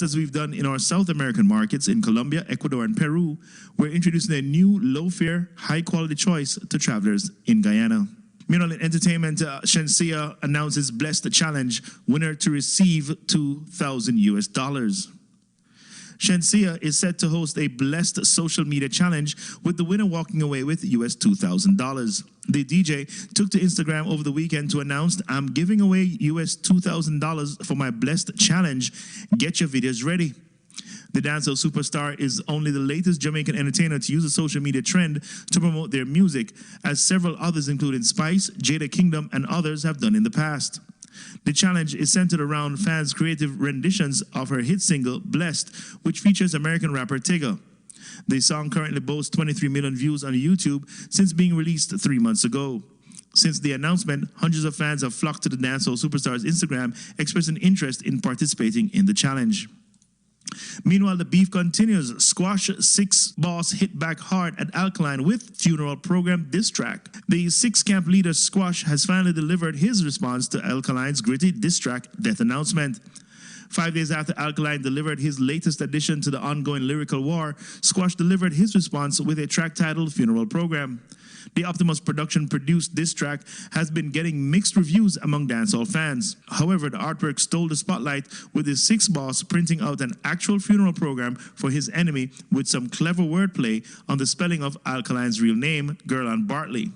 As we've done in our South American markets in Colombia, Ecuador, and Peru, we're introducing a new low-fare, high-quality choice to travelers in Guyana. Meanwhile, in entertainment, Shenseea announces Blessed Challenge, winner to receive $2,000. Shenseea is set to host a Blessed social media challenge, with the winner walking away with $2,000. The DJ took to Instagram over the weekend to announce, "I'm giving away $2,000 for my Blessed Challenge. Get your videos ready." The dancehall superstar is only the latest Jamaican entertainer to use a social media trend to promote their music, as several others, including Spice, Jada Kingdom, and others, have done in the past. The challenge is centered around fans' creative renditions of her hit single, Blessed, which features American rapper Tyga. The song currently boasts 23 million views on YouTube since being released 3 months ago. Since the announcement, hundreds of fans have flocked to the dancehall superstar's Instagram, expressing interest in participating in the challenge. Meanwhile, the beef continues. Squash 6 boss hit back hard at Alkaline with funeral program diss track. The 6 camp leader Squash has finally delivered his response to Alkaline's gritty diss track death announcement. 5 days after Alkaline delivered his latest addition to the ongoing lyrical war, Squash delivered his response with a track titled Funeral Program. The Optimus Production produced diss track has been getting mixed reviews among dancehall fans. However, the artwork stole the spotlight, with the 6 boss printing out an actual funeral program for his enemy with some clever wordplay on the spelling of Alkaline's real name, Gerlon Bartley.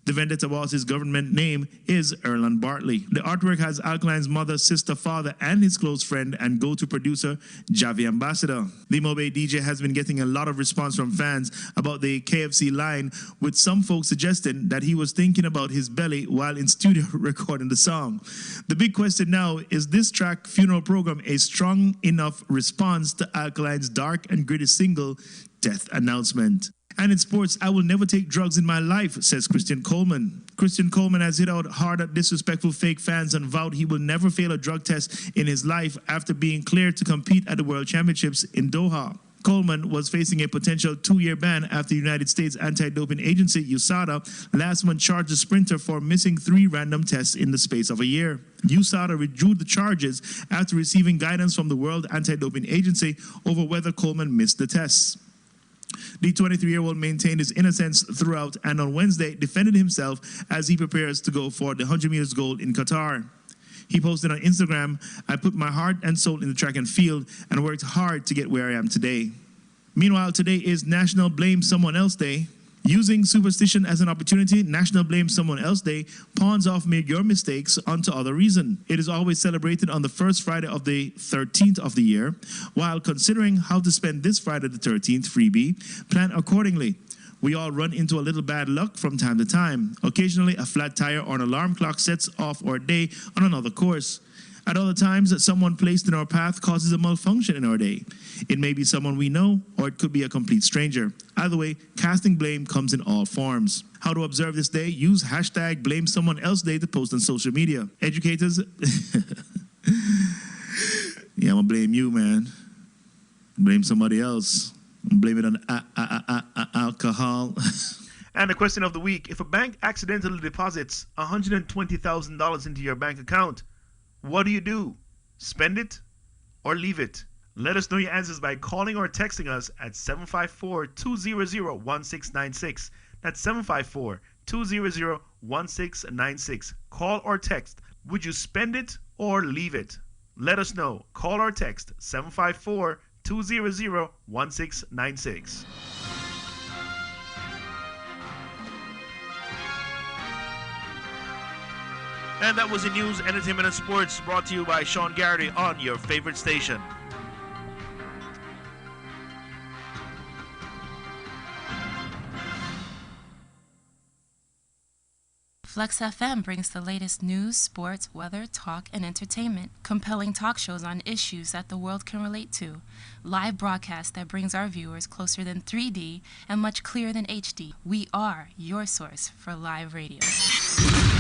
The Vendetta boss's government name is Erland Bartley. The artwork has Alkaline's mother, sister, father, and his close friend and go-to producer, Javi Ambassador. The Mobe DJ has been getting a lot of response from fans about the KFC line, with some folks suggesting that he was thinking about his belly while in studio recording the song. The big question now is this track, Funeral Program, a strong enough response to Alkaline's dark and gritty single, Death Announcement. And in sports, I will never take drugs in my life, says Christian Coleman. Christian Coleman has hit out hard at disrespectful fake fans and vowed he will never fail a drug test in his life after being cleared to compete at the World Championships in Doha. Coleman was facing a potential 2-year ban after the United States anti-doping agency, USADA, last month charged the sprinter for missing 3 random tests in the space of a year. USADA withdrew the charges after receiving guidance from the World Anti-Doping Agency over whether Coleman missed the tests. The 23-year-old maintained his innocence throughout and on Wednesday defended himself as he prepares to go for the 100 meters gold in Qatar. He posted on Instagram, "I put my heart and soul in the track and field and worked hard to get where I am today." Meanwhile, today is National Blame Someone Else Day. Using superstition as an opportunity, National Blame Someone Else Day pawns off your mistakes onto other reason. It is always celebrated on the first Friday of the 13th of the year. While considering how to spend this Friday the 13th freebie, plan accordingly. We all run into a little bad luck from time to time. Occasionally, a flat tire or an alarm clock sets off our day on another course. At other times, someone placed in our path causes a malfunction in our day. It may be someone we know, or it could be a complete stranger. Either way, casting blame comes in all forms. How to observe this day? Use hashtag Blame Someone Else Day to post on social media. Educators, yeah, I'm gonna blame you, man. Blame somebody else. Blame it on alcohol. And the question of the week: if a bank accidentally deposits $120,000 into your bank account, what do? Spend it or leave it? Let us know your answers by calling or texting us at 754-200-1696. That's 754-200-1696. Call or text. Would you spend it or leave it? Let us know. Call or text 754-200-1696. And that was the news, entertainment, and sports brought to you by Sean Garrity on your favorite station. Flexx FM brings the latest news, sports, weather, talk, and entertainment. Compelling talk shows on issues that the world can relate to. Live broadcast that brings our viewers closer than 3D and much clearer than HD. We are your source for live radio.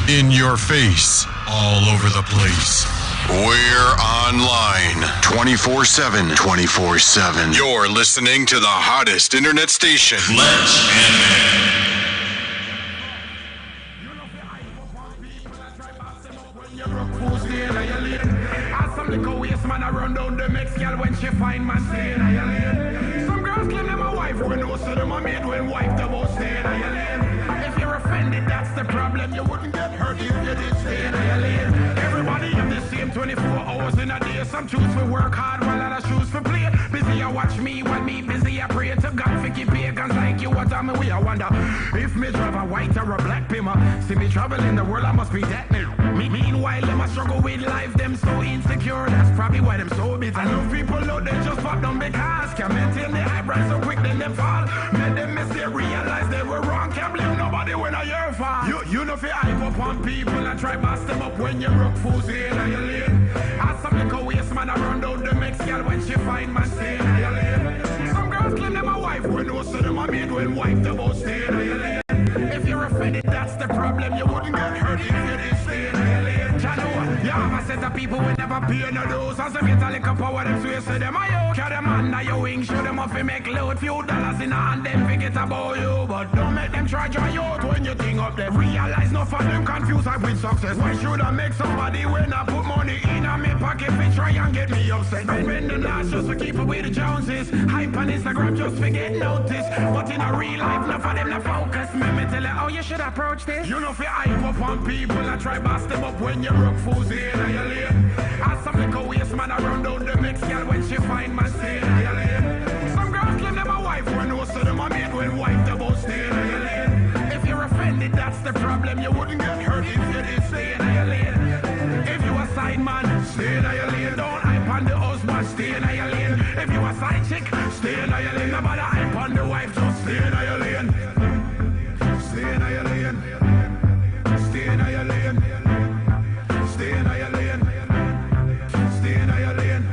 In your face, all over the place. We're online 24/7. 24/7. You're listening to the hottest internet station. Flexx FM. Man, I run down the next girl when she find man stay in your lane. Some girls claim them a wife when no so them a maid when wife the most stay in your lane. If you're offended, that's the problem. You wouldn't get hurt if you did stay in your lane. Everybody have the same 24 hours in a day. Some choose to work hard while others choose to play. Busy I watch me while me busy I pray to God for keep pagans like you. What am I? I wonder if me drive a white or a black pimmer. See me travel in the world, I must be that new. Meanwhile, them a struggle with life, them so insecure. That's probably why them so bitter. I know people out there just fuck them because can't maintain the eyebrows so quick then them fall. Made them miss it, realize they were wrong. Can't blame nobody when I hear fall. You know if you hype up on people and try bust them up when you rock fools in your lane. Ask some little waste man around out the next girl when she find man stay in your lane. Some girls claim them a wife when no so them a maid when wife the both stay in your lane. If you're offended, that's the problem. You wouldn't get hurt if you did stay in your lane. Jano, you have a set of people who never pay no dues. As if you tell a power, them swear say them a you. Carry them under your wing, show them off, you make load. Few dollars in hand, then forget about you. But don't make them try you out when you think up them. Realize no for them confused I with success. Why should I make somebody when I put money in a me pocket fi try and get me upset? Spend the last just to keep up with the Joneses. Hype on Instagram just to get noticed. But in a real life, no for them to focus. Me tell you how you should approach this. You know if you hype up on people and try bust them up when you rock fools in your lane. Ask some little waste man around out the next girl when she find man stay in your lane. Some girls claim them a wife when no so them a maid when wife the both stay in your lane. If you're offended, that's the problem. You wouldn't get hurt if you did stay in your lane. If you a side man, stay in your lane. Don't hype on the husband, stay in your lane. If you a side chick, stay in your lane. Nobody hype on the wife, just stay in your lane. Stay in your lane. Stay in your lane. Stay in your lane. Stay in your lane.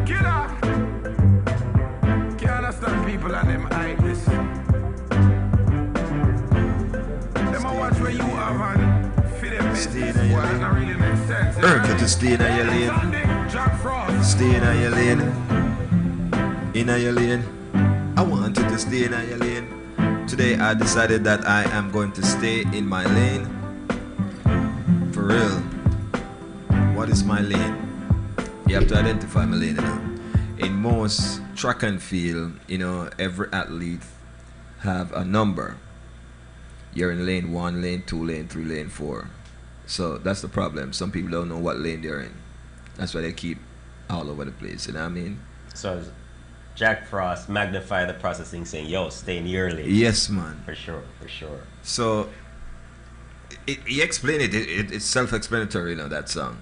Get up. Can't understand people and them eyes. Them a watch where you have and fit them Stay in your lane. That really makes sense. Urge you to stay in your lane. Stay in your lane. In your lane. I want you to stay in your lane. Today I decided that I am going to stay in my lane. For real. What is my lane? You have to identify my lane, you know. In most track and field, you know, every athlete have a number. You're in lane 1, lane 2, lane 3, lane 4. So that's the problem. Some people don't know what lane they're in. That's why they keep all over the place, you know what I mean? So Jack Frost magnify the processing saying, yo, stay in your lane. Yes, man. For sure, for sure. So he explained it. It's self-explanatory, you know, that song.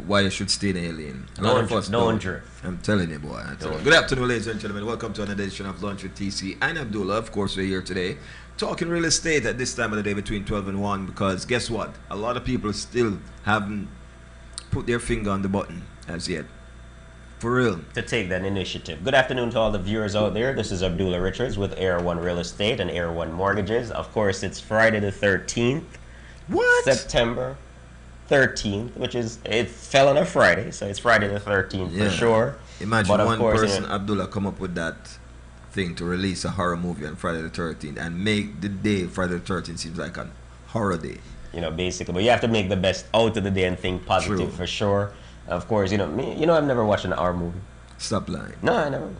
Why you should stay in a lane. A lot of us don't don't. drift. I'm telling you, boy. Good afternoon, ladies and gentlemen. Welcome to another edition of Lunch with TC and Abdullah. Of course, we're here today talking real estate at this time of the day between 12 and 1 because guess what? A lot of people still haven't put their finger on the button as yet. For real. To take that initiative. Good afternoon to all the viewers out there. This is Abdullah Richards with Air One Real Estate and Air One Mortgages. Of course, it's Friday the 13th. What? September 13th, which is, it fell on a Friday, so it's Friday the 13th Yeah. for sure. Imagine But of one course, person, you know, Abdullah, come up with that thing to release a horror movie on Friday the 13th and make the day Friday the 13th seems like a horror day. you know, basically. But you have to make the best out of the day and think positive. True. For sure. Of course, you know, me, I've never watched an horror movie. Stop lying. No, I never.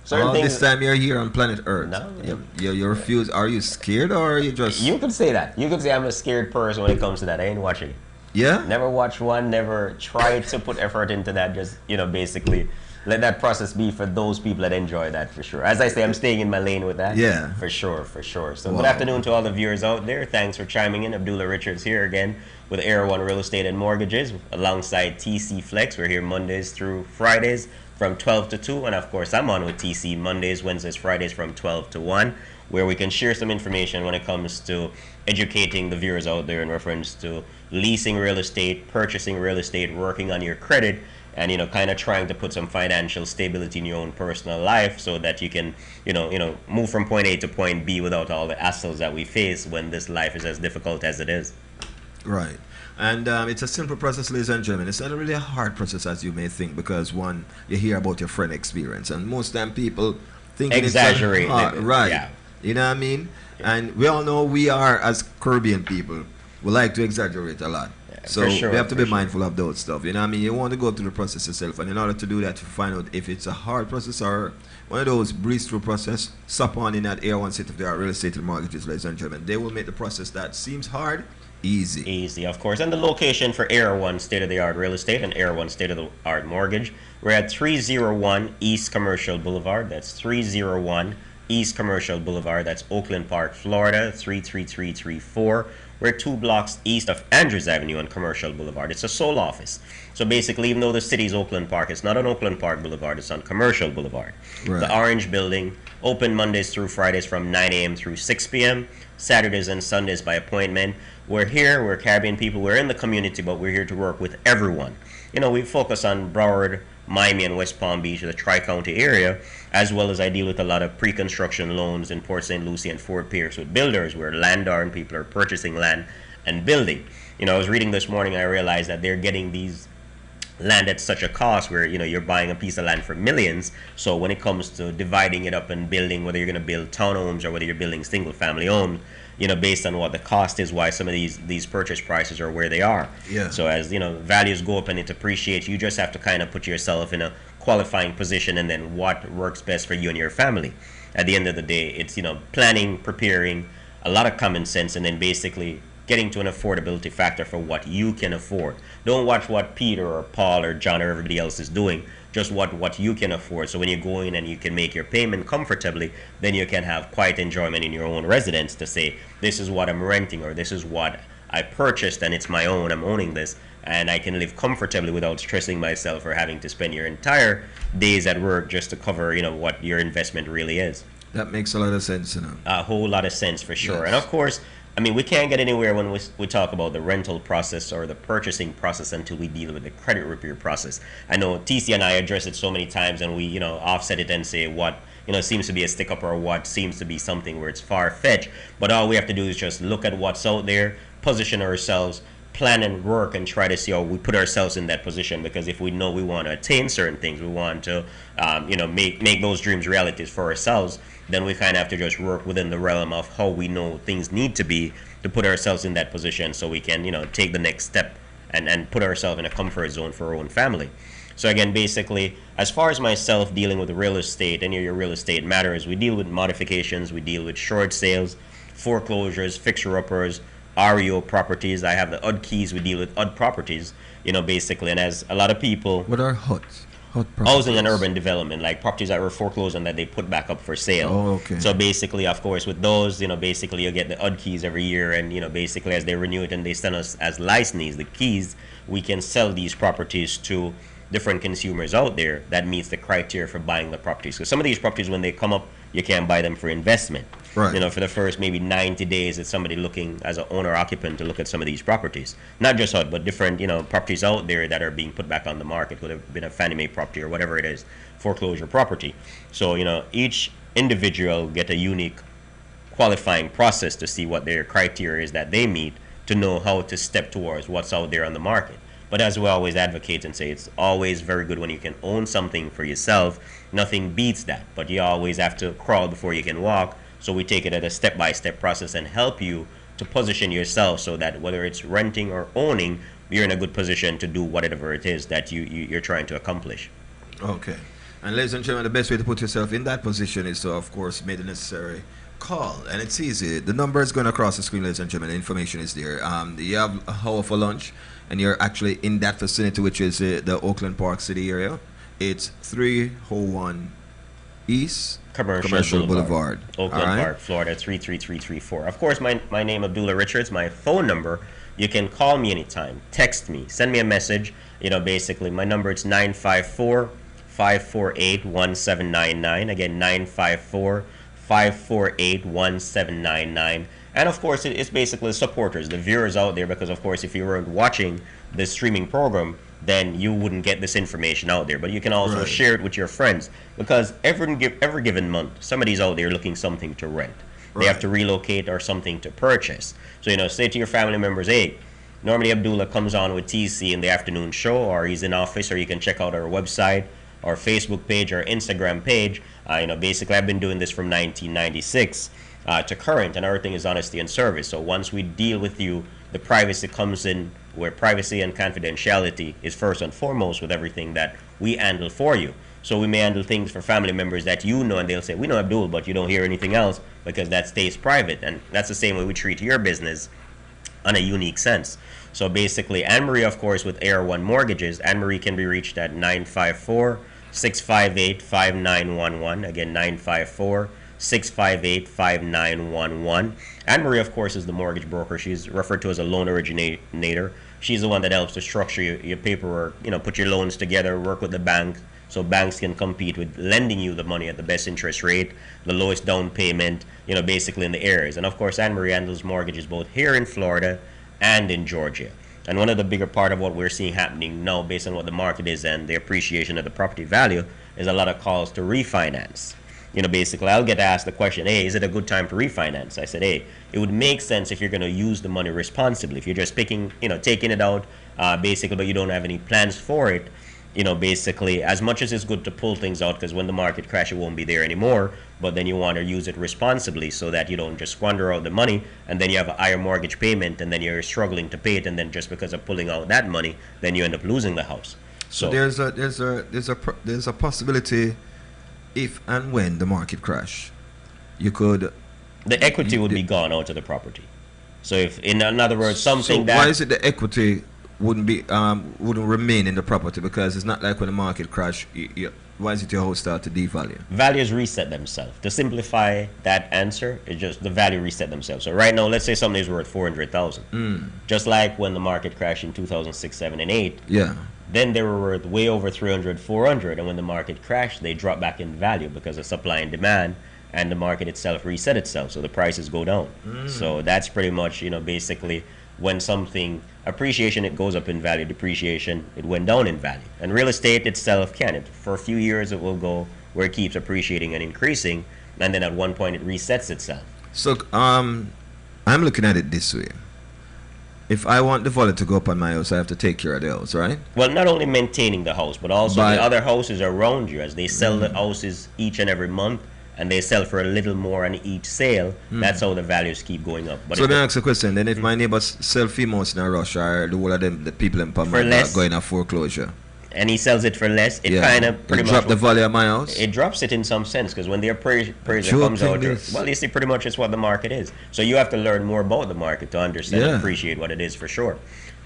Certain All things. this time you're here on planet Earth. No. You refuse. Are you scared or are you just... You could say that. You could say I'm a scared person when it comes to that. I ain't watching it. Yeah? Never watched one, never tried to put effort into that. Just, you know, basically let that process be for those people that enjoy that for sure. As I say, I'm staying in my lane with that. Yeah. For sure, for sure. So Wow. good afternoon to all the viewers out there. Thanks for chiming in. Abdullah Richards here again with Air One Real Estate and Mortgages alongside TC Flexx. We're here Mondays through Fridays from 12 to 2. And of course, I'm on with TC Mondays, Wednesdays, Fridays from 12 to 1, where we can share some information when it comes to educating the viewers out there in reference to leasing real estate, purchasing real estate, working on your credit, and, you know, kind of trying to put some financial stability in your own personal life so that you can, you know, move from point A to point B without all the hassles that we face when this life is as difficult as it is. Right. And it's a simple process, ladies and gentlemen. It's not really a hard process as you may think because, one, you hear about your friend experience. And most time people think Exaggerate. Right. Yeah. You know what I mean? And we all know we are, as Caribbean people, we like to exaggerate a lot. So For sure, we have to for be sure. mindful of those stuff. You know what I mean? You want to go through the process yourself, and in order to do that, to find out if it's a hard process or one of those breeze through process, stop on in that Air One State of the Art Real Estate and Mortgages, ladies and gentlemen. They will make the process that seems hard easy. Easy, of course. And the location for Air One State of the Art Real Estate and Air One State of the Art Mortgage, we're at 301 East Commercial Boulevard. That's 301 East Commercial Boulevard. That's Oakland Park, Florida, 33334. We're 2 blocks east of Andrews Avenue on Commercial Boulevard. It's a sole office. So basically, even though the city's Oakland Park, it's not on Oakland Park Boulevard, it's on Commercial Boulevard. Right. The Orange Building, open Mondays through Fridays from 9 a.m. through 6 p.m., Saturdays and Sundays by appointment. We're here, we're Caribbean people, we're in the community, but we're here to work with everyone. You know, we focus on Broward, Miami, and West Palm Beach, the Tri-County area, as well as I deal with a lot of pre-construction loans in Port St. Lucie and Fort Pierce with builders where land are and people are purchasing land and building. You know, I was reading this morning, I realized that they're getting these land at such a cost where, you know, you're buying a piece of land for millions. So when it comes to dividing it up and building, whether you're going to build townhomes or whether you're building single family homes, you know, based on what the cost is, why some of these purchase prices are where they are. Yeah. So as, you know, values go up and it appreciates, you just have to kind of put yourself in a qualifying position and then what works best for you and your family. At the end of the day, it's, you know, planning, preparing, a lot of common sense, and then basically getting to an affordability factor for what you can afford. Don't watch what Peter or Paul or John or everybody else is doing. Just what you can afford. So when you go in and you can make your payment comfortably, then you can have quiet enjoyment in your own residence to say, this is what I'm renting, or this is what I purchased and it's my own, I'm owning this, and I can live comfortably without stressing myself or having to spend your entire days at work just to cover, you know, what your investment really is. That makes a lot of sense, you know. A whole lot of sense for sure. Yes. And of course, I mean, we can't get anywhere when we talk about the rental process or the purchasing process until we deal with the credit repair process. I know TC and I address it so many times, and we, you know, offset it and say what, you know, seems to be a stick up or what seems to be something where it's far-fetched. But all we have to do is just look at what's out there, position ourselves, plan and work, and try to see how we put ourselves in that position. Because if we know we want to attain certain things, we want to, you know, make those dreams realities for ourselves, then we kind of have to just work within the realm of how we know things need to be to put ourselves in that position so we can, you know, take the next step and put ourselves in a comfort zone for our own family. So again, basically, as far as myself dealing with real estate, any of your real estate matters, we deal with modifications, we deal with short sales, foreclosures, fixer-uppers, REO properties. I have the UD keys, we deal with UD properties, you know, basically. And as a lot of people, What are hot housing and urban development, like properties that were foreclosed and that they put back up for sale. Oh, okay. So basically, of course, with those, you know, basically you get the UD keys every year, and, you know, basically as they renew it and they send us as licensees the keys, we can sell these properties to different consumers out there that meets the criteria for buying the properties. So some of these properties, when they come up, you can't buy them for investment. Right. You know, for the first maybe 90 days, it's somebody looking as an owner occupant to look at some of these properties. Not just HUD, but different, you know, properties out there that are being put back on the market, could have been a Fannie Mae property or whatever it is, foreclosure property. So, you know, each individual get a unique qualifying process to see what their criteria is that they meet to know how to step towards what's out there on the market. But as we always advocate and say, it's always very good when you can own something for yourself. Nothing beats that, but you always have to crawl before you can walk. So we take it as a step-by-step process and help you to position yourself so that whether it's renting or owning, you're in a good position to do whatever it is that you're trying to accomplish. Okay. And ladies and gentlemen, the best way to put yourself in that position is to, of course, make the necessary call. And it's easy. The number is going across the screen, ladies and gentlemen. The information is there. You have a hour for lunch, and you're actually in that vicinity, which is the Oakland Park City area. It's 301 East Commercial Boulevard. Oakland Park, Florida, 33334. Of course, my name Abdullah Richards. My phone number, you can call me anytime, text me, send me a message. You know, basically, my number is 954-548-1799. Again, 954-548-1799. And of course, it's basically the supporters, the viewers out there, because of course, if you weren't watching the streaming program, then you wouldn't get this information out there. But you can also share it with your friends, because every given month, somebody's out there looking something to rent. They have to relocate or something to purchase. So, you know, say to your family members, hey, normally Abdullah comes on with TC in the afternoon show, or he's in office, or you can check out our website, our Facebook page, our Instagram page. You know, basically, I've been doing this from 1996 to current, and everything is honesty and service. So once we deal with you, the privacy comes in where privacy and confidentiality is first and foremost with everything that we handle for you. So we may handle things for family members that you know, and they'll say, we know Abdul, but you don't hear anything else because that stays private. And that's the same way we treat your business on a unique sense. So basically, Anne-Marie, of course, with Air One Mortgages, Anne-Marie can be reached at 954-658-5911. Again, 954-658-5911. Anne-Marie, of course, is the mortgage broker. She's referred to as a loan originator. She's the one that helps to structure your paperwork, put your loans together, work with the bank, so banks can compete with lending you the money at the best interest rate, the lowest down payment, basically in the areas. And of course, Anne-Marie handles mortgages both here in Florida and in Georgia. And one of the bigger part of what we're seeing happening now, based on what the market is and the appreciation of the property value, is a lot of calls to refinance. Basically, I'll get asked the question, hey, is it a good time to refinance? I said, hey, it would make sense if you're going to use the money responsibly. If you're just taking it out, basically, but you don't have any plans for it, basically, as much as it's good to pull things out, because when the market crash, it won't be there anymore, but then you want to use it responsibly so that you don't just squander out the money, and then you have a higher mortgage payment, and then you're struggling to pay it, and then just because of pulling out that money, then you end up losing the house. So there's a possibility if and when the market crash, the equity would be gone out of the property. So if, in other words, something that... why is it the equity wouldn't remain in the property? Because it's not like when the market crash, why is it your house start to devalue? Values reset themselves. To simplify that answer, it's just the value reset themselves. So right now, let's say something is worth $400,000. Just like when the market crashed in 2006, 7, and 8. Yeah. Then they were worth way over 300, 400, and when the market crashed, they dropped back in value because of supply and demand, and the market itself reset itself, so the prices go down. So that's pretty much, basically when something appreciation, it goes up in value. Depreciation, it went down in value. And real estate itself can. For a few years, it will go where it keeps appreciating and increasing, and then at one point, it resets itself. So I'm looking at it this way. If I want the value to go up on my house, I have to take care of the house, right? Well, not only maintaining the house, but also the other houses around you. As they sell the houses each and every month, and they sell for a little more on each sale, that's how the values keep going up. But so let me ask a question. Then if my neighbors sell females in a rush, or the whole of them, the people in Palma are going to foreclosure, and he sells it for less, it kind of pretty much drop the value of my house. It drops it in some sense, because when the appraiser comes out, well, you see, pretty much it's what the market is. So you have to learn more about the market to understand and appreciate what it is for sure.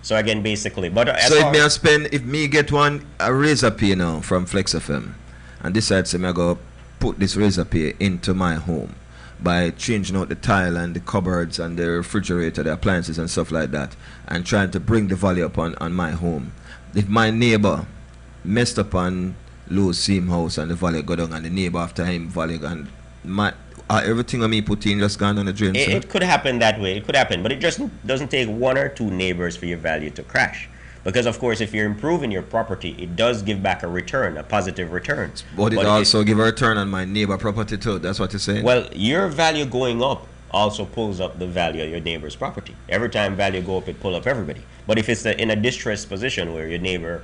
So again, basically, but so if me get a razor pay now from Flexx FM, and decide to me go put this razor pay into my home by changing out the tile and the cupboards and the refrigerator, the appliances and stuff like that, and trying to bring the value up on my home. If my neighbor messed up on low seam house and the value go down, and the neighbor after him value, and everything on me put in just gone on the drain. It could happen that way. It could happen, but it just doesn't take one or two neighbors for your value to crash. Because of course, if you're improving your property, it does give back a return, a positive return. But it also give a return on my neighbor property too. That's what you're saying. Well, your value going up also pulls up the value of your neighbor's property. Every time value go up, it pull up everybody. But if it's in a distressed position where your neighbor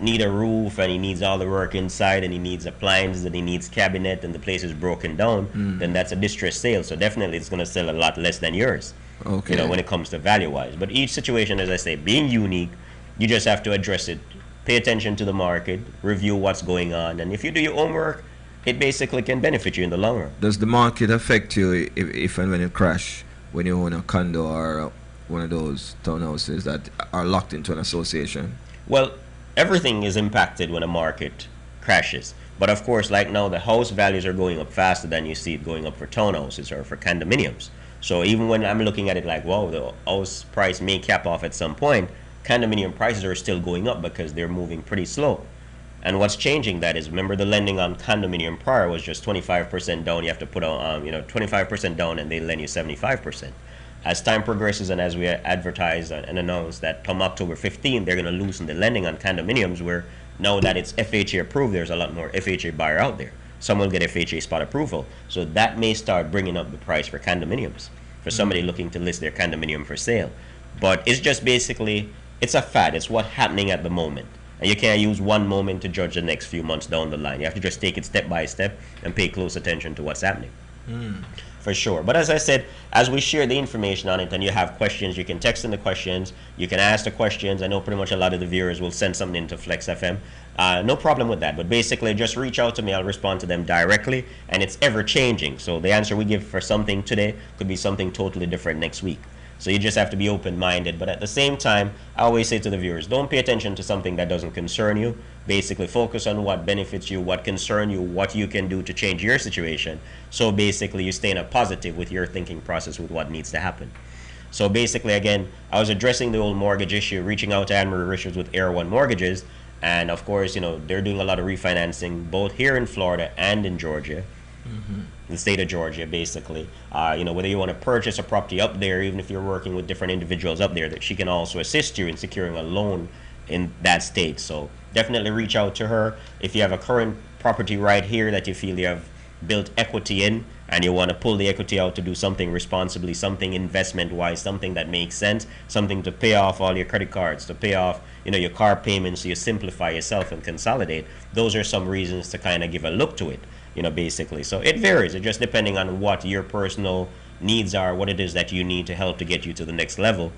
need a roof and he needs all the work inside and he needs appliances and he needs cabinet and the place is broken down, then that's a distressed sale. So definitely it's going to sell a lot less than yours. Okay. When it comes to value wise. But each situation, as I say, being unique, you just have to address it. Pay attention to the market, review what's going on, and if you do your homework, it basically can benefit you in the long run. Does the market affect you if and when it crash, when you own a condo or one of those townhouses that are locked into an association? Well, everything is impacted when a market crashes. But of course, like now, the house values are going up faster than you see it going up for townhouses or for condominiums. So even when I'm looking at it like, wow, the house price may cap off at some point, condominium prices are still going up because they're moving pretty slow. And what's changing that is, remember the lending on condominium prior was just 25% down. You have to put on, 25% down, and they lend you 75%. As time progresses and as we advertise and announce that come October 15, they're going to loosen the lending on condominiums, where now that it's FHA approved, there's a lot more FHA buyer out there. Some will get FHA spot approval. So that may start bringing up the price for condominiums for somebody looking to list their condominium for sale. But it's just basically, it's a fad. It's what's happening at the moment. And you can't use one moment to judge the next few months down the line. You have to just take it step by step and pay close attention to what's happening. For sure. But as I said, as we share the information on it and you have questions, you can text in the questions, you can ask the questions. I know pretty much a lot of the viewers will send something into Flexx FM. No problem with that. But basically, just reach out to me. I'll respond to them directly. And it's ever changing. So the answer we give for something today could be something totally different next week. So you just have to be open-minded. But at the same time, I always say to the viewers, don't pay attention to something that doesn't concern you. Basically, focus on what benefits you, what concerns you, what you can do to change your situation. So basically, you stay in a positive with your thinking process with what needs to happen. So basically, again, I was addressing the old mortgage issue, reaching out to Anne-Marie Richards with Air One Mortgages. And of course, they're doing a lot of refinancing both here in Florida and in Georgia. The state of Georgia, basically. Whether you want to purchase a property up there, even if you're working with different individuals up there, that she can also assist you in securing a loan in that state. So definitely reach out to her. If you have a current property right here that you feel you have built equity in and you want to pull the equity out to do something responsibly, something investment-wise, something that makes sense, something to pay off all your credit cards, to pay off your car payments, so you simplify yourself and consolidate, those are some reasons to kind of give a look to it. Basically. So it varies. It just depending on what your personal needs are, what it is that you need to help to get you to the next level,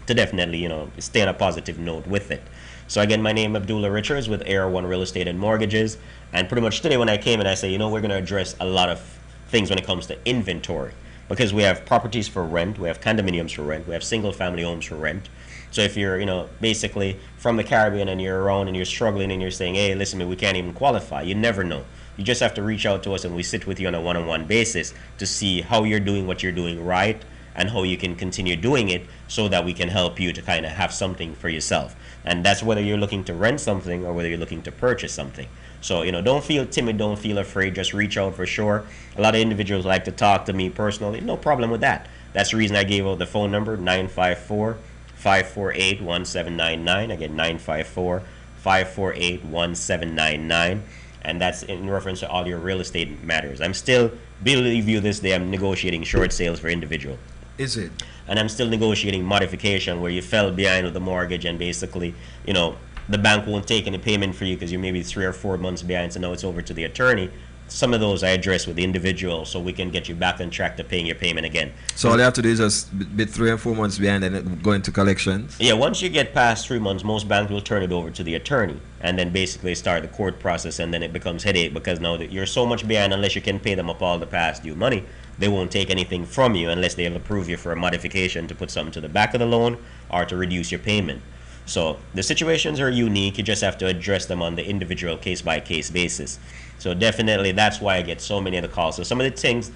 to definitely, stay on a positive note with it. So again, my name is Abdullah Richards with Air One Real Estate and Mortgages. And pretty much today when I came in, I say, we're going to address a lot of things when it comes to inventory. Because we have properties for rent, we have condominiums for rent, we have single family homes for rent. So if you're, basically from the Caribbean and you're around and you're struggling and you're saying, hey, listen, we can't even qualify, you never know. You just have to reach out to us and we sit with you on a one-on-one basis to see how you're doing what you're doing right and how you can continue doing it so that we can help you to kind of have something for yourself. And that's whether you're looking to rent something or whether you're looking to purchase something. So, don't feel timid, don't feel afraid, just reach out for sure. A lot of individuals like to talk to me personally, no problem with that. That's the reason I gave out the phone number, 954-548-1799. Again, 954-548-1799. And that's in reference to all your real estate matters. I'm still, believe you this day, I'm negotiating short sales for individual. Is it? And I'm still negotiating modification where you fell behind with the mortgage and basically, the bank won't take any payment for you because you're maybe 3 or 4 months behind, so now it's over to the attorney. Some of those I address with the individual so we can get you back on track to paying your payment again. So all you have to do is just be 3 or 4 months behind and go into collections? Yeah, once you get past 3 months, most banks will turn it over to the attorney and then basically start the court process, and then it becomes headache because now that you're so much behind, unless you can pay them up all the past due money, they won't take anything from you unless they'll approve you for a modification to put something to the back of the loan or to reduce your payment. So the situations are unique. You just have to address them on the individual case-by-case basis. So definitely that's why I get so many of the calls. So some of the things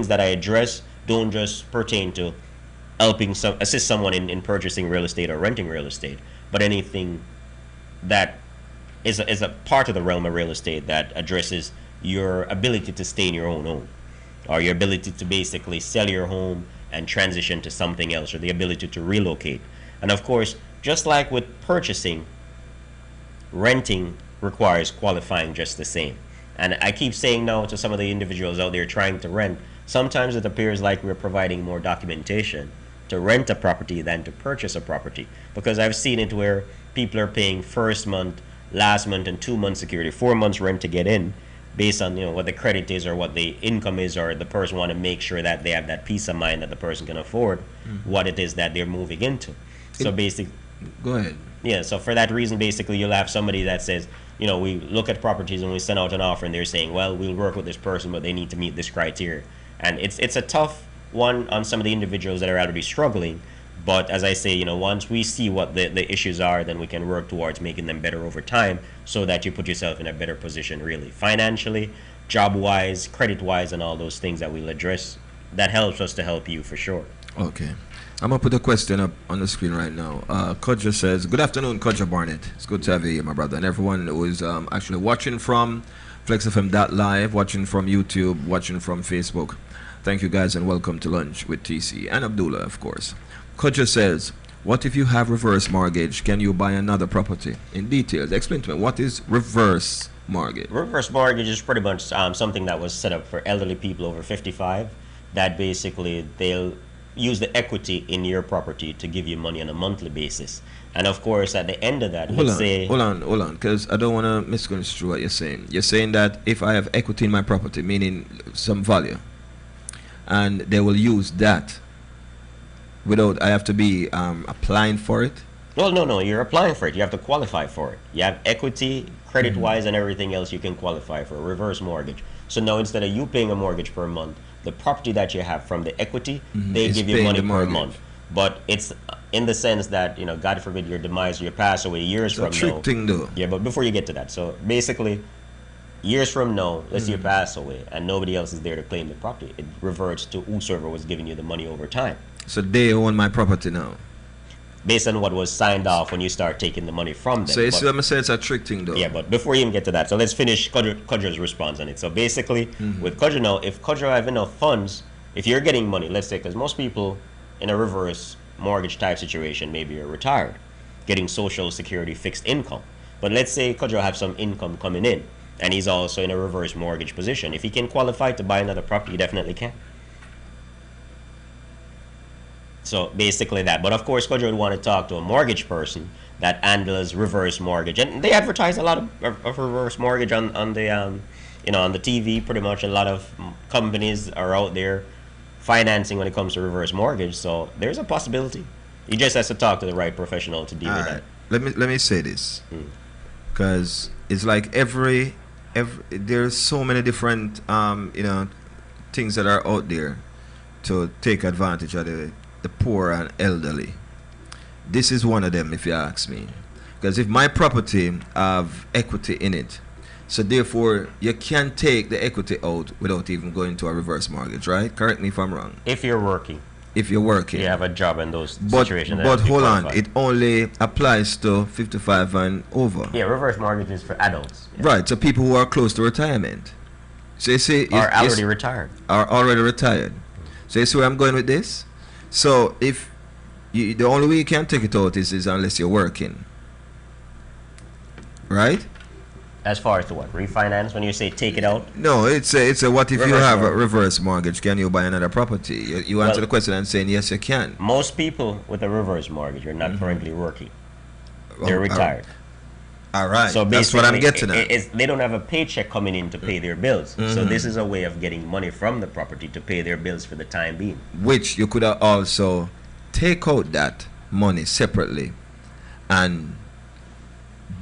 that I address don't just pertain to helping assist someone in purchasing real estate or renting real estate, but anything that is a part of the realm of real estate that addresses your ability to stay in your own home, or your ability to basically sell your home and transition to something else, or the ability to relocate. And of course, just like with purchasing, renting requires qualifying just the same. And I keep saying now to some of the individuals out there trying to rent, sometimes it appears like we're providing more documentation to rent a property than to purchase a property. Because I've seen it where people are paying first month, last month, and 2 months security, 4 months rent to get in, based on what the credit is or what the income is, or the person want to make sure that they have that peace of mind that the person can afford what it is that they're moving into. So basically, go ahead. Yeah, so for that reason, basically, you'll have somebody that says, we look at properties and we send out an offer and they're saying, well, we'll work with this person, but they need to meet this criteria. And it's a tough one on some of the individuals that are already struggling. But as I say, once we see what the issues are, then we can work towards making them better over time so that you put yourself in a better position, really, financially, job-wise, credit-wise, and all those things that we'll address. That helps us to help you for sure. Okay. I'm going to put a question up on the screen right now. Kodja says, good afternoon, Kodja Barnett. It's good to have you here, my brother. And everyone who is actually watching from FlexFM.live, watching from YouTube, watching from Facebook. Thank you guys and welcome to lunch with TC and Abdullah, of course. Kodja says, what if you have reverse mortgage? Can you buy another property? In details, explain to me, what is reverse mortgage? Reverse mortgage is pretty much something that was set up for elderly people over 55 that basically they'll use the equity in your property to give you money on a monthly basis. And of course, at the end of that, Hold let's on, say hold on, because I don't want to misconstrue what you're saying. You're saying that if I have equity in my property, meaning some value, and they will use that without I have to be applying for it. well, no, you're applying for it. You have to qualify for it. You have equity, credit-wise, and everything else you can qualify for a reverse mortgage. So now instead of you paying a mortgage per month, the property that you have from the equity, they It's give you paying money the per mortgage. month. But it's in the sense that, God forbid your demise, you pass away years It's a from trick now. thing, though. Yeah, but before you get to that, so basically, years from now, let's say you pass away and nobody else is there to claim the property, it reverts to whosoever was giving you the money over time, So they own my property now. based on what was signed off when you start taking the money from them. So you But- see what I'm saying? It's a trick thing, though. yeah, but before you even get to that, so let's finish Kodjo's response on it. So basically, with Kodjo now, if Kodjo have enough funds, if you're getting money, let's say, because most people in a reverse mortgage type situation maybe you're retired, getting social security fixed income. But let's say Kodjo have some income coming in, and he's also in a reverse mortgage position. If he can qualify to buy another property, he definitely can. So basically that. But of course, Kodjo would want to talk to a mortgage person that handles reverse mortgage, and they advertise a lot of reverse mortgage on the on the TV. Pretty much, a lot of companies are out there financing when it comes to reverse mortgage. So there's a possibility. You just have to talk to the right professional to deal with that. Let me say this, because it's like every there's so many different things that are out there to take advantage of the poor and elderly. This is one of them, if you ask me. Because if my property have equity in it, so therefore you can take the equity out without even going to a reverse mortgage, right? Correct me if I'm wrong. If you're working, If you're working. you have a job in those But situations. but hold on, it only applies to 55 and over. yeah, reverse mortgage is for adults. Yeah. Right, so people who are close to retirement. So you see, Or already retired. are already retired. So you see where I'm going with this? So if the only way you can take it out is unless you're working. Right? As far as the what? Refinance when you say take it out? No, it's a what if you Reverse have a mortgage. reverse mortgage, can you buy another property? You answer Well- the question and saying yes you can. Most people with a reverse mortgage are not currently working. Oh, They're retired. All right. So That's what I'm basically, getting at. they don't have a paycheck coming in to pay their bills. So this is a way of getting money from the property to pay their bills for the time being. Which you could also take out that money separately and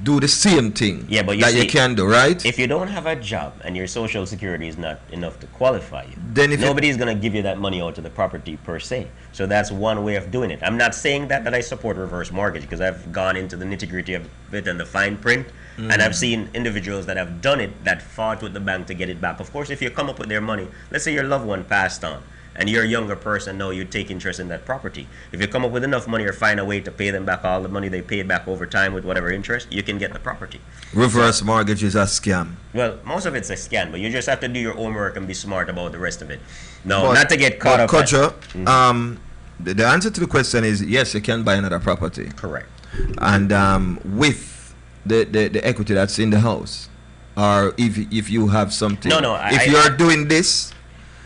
do the same thing Yeah, but you that you see, can do, right? If you don't have a job and your social security is not enough to qualify you, Then if you- nobody's going to give you that money out to the property per se. So that's one way of doing it. I'm not saying that I support reverse mortgage, because I've gone into the nitty-gritty of it and the fine print, and I've seen individuals that have done it that fought with the bank to get it back. Of course, if you come up with their money, let's say your loved one passed on, and you're a younger person, no, you take interest in that property. If you come up with enough money or find a way to pay them back all the money they paid back over time with whatever interest, you can get the property. Reverse mortgage is a scam. Well, most of it's a scam, but you just have to do your homework and be smart about the rest of it. No, But- not to get caught up. Kojo, the answer to the question is yes, you can buy another property. Correct. And with the equity that's in the house, or if you have something. No, if you are doing this,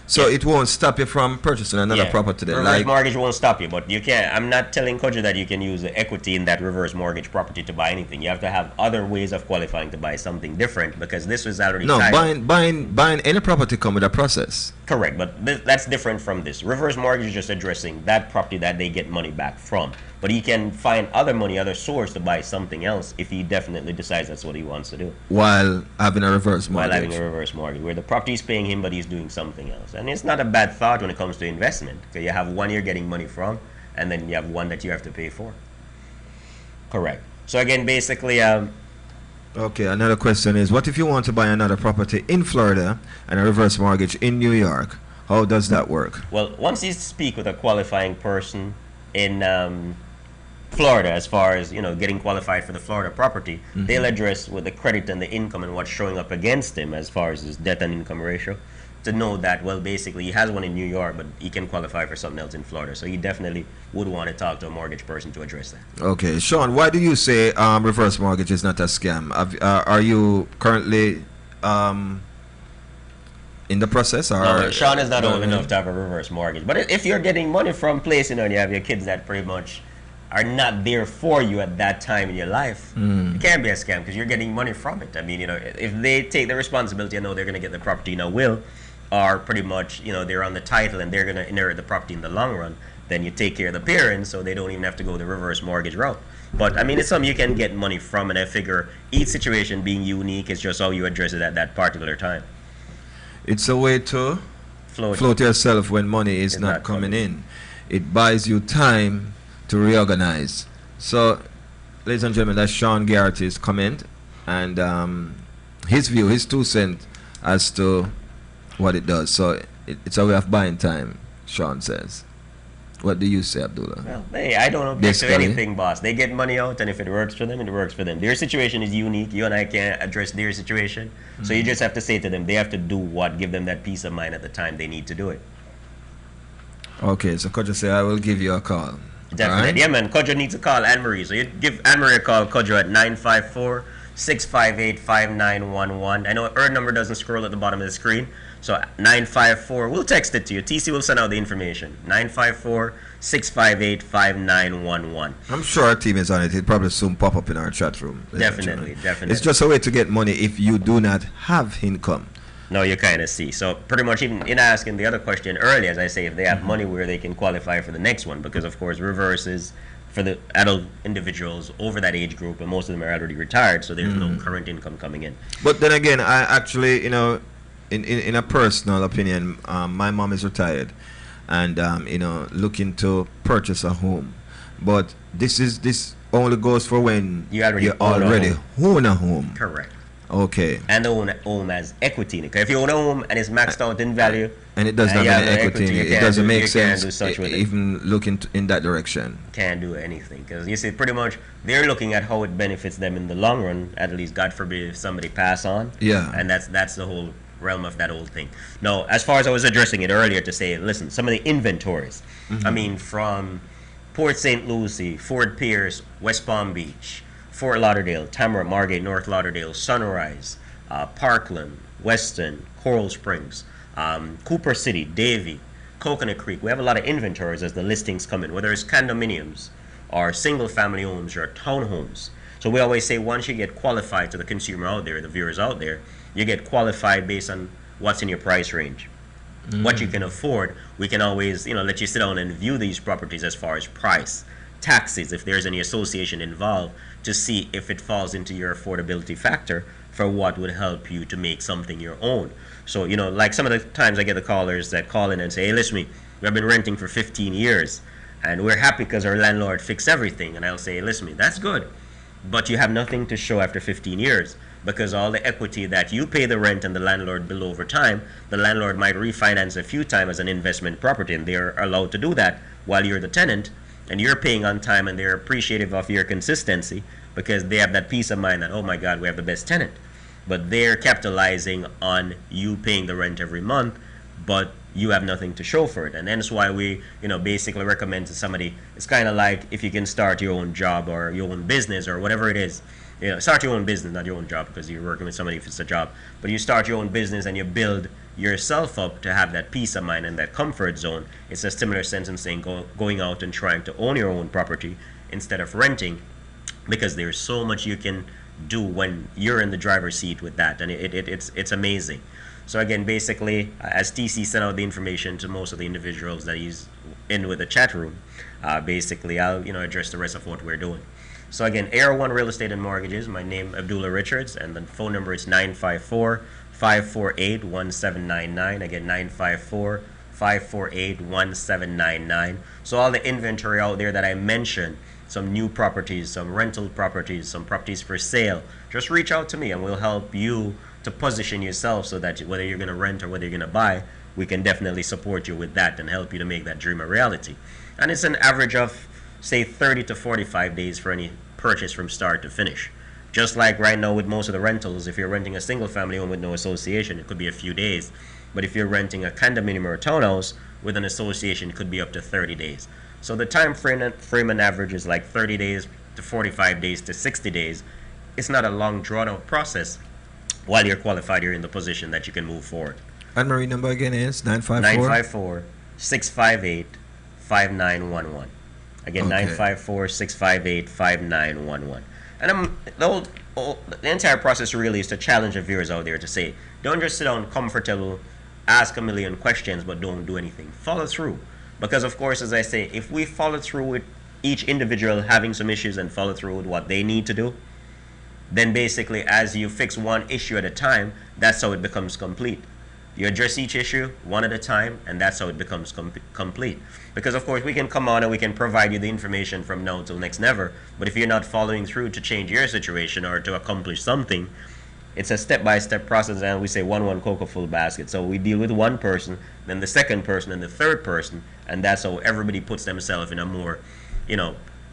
so Yeah. it won't stop you from purchasing another property. Then, Reverse like mortgage won't stop you, but you can't. I'm not telling Kojo that you can use the equity in that reverse mortgage property to buy anything. You have to have other ways of qualifying to buy something different, because this was already no, tied. buying any property come with a process. Correct, but that's different from this. Reverse mortgage is just addressing that property that they get money back from. But he can find other money, other source to buy something else if he definitely decides that's what he wants to do. While having a reverse While mortgage. having a reverse mortgage, where the property is paying him, but he's doing something else. And it's not a bad thought when it comes to investment, because you have one you're getting money from, and then you have one that you have to pay for. Correct. So again, basically, Okay, another question is, what if you want to buy another property in Florida and a reverse mortgage in New York? How does that work? well, once you speak with a qualifying person in Florida, as far as getting qualified for the Florida property, they'll address with the credit and the income and what's showing up against him as far as his debt and income ratio, to know that, well, basically he has one in New York, but he can qualify for something else in Florida. So he definitely would want to talk to a mortgage person to address that. Okay, Sean, why do you say reverse mortgage is not a scam? Are you currently in the process? Or No, Sean is not old enough to have a reverse mortgage. But if you're getting money from place, and you have your kids that pretty much are not there for you at that time in your life, it can be a scam because you're getting money from it. I mean, if they take the responsibility and know they're going to get the property in a will, or pretty much, they're on the title and they're going to inherit the property in the long run, then you take care of the parents so they don't even have to go the reverse mortgage route. But I mean, it's something you can get money from, and I figure each situation being unique is just how you address it at that particular time. It's a way to float yourself when money is not coming in. It buys you time to reorganize. So, ladies and gentlemen, that's Sean Garrity's comment and his view, his 2 cents as to what it does. So it's a way of buying time, Sean says. What do you say, Abdullah? Well, hey, I don't object to anything, boss. They get money out, and if it works for them, it works for them. Their situation is unique. You and I can't address their situation. So you just have to say to them, they have to do what? Give them that peace of mind at the time they need to do it. Okay, so Kodjo say, I will give you a call. Definitely. Right? Yeah, man. Kodjo needs a call, Anne-Marie. So you give Anne-Marie a call, Kodjo, at 954-658-5911. I know her number doesn't scroll at the bottom of the screen. So 954, we'll text it to you. TC will send out the information. 954-658-5911. I'm sure our team is on it. It'll probably soon pop up in our chat room. Definitely. It's just a way to get money if you do not have income. No, you kind of see. So pretty much even in asking the other question earlier, as I say, if they have money where they can qualify for the next one, because of course reverse is for the adult individuals over that age group, and most of them are already retired, so there's no current income coming in. But then again, I actually, in a personal opinion, my mom is retired and looking to purchase a home, but this only goes for when you already own a home. Correct. Okay. And own a home has equity in it. 'Cause if you own a home and it's maxed out in value, and it doesn't have any equity in it, it doesn't make sense with even looking in that direction. Can't do anything, because you see, pretty much they're looking at how it benefits them in the long run. At least, God forbid, if somebody pass on. Yeah. And that's the whole realm of that whole thing. Now, as far as I was addressing it earlier to say, listen, some of the inventories. I mean, from Port St. Lucie, Fort Pierce, West Palm Beach, Fort Lauderdale, Tamarack, Margate, North Lauderdale, Sunrise, Parkland, Weston, Coral Springs, Cooper City, Davie, Coconut Creek. We have a lot of inventories as the listings come in, whether it's condominiums or single family homes or townhomes. So we always say, once you get qualified, to the consumer out there, the viewers out there, you get qualified based on what's in your price range. What you can afford. We can always let you sit down and view these properties as far as price, taxes, if there's any association involved, to see if it falls into your affordability factor for what would help you to make something your own. So like some of the times I get the callers that call in and say, hey, listen, we've been renting for 15 years and we're happy because our landlord fixed everything. And I'll say, hey, listen, that's good, but you have nothing to show after 15 years, because all the equity that you pay the rent and the landlord bill over time, the landlord might refinance a few times as an investment property, and they're allowed to do that while you're the tenant, and you're paying on time, and they're appreciative of your consistency because they have that peace of mind that, oh my God, we have the best tenant. But they're capitalizing on you paying the rent every month, but you have nothing to show for it. And that's why we basically recommend to somebody, it's kind of like if you can start your own job or your own business or whatever it is. Start your own business, not your own job, because you're working with somebody if it's a job. But you start your own business and you build yourself up to have that peace of mind and that comfort zone. It's a similar sense in saying going out and trying to own your own property instead of renting, because there's so much you can do when you're in the driver's seat with that, and it's amazing. So again, basically, as TC sent out the information to most of the individuals that he's in with the chat room, basically I'll address the rest of what we're doing. So again, AR1 Real Estate and Mortgages. My name Abdullah Richards, and the phone number is 954-548-1799. Again, 954-548-1799. So all the inventory out there that I mentioned, some new properties, some rental properties, some properties for sale, just reach out to me and we'll help you to position yourself so that whether you're going to rent or whether you're going to buy, we can definitely support you with that and help you to make that dream a reality. And it's an average of, say, 30 to 45 days for any purchase from start to finish. Just like right now with most of the rentals, if you're renting a single family home with no association, it could be a few days. But if you're renting a condominium or a townhouse with an association, it could be up to 30 days. So the time frame on average is like 30 days to 45 days to 60 days. It's not a long drawn out process. While you're qualified, you're in the position that you can move forward. Anne-Marie number again is 954? 954-658-5911. Again, Okay. 954-658-5911. And the entire process really is to challenge the viewers out there to say, don't just sit down comfortable, ask a million questions, but don't do anything. Follow through. Because, of course, as I say, if we follow through with each individual having some issues and follow through with what they need to do, then basically as you fix one issue at a time, that's how it becomes complete. You address each issue one at a time, and that's how it becomes complete. Because, of course, we can come on and we can provide you the information from now till next never, but if you're not following through to change your situation or to accomplish something, it's a step-by-step process, and we say one cocoa full basket. So we deal with one person, then the second person, and the third person, and that's how everybody puts themselves in a more,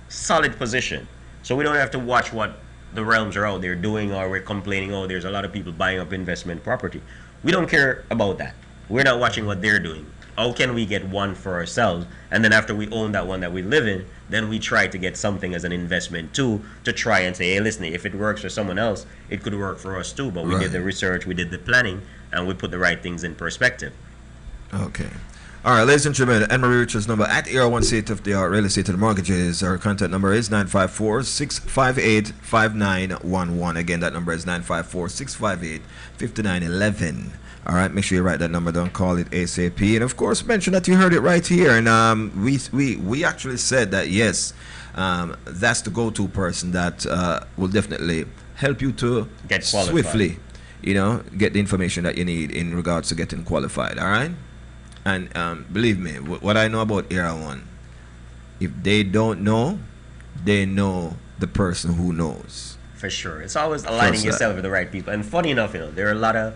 solid position. So we don't have to watch what the realms are out there doing, or we're complaining, oh, there's a lot of people buying up investment property. We don't care about that. We're not watching what they're doing. How can we get one for ourselves? And then after we own that one that we live in, then we try to get something as an investment too, to try and say, hey, listen, if it works for someone else, it could work for us too. But we did the research, we did the planning, and we put the right things in perspective. Okay. All right, ladies and gentlemen, Anne-Marie Richards' number at AR1 State of the Art Real Estate and Mortgages. Our contact number is 954-658-5911. Again, that number is 954-658-5911. All right, make sure you write that number down, call it ASAP. And of course, mention that you heard it right here. And we actually said that, yes, that's the go-to person that will definitely help you to Get qualified. swiftly, get the information that you need in regards to getting qualified. All right? And believe me, what I know about Era One, if they don't know, they know the person who knows. For sure. It's always aligning Trust yourself that. with the right people. And funny enough, there are a lot of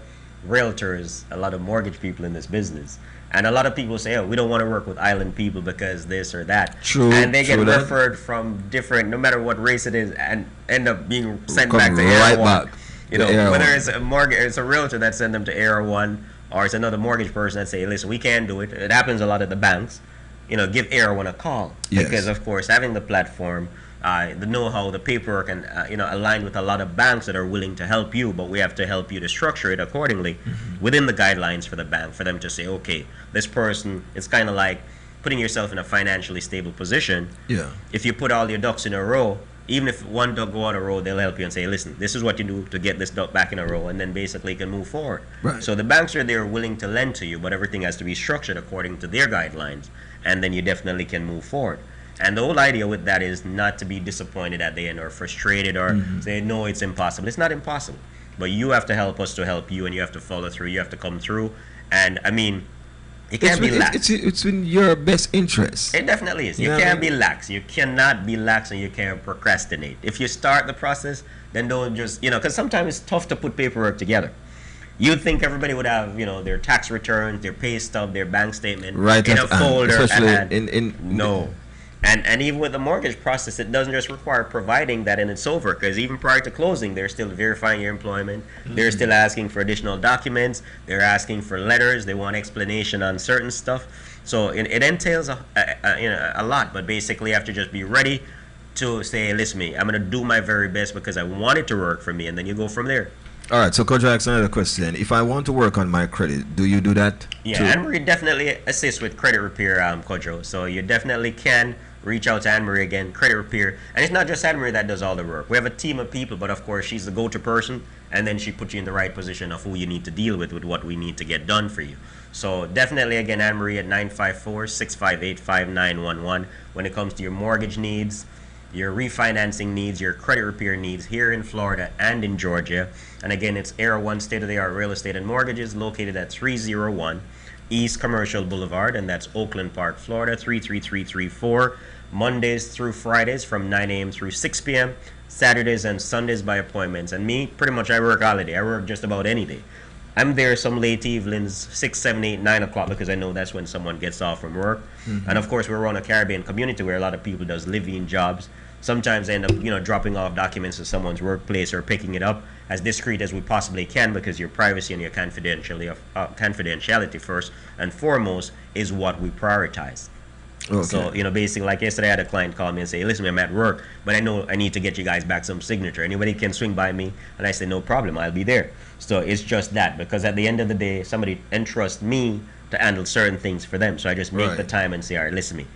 realtors, a lot of mortgage people in this business. And a lot of people say, oh, we don't want to work with island people because this or that. True. And they get true that. referred from different, no matter what race it is, and end up being sent Come back to right Era One. back You to know, Era whether One. it's a realtor that send them to Era One, or it's another mortgage person that say, listen, we can't do it. It happens a lot at the banks. Give Era One a call. Yes. Because, of course, having the platform, the know-how, the paperwork, and aligned with a lot of banks that are willing to help you, but we have to help you to structure it accordingly within the guidelines for the bank, for them to say, okay, this person, it's kind of like putting yourself in a financially stable position. Yeah. If you put all your ducks in a row, even if one duck go out a row, they'll help you and say, listen, this is what you do to get this duck back in a row, and then basically you can move forward. Right. So the banks are there willing to lend to you, but everything has to be structured according to their guidelines, and then you definitely can move forward. And the whole idea with that is not to be disappointed at the end or frustrated or say, no, it's impossible. It's not impossible. But you have to help us to help you, and you have to follow through. You have to come through. And, I mean, you can't be lax. It's in your best interest. It definitely is. You Yeah, I can't mean- be lax. You cannot be lax, and you can't procrastinate. If you start the process, then don't just, because sometimes it's tough to put paperwork together. You'd think everybody would have, their tax returns, their pay stub, their bank statement Right in a at hand, folder. especially at hand. in No. And even with the mortgage process, it doesn't just require providing that and it's over. Because even prior to closing, they're still verifying your employment. They're still asking for additional documents. They're asking for letters. They want explanation on certain stuff. So it entails a lot. But basically, you have to just be ready to say, listen, I'm going to do my very best because I want it to work for me. And then you go from there. All right, so Coach Alex, another question. If I want to work on my credit, do you do that? Yeah, too? Anne-Marie definitely assists with credit repair, Kojo. So you definitely can reach out to Anne-Marie again, credit repair. And it's not just Anne-Marie that does all the work. We have a team of people, but of course she's the go-to person, and then she puts you in the right position of who you need to deal with what we need to get done for you. So definitely, again, Anne-Marie at 954-658-5911 when it comes to your mortgage needs, your refinancing needs, your credit repair needs here in Florida and in Georgia. And again, it's Era One State-of-the-Art Real Estate and Mortgages located at 301 East Commercial Boulevard, and that's Oakland Park, Florida, 33334. Mondays through Fridays from 9 a.m. through 6 p.m. Saturdays and Sundays by appointments. And me, pretty much I work holiday. I work just about any day. I'm there some late evenings, 6, 7, 8, 9 o'clock, because I know that's when someone gets off from work. And of course, we're on a Caribbean community where a lot of people does live-in jobs. Sometimes they end up, dropping off documents to someone's workplace or picking it up as discreet as we possibly can, because your privacy and your confidentiality first and foremost is what we prioritize. Okay. So, basically, like yesterday, I had a client call me and say, listen, I'm at work, but I know I need to get you guys back some signature. Anybody can swing by me? And I say, no problem, I'll be there. So it's just that, because at the end of the day, somebody entrusts me to handle certain things for them. So I just make Right. the time and say, all right, listen to me.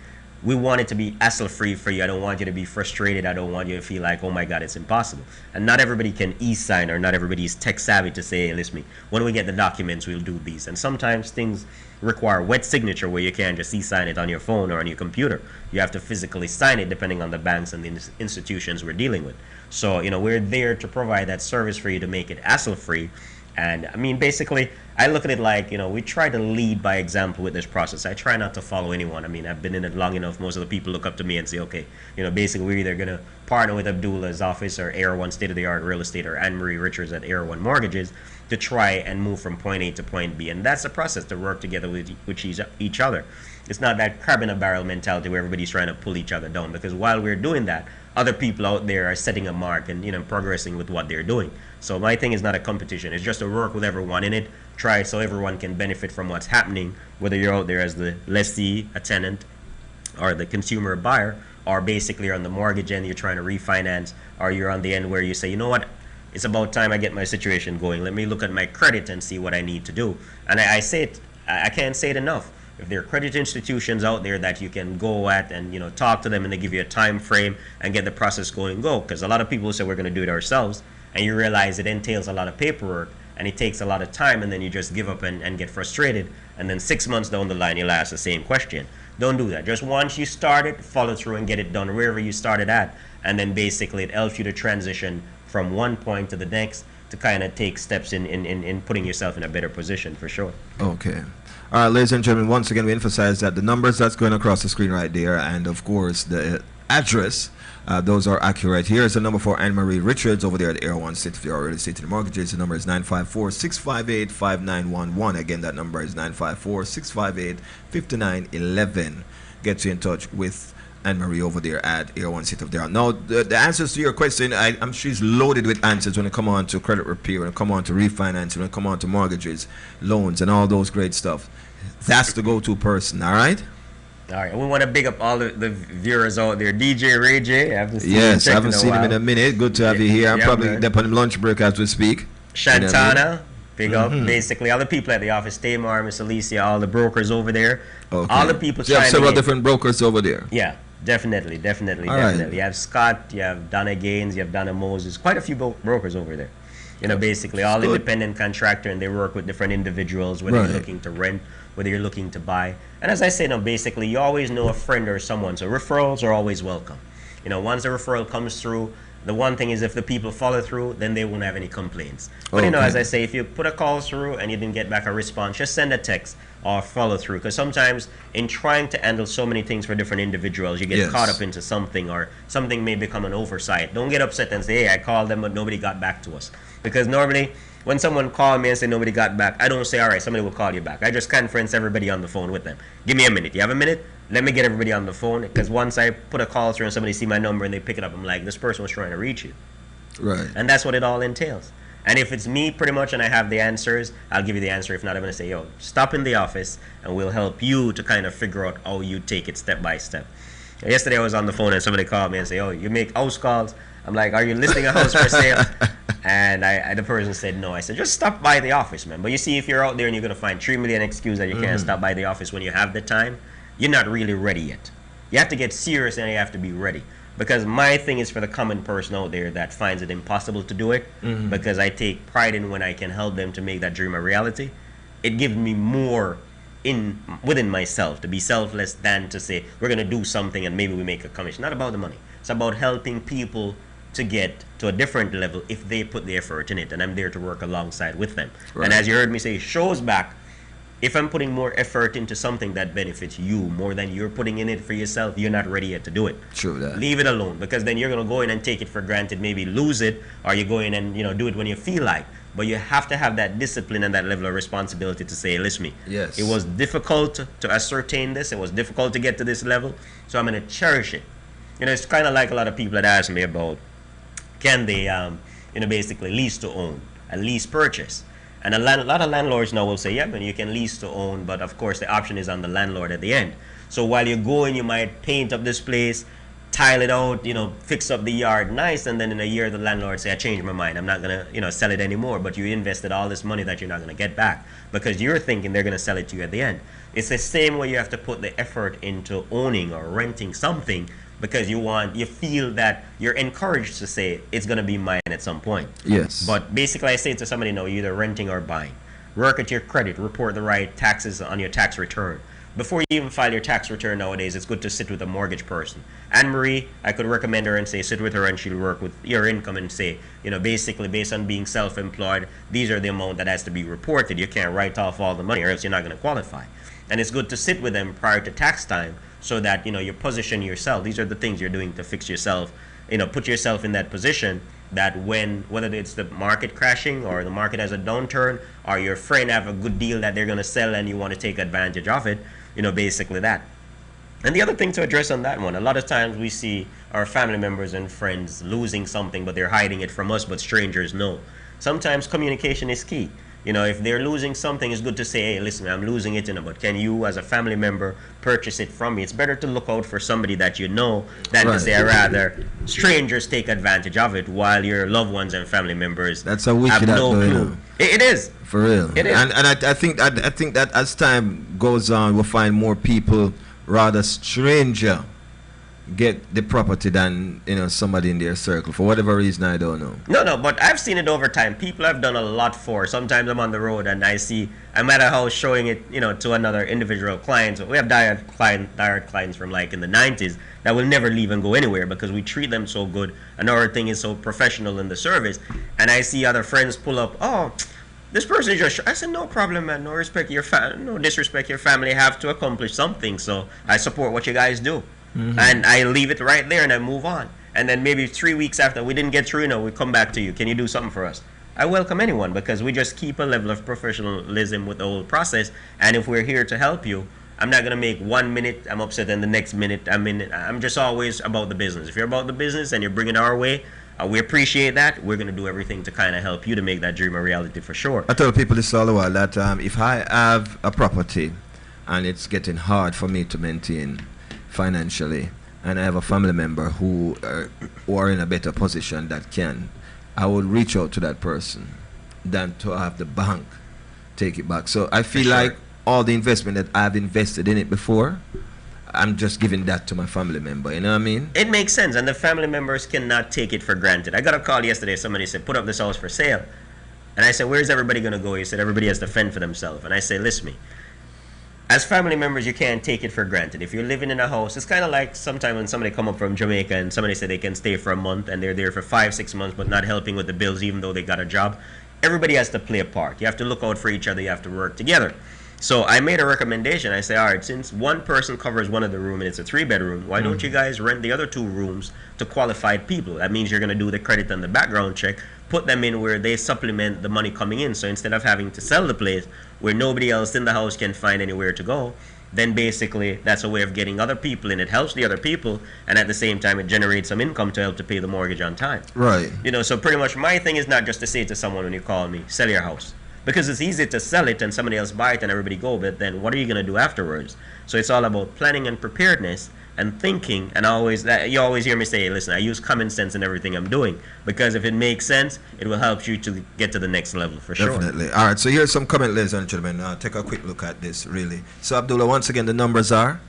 we want it to be hassle-free for you. I don't want you to be frustrated. I don't want you to feel like, oh my God, it's impossible. And not everybody can e-sign, or not everybody is tech-savvy to say, hey, listen, when we get the documents, we'll do these. And sometimes things require wet signature where you can't just e-sign it on your phone or on your computer. You have to physically sign it depending on the banks and the institutions we're dealing with. So, we're there to provide that service for you to make it hassle-free. And I mean, basically, I look at it like, we try to lead by example with this process. I try not to follow anyone. I mean, I've been in it long enough. Most of the people look up to me and say, okay, basically, we're either going to partner with Abdullah's office or Air One State of the Art Real Estate or Anne-Marie Richards at Air One Mortgages to try and move from point A to point B. And that's the process, to work together with each other. It's not that crab in a barrel mentality where everybody's trying to pull each other down, because while we're doing that, other people out there are setting a mark and progressing with what they're doing. So my thing is not a competition. It's just to work with everyone in it, try so everyone can benefit from what's happening, whether you're out there as the lessee, a tenant, or the consumer buyer, or basically on the mortgage end, you're trying to refinance, or you're on the end where you say, you know what, it's about time I get my situation going. Let me look at my credit and see what I need to do. And I say it, I can't say it enough. If there are credit institutions out there that you can go at and talk to them, and they give you a time frame and get the process going, go. Because a lot of people say we're going to do it ourselves, and you realize it entails a lot of paperwork and it takes a lot of time, and then you just give up and get frustrated, and then 6 months down the line you'll ask the same question. Don't do that. Just once you start it, follow through and get it done wherever you started at, and then basically it helps you to transition from one point to the next, to kind of take steps in putting yourself in a better position, for sure. Okay. All right, ladies and gentlemen, once again, we emphasize that the numbers that's going across the screen right there, and of course the address, those are accurate. Here is the number for Anne-Marie Richards over there at Air One State of the Art Real Estate and Mortgages. The number is 954-658-5911. Again, that number is 954-658-5911. Get you in touch with Anne-Marie over there at Air One State of the Art. Now, the answers to your question, I'm sure she's loaded with answers when it come on to credit repair, when it come on to refinancing, when it come on to mortgages, loans, and all those great stuff. That's the go-to person, all right? All right, we want to big up all the viewers out there. DJ Ray J, I haven't seen yes, I haven't seen him in a minute. Good to have you here. I'm probably up on lunch break as we speak. Shantana, big up. Basically, all the people at the office, Tamar, Miss Alicia, all the brokers over there. Okay. All the people so you have trying several to different brokers over there. Yeah, definitely. Right. You have Scott, you have Donna Gaines, you have Donna Moses. Quite a few brokers over there. Basically all independent contractor, and they work with different individuals, whether you're looking to rent, whether you're looking to buy. And as I say now, basically, you always know a friend or someone, so referrals are always welcome. Once a referral comes through, the one thing is if the people follow through, then they won't have any complaints. But as I say, if you put a call through and you didn't get back a response, just send a text or follow through. Because sometimes in trying to handle so many things for different individuals, you get caught up into something, or something may become an oversight. Don't get upset and say, hey, I called them but nobody got back to us. Because normally when someone called me and said nobody got back, I don't say, all right, somebody will call you back. I just conference everybody on the phone with them. Give me a minute. You have a minute? Let me get everybody on the phone. Because once I put a call through and somebody see my number and they pick it up, I'm like, this person was trying to reach you. Right. And that's what it all entails. And if it's me pretty much and I have the answers, I'll give you the answer. If not, I'm going to say, yo, stop in the office and we'll help you to kind of figure out how you take it step by step. Yesterday I was on the phone and somebody called me and said, oh, you make house calls? I'm like, are you listing a house for sale? And the person said no. I said, just stop by the office, man. But you see, if you're out there and you're going to find 3 million excuses that you can't stop by the office when you have the time, you're not really ready yet. You have to get serious and you have to be ready. Because my thing is for the common person out there that finds it impossible to do it, because I take pride in when I can help them to make that dream a reality. It gives me more within myself to be selfless than to say we're going to do something and maybe we make a commission. Not about the money. It's about helping people to get to a different level if they put the effort in it, and I'm there to work alongside with them. Right. And as you heard me say, shows back, if I'm putting more effort into something that benefits you more than you're putting in it for yourself, you're not ready yet to do it. True that. Leave it alone, because then you're going to go in and take it for granted, maybe lose it, or you go in and do it when you feel like. But you have to have that discipline and that level of responsibility to say, listen me, yes, it was difficult to ascertain this, it was difficult to get to this level, so I'm going to cherish it. It's kind of like a lot of people that ask me about, can they, basically lease to own, a lease purchase. And a lot of landlords now will say, yeah, man, you can lease to own, but of course the option is on the landlord at the end. So while you go and you might paint up this place, tile it out, fix up the yard nice, and then in a year the landlord say, I changed my mind, I'm not gonna, sell it anymore. But you invested all this money that you're not gonna get back because you're thinking they're gonna sell it to you at the end. It's the same way you have to put the effort into owning or renting something because you feel that you're encouraged to say it's gonna be mine at some point. Yes. But basically I say to somebody, no, you're either renting or buying. Work at your credit, report the right taxes on your tax return. Before you even file your tax return nowadays, it's good to sit with a mortgage person. Anne-Marie, I could recommend her and say, sit with her and she'll work with your income and say, basically based on being self-employed, these are the amount that has to be reported. You can't write off all the money or else you're not going to qualify. And it's good to sit with them prior to tax time so that, you position yourself. These are the things you're doing to fix yourself, put yourself in that position that whether it's the market crashing or the market has a downturn or your friend have a good deal that they're going to sell and you want to take advantage of it, basically that. And the other thing to address on that one, a lot of times we see our family members and friends losing something, but they're hiding it from us, but strangers know. Sometimes communication is key. If they're losing something, it's good to say, hey, listen, I'm losing it, but can you, as a family member, purchase it from me? It's better to look out for somebody that you know than to say, rather, strangers take advantage of it while your loved ones and family members That's a wicked have no clue. It is. For real. It is. And I think that as time goes on, we'll find more people, rather stranger, get the property than somebody in their circle for whatever reason. I don't know. No, but I've seen it over time. People have done a lot for. Sometimes I'm on the road and I see, no matter how showing it to another individual client. We have direct clients from like in the 90s that will never leave and go anywhere because we treat them so good and our thing is so professional in the service. And I see other friends pull up, oh, this person is just, I said, no problem, man, no disrespect your family, have to accomplish something, so I support what you guys do. And I leave it right there and I move on. And then maybe 3 weeks after we didn't get through, we come back to you. Can you do something for us? I welcome anyone because we just keep a level of professionalism with the whole process. And if we're here to help you, I'm not going to make 1 minute I'm upset and the next minute I'm just always about the business. If you're about the business and you're bringing it our way, we appreciate that. We're going to do everything to kind of help you to make that dream a reality for sure. I tell people this all the while that if I have a property and it's getting hard for me to maintain financially, and I have a family member who are in a better position that can, I would reach out to that person than to have the bank take it back. So I feel like all the investment that I've invested in it before, I'm just giving that to my family member. You know what I mean? It makes sense, and the family members cannot take it for granted. I got a call yesterday. Somebody said, put up this house for sale. And I said, where's everybody going to go? He said, everybody has to fend for themselves. And I said, listen to me. As family members, you can't take it for granted. If you're living in a house, it's kind of like sometimes when somebody come up from Jamaica and somebody say they can stay for a month and they're there for 5-6 months but not helping with the bills even though they got a job. Everybody has to play a part. You have to look out for each other. You have to work together. So I made a recommendation. I say, all right, since one person covers one of the room and it's a 3-bedroom, why don't you guys rent the other 2 rooms to qualified people? That means you're going to do the credit and the background check, put them in where they supplement the money coming in. So instead of having to sell the place where nobody else in the house can find anywhere to go, then basically that's a way of getting other people in. It helps the other people, and at the same time it generates some income to help to pay the mortgage on time. Right. So pretty much my thing is not just to say to someone when you call me, sell your house. Because it's easy to sell it and somebody else buy it and everybody go, but then what are you going to do afterwards? So it's all about planning and preparedness and thinking. And you always hear me say, hey, listen, I use common sense in everything I'm doing, because if it makes sense, it will help you to get to the next level for sure. Definitely. All right, so here's some comment, ladies and gentlemen. Take a quick look at this, really. So Abdullah, once again, the numbers are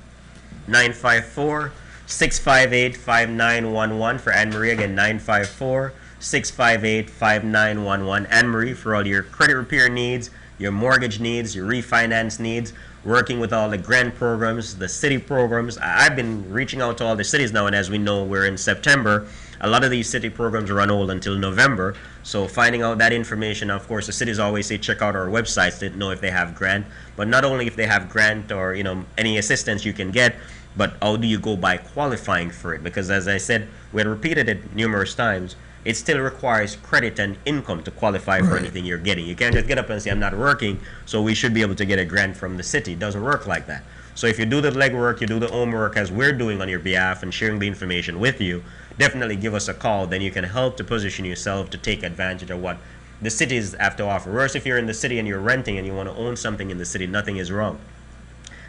954-658-5911 for Anne-Marie. Again, 954-658-5911. Anne-Marie, for all your credit repair needs, your mortgage needs, your refinance needs, working with all the grant programs, the city programs. I've been reaching out to all the cities now, and as we know, we're in September. A lot of these city programs run hold until November. So finding out that information, of course, the cities always say check out our websites to know if they have grant. But not only if they have grant or any assistance you can get, but how do you go by qualifying for it? Because as I said, we had repeated it numerous times, it still requires credit and income to qualify for anything you're getting. You can't just get up and say, I'm not working, so we should be able to get a grant from the city. It doesn't work like that. So if you do the legwork, you do the homework as we're doing on your behalf and sharing the information with you, definitely give us a call. Then you can help to position yourself to take advantage of what the cities have to offer. Whereas if you're in the city and you're renting and you want to own something in the city, nothing is wrong.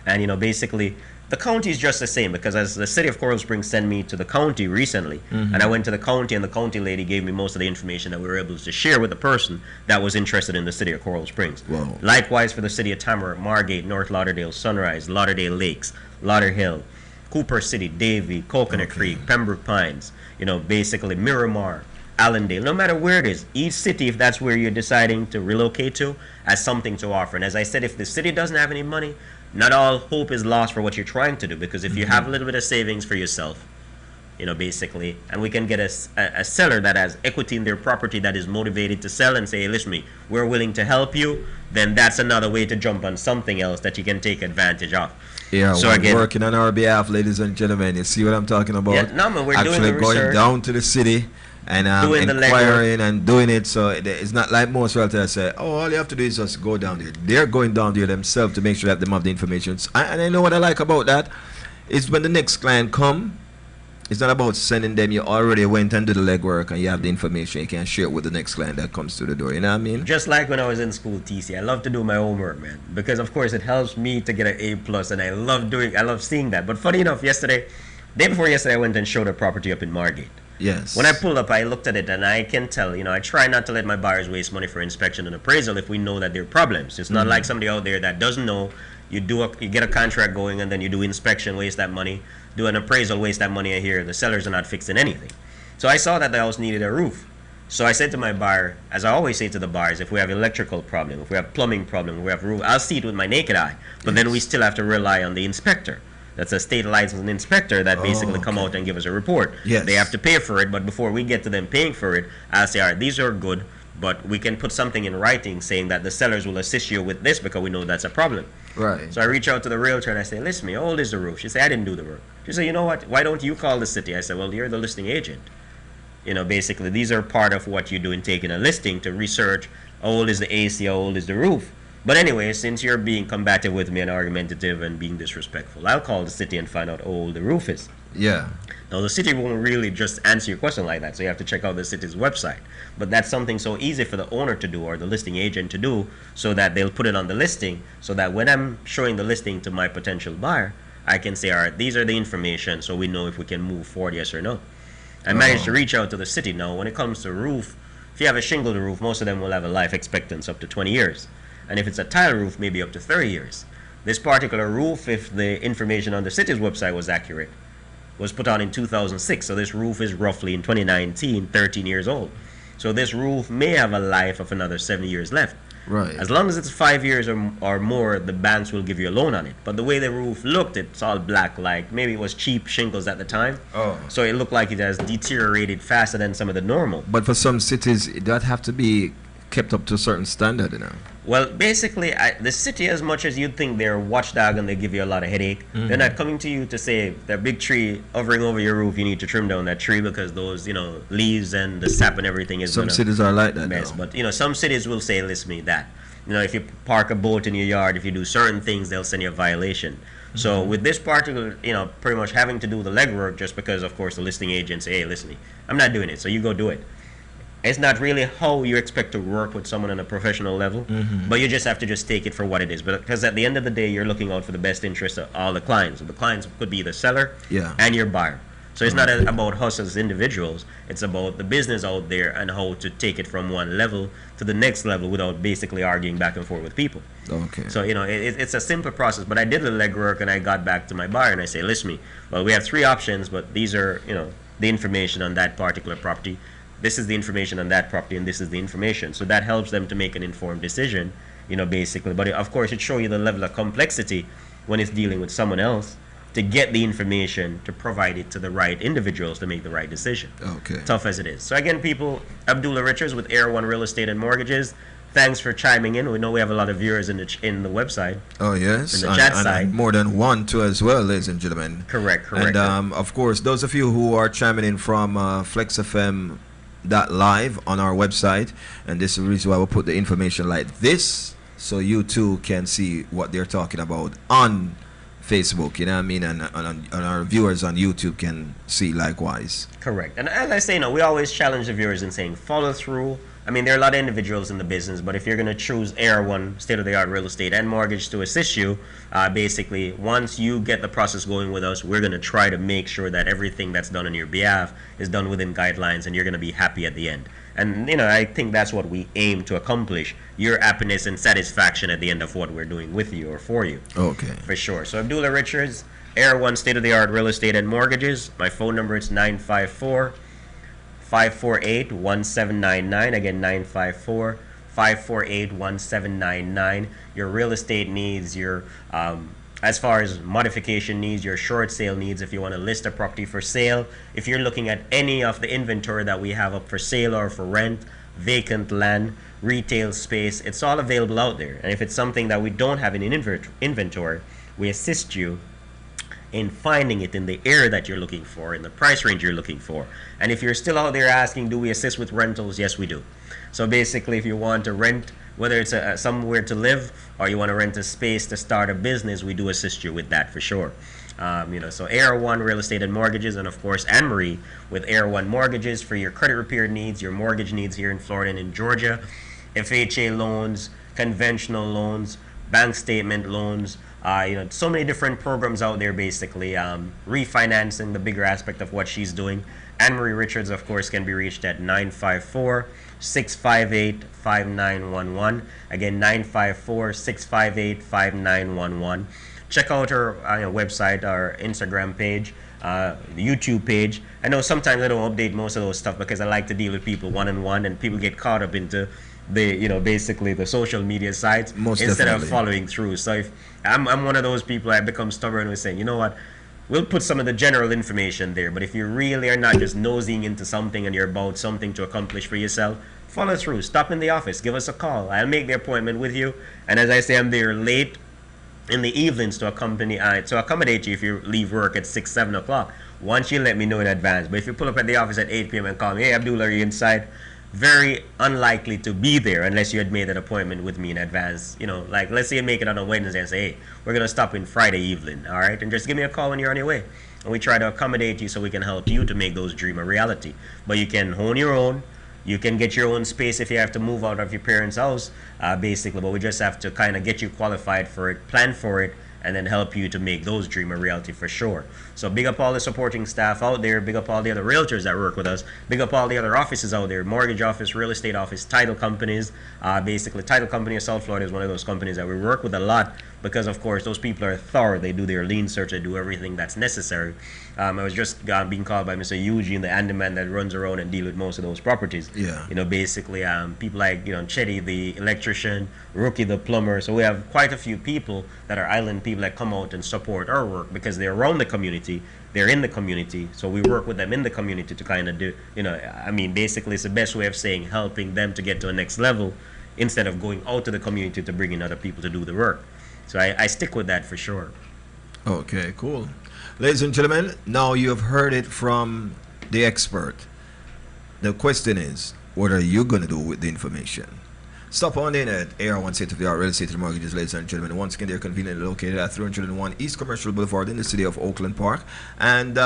And basically, The county is just the same, because as the city of Coral Springs sent me to the county recently, and I went to the county, and the county lady gave me most of the information that we were able to share with the person that was interested in the city of Coral Springs. Wow. Likewise for the city of Tamarack, Margate, North Lauderdale, Sunrise, Lauderdale Lakes, Lauderhill, Cooper City, Davie, Coconut Creek, Pembroke Pines, basically Miramar, Allendale, no matter where it is, each city, if that's where you're deciding to relocate to, has something to offer. And as I said, if the city doesn't have any money, not all hope is lost for what you're trying to do, because if you have a little bit of savings for yourself, basically, and we can get a seller that has equity in their property that is motivated to sell and say, hey, listen, we're willing to help you, then that's another way to jump on something else that you can take advantage of. Yeah, so we're again, working on our behalf, ladies and gentlemen. You see what I'm talking about? Yeah, no, man, we're actually doing the going research, down to the city and inquiring and doing it. So it's not like most realtors say, oh, all you have to do is just go down there. They're going down there themselves to make sure that they have the information. And I know what I like about that is when the next client come, it's not about sending them. You already went and did the legwork and you have the information. You can share it with the next client that comes to the door. You know what I mean? Just like when I was in school, TC, I love to do my homework, man, because of course it helps me to get an A+, and I love seeing that. But funny enough, day before yesterday, I went and showed a property up in Margate. Yes. When I pulled up, I looked at it, and I can tell, I try not to let my buyers waste money for inspection and appraisal if we know that there are problems. It's not like somebody out there that doesn't know. You get a contract going, and then you do inspection, waste that money. Do an appraisal, waste that money. I hear the sellers are not fixing anything. So I saw that the house needed a roof. So I said to my buyer, as I always say to the buyers, if we have electrical problem, if we have plumbing problem, if we have roof, I'll see it with my naked eye. But then we still have to rely on the inspector. That's a state licensed inspector that basically come out and give us a report. Yes. They have to pay for it, but before we get to them paying for it, I'll say, all right, these are good, but we can put something in writing saying that the sellers will assist you with this because we know that's a problem. Right. So I reach out to the realtor and I say, listen, how old is the roof? She said, I didn't do the work. She said, you know what, why don't you call the city? I said, well, you're the listing agent. Basically, these are part of what you do in taking a listing to research how old is the AC, how old is the roof. But anyway, since you're being combative with me and argumentative and being disrespectful, I'll call the city and find out how old the roof is. Yeah. Now, the city won't really just answer your question like that, so you have to check out the city's website. But that's something so easy for the owner to do or the listing agent to do, so that they'll put it on the listing, so that when I'm showing the listing to my potential buyer, I can say, all right, these are the information, so we know if we can move forward, yes or no. I managed to reach out to the city. Now, when it comes to roof, if you have a shingled roof, most of them will have a life expectancy up to 20 years. And if it's a tile roof, maybe up to 30 years. This particular roof, if the information on the city's website was accurate, was put on in 2006. So this roof is roughly in 2019, 13 years old. So this roof may have a life of another 7 years left. Right. As long as it's 5 years or more, the banks will give you a loan on it. But the way the roof looked, it's all black, like maybe it was cheap shingles at the time. Oh. So it looked like it has deteriorated faster than some of the normal. But for some cities, that have to be kept up to a certain standard, Well, basically, the city, as much as you'd think they're a watchdog and they give you a lot of headache, they're not coming to you to say that big tree hovering over your roof, you need to trim down that tree because those, leaves and the sap and everything is Some cities are like that mess. now. But, some cities will say, listen me, that. If you park a boat in your yard, if you do certain things, they'll send you a violation. So with this particular, pretty much having to do the legwork just because, of course, the listing agent say, hey, listen, I'm not doing it, so you go do it. It's not really how you expect to work with someone on a professional level, but you just have to just take it for what it is. Because at the end of the day, you're looking out for the best interest of all the clients. The clients could be the seller and your buyer. So it's not about us as individuals. It's about the business out there and how to take it from one level to the next level without basically arguing back and forth with people. Okay. So, it's a simple process. But I did the legwork and I got back to my buyer and I say, listen, well, we have 3 options, but these are, the information on that particular property. This is the information on that property, and this is the information. So that helps them to make an informed decision, basically. But of course, it shows you the level of complexity when it's dealing with someone else to get the information to provide it to the right individuals to make the right decision. Okay. Tough as it is. So again, people, Abdullah Richards with Air One Real Estate and Mortgages. Thanks for chiming in. We know we have a lot of viewers in the website. Oh, yes. In the chat side. And more than one, too, as well, ladies and gentlemen. Correct. And, of course, those of you who are chiming in from Flexx FM live on our website, and this is the reason why we put the information like this, so you too can see what they're talking about on Facebook, you know what I mean, and our viewers on YouTube can see likewise. Correct. And as I say, we always challenge the viewers in saying follow through I mean, there are a lot of individuals in the business, but if you're going to choose Air One state-of-the-art real estate and mortgage to assist you, basically, once you get the process going with us, we're going to try to make sure that everything that's done on your behalf is done within guidelines, and you're going to be happy at the end. And, you know, I think that's what we aim to accomplish, your happiness and satisfaction at the end of what we're doing with you or for you. Okay. For sure. So Abdullah Richards, Air One state-of-the-art real estate and mortgages. My phone number is 954-548-1799. Again, 954-548-1799. Your real estate needs, your as far as modification needs, your short sale needs, if you want to list a property for sale, if you're looking at any of the inventory that we have up for sale or for rent, vacant land, retail space, it's all available out there. And if it's something that we don't have in inventory, we assist you in finding it in the area that you're looking for, in the price range you're looking for. And if you're still out there asking, do we assist with rentals? Yes, we do. So basically, if you want to rent, whether it's somewhere to live or you want to rent a space to start a business, we do assist you with that for sure. So Air One Real Estate and Mortgages, and of course Anne-Marie with Air One Mortgages for your credit repair needs, your mortgage needs here in Florida and in Georgia, FHA loans, conventional loans, bank statement loans, so many different programs out there basically. Refinancing, the bigger aspect of what she's doing. Anne-Marie Richards, of course, can be reached at 954-658-5911. Again, 954-658-5911. Check out her website, our Instagram page, the YouTube page. I know sometimes I don't update most of those stuff because I like to deal with people one-on-one, and people get caught up into the basically the social media sites instead of following through. So if I'm one of those people, I become stubborn with saying, you know what, we'll put some of the general information there, but if you really are not just nosing into something and you're about something to accomplish for yourself, follow through. Stop in the office, give us a call. I'll make the appointment with you, and as I say, I'm there late in the evenings to accommodate you if you leave work at 6-7 o'clock. Once you let me know in advance. But if you pull up at the office at 8 p.m. and call me, hey Abdullah, are you inside? Very unlikely to be there unless you had made an appointment with me in advance. Like let's say you make it on a Wednesday and say, hey, we're going to stop in Friday evening, all right? And just give me a call when you're on your way. And we try to accommodate you so we can help you to make those dreams a reality. But you can own your own. You can get your own space if you have to move out of your parents' house, basically. But we just have to kind of get you qualified for it, plan for it, and then help you to make those dreams a reality for sure. So big up all the supporting staff out there. Big up all the other realtors that work with us. Big up all the other offices out there. Mortgage office, real estate office, title companies. Basically, Title Company of South Florida is one of those companies that we work with a lot because, of course, those people are thorough. They do their lien search. They do everything that's necessary. I was just being called by Mr. Eugene, the handyman that runs around and deal with most of those properties. Yeah. Basically, people like, Chetty, the electrician, Rookie, the plumber. So we have quite a few people that are island people that come out and support our work because they're around the community. They're in the community. So we work with them in the community to kind of do, basically it's the best way of saying helping them to get to the next level instead of going out to the community to bring in other people to do the work. So I stick with that for sure. Okay, cool. Ladies and gentlemen, now you have heard it from the expert. The question is, what are you going to do with the information? Stop on in at AR1 State of the Art Real Estate and Mortgages, ladies and gentlemen. Once again, they're conveniently located at 301 East Commercial Boulevard in the city of Oakland Park. And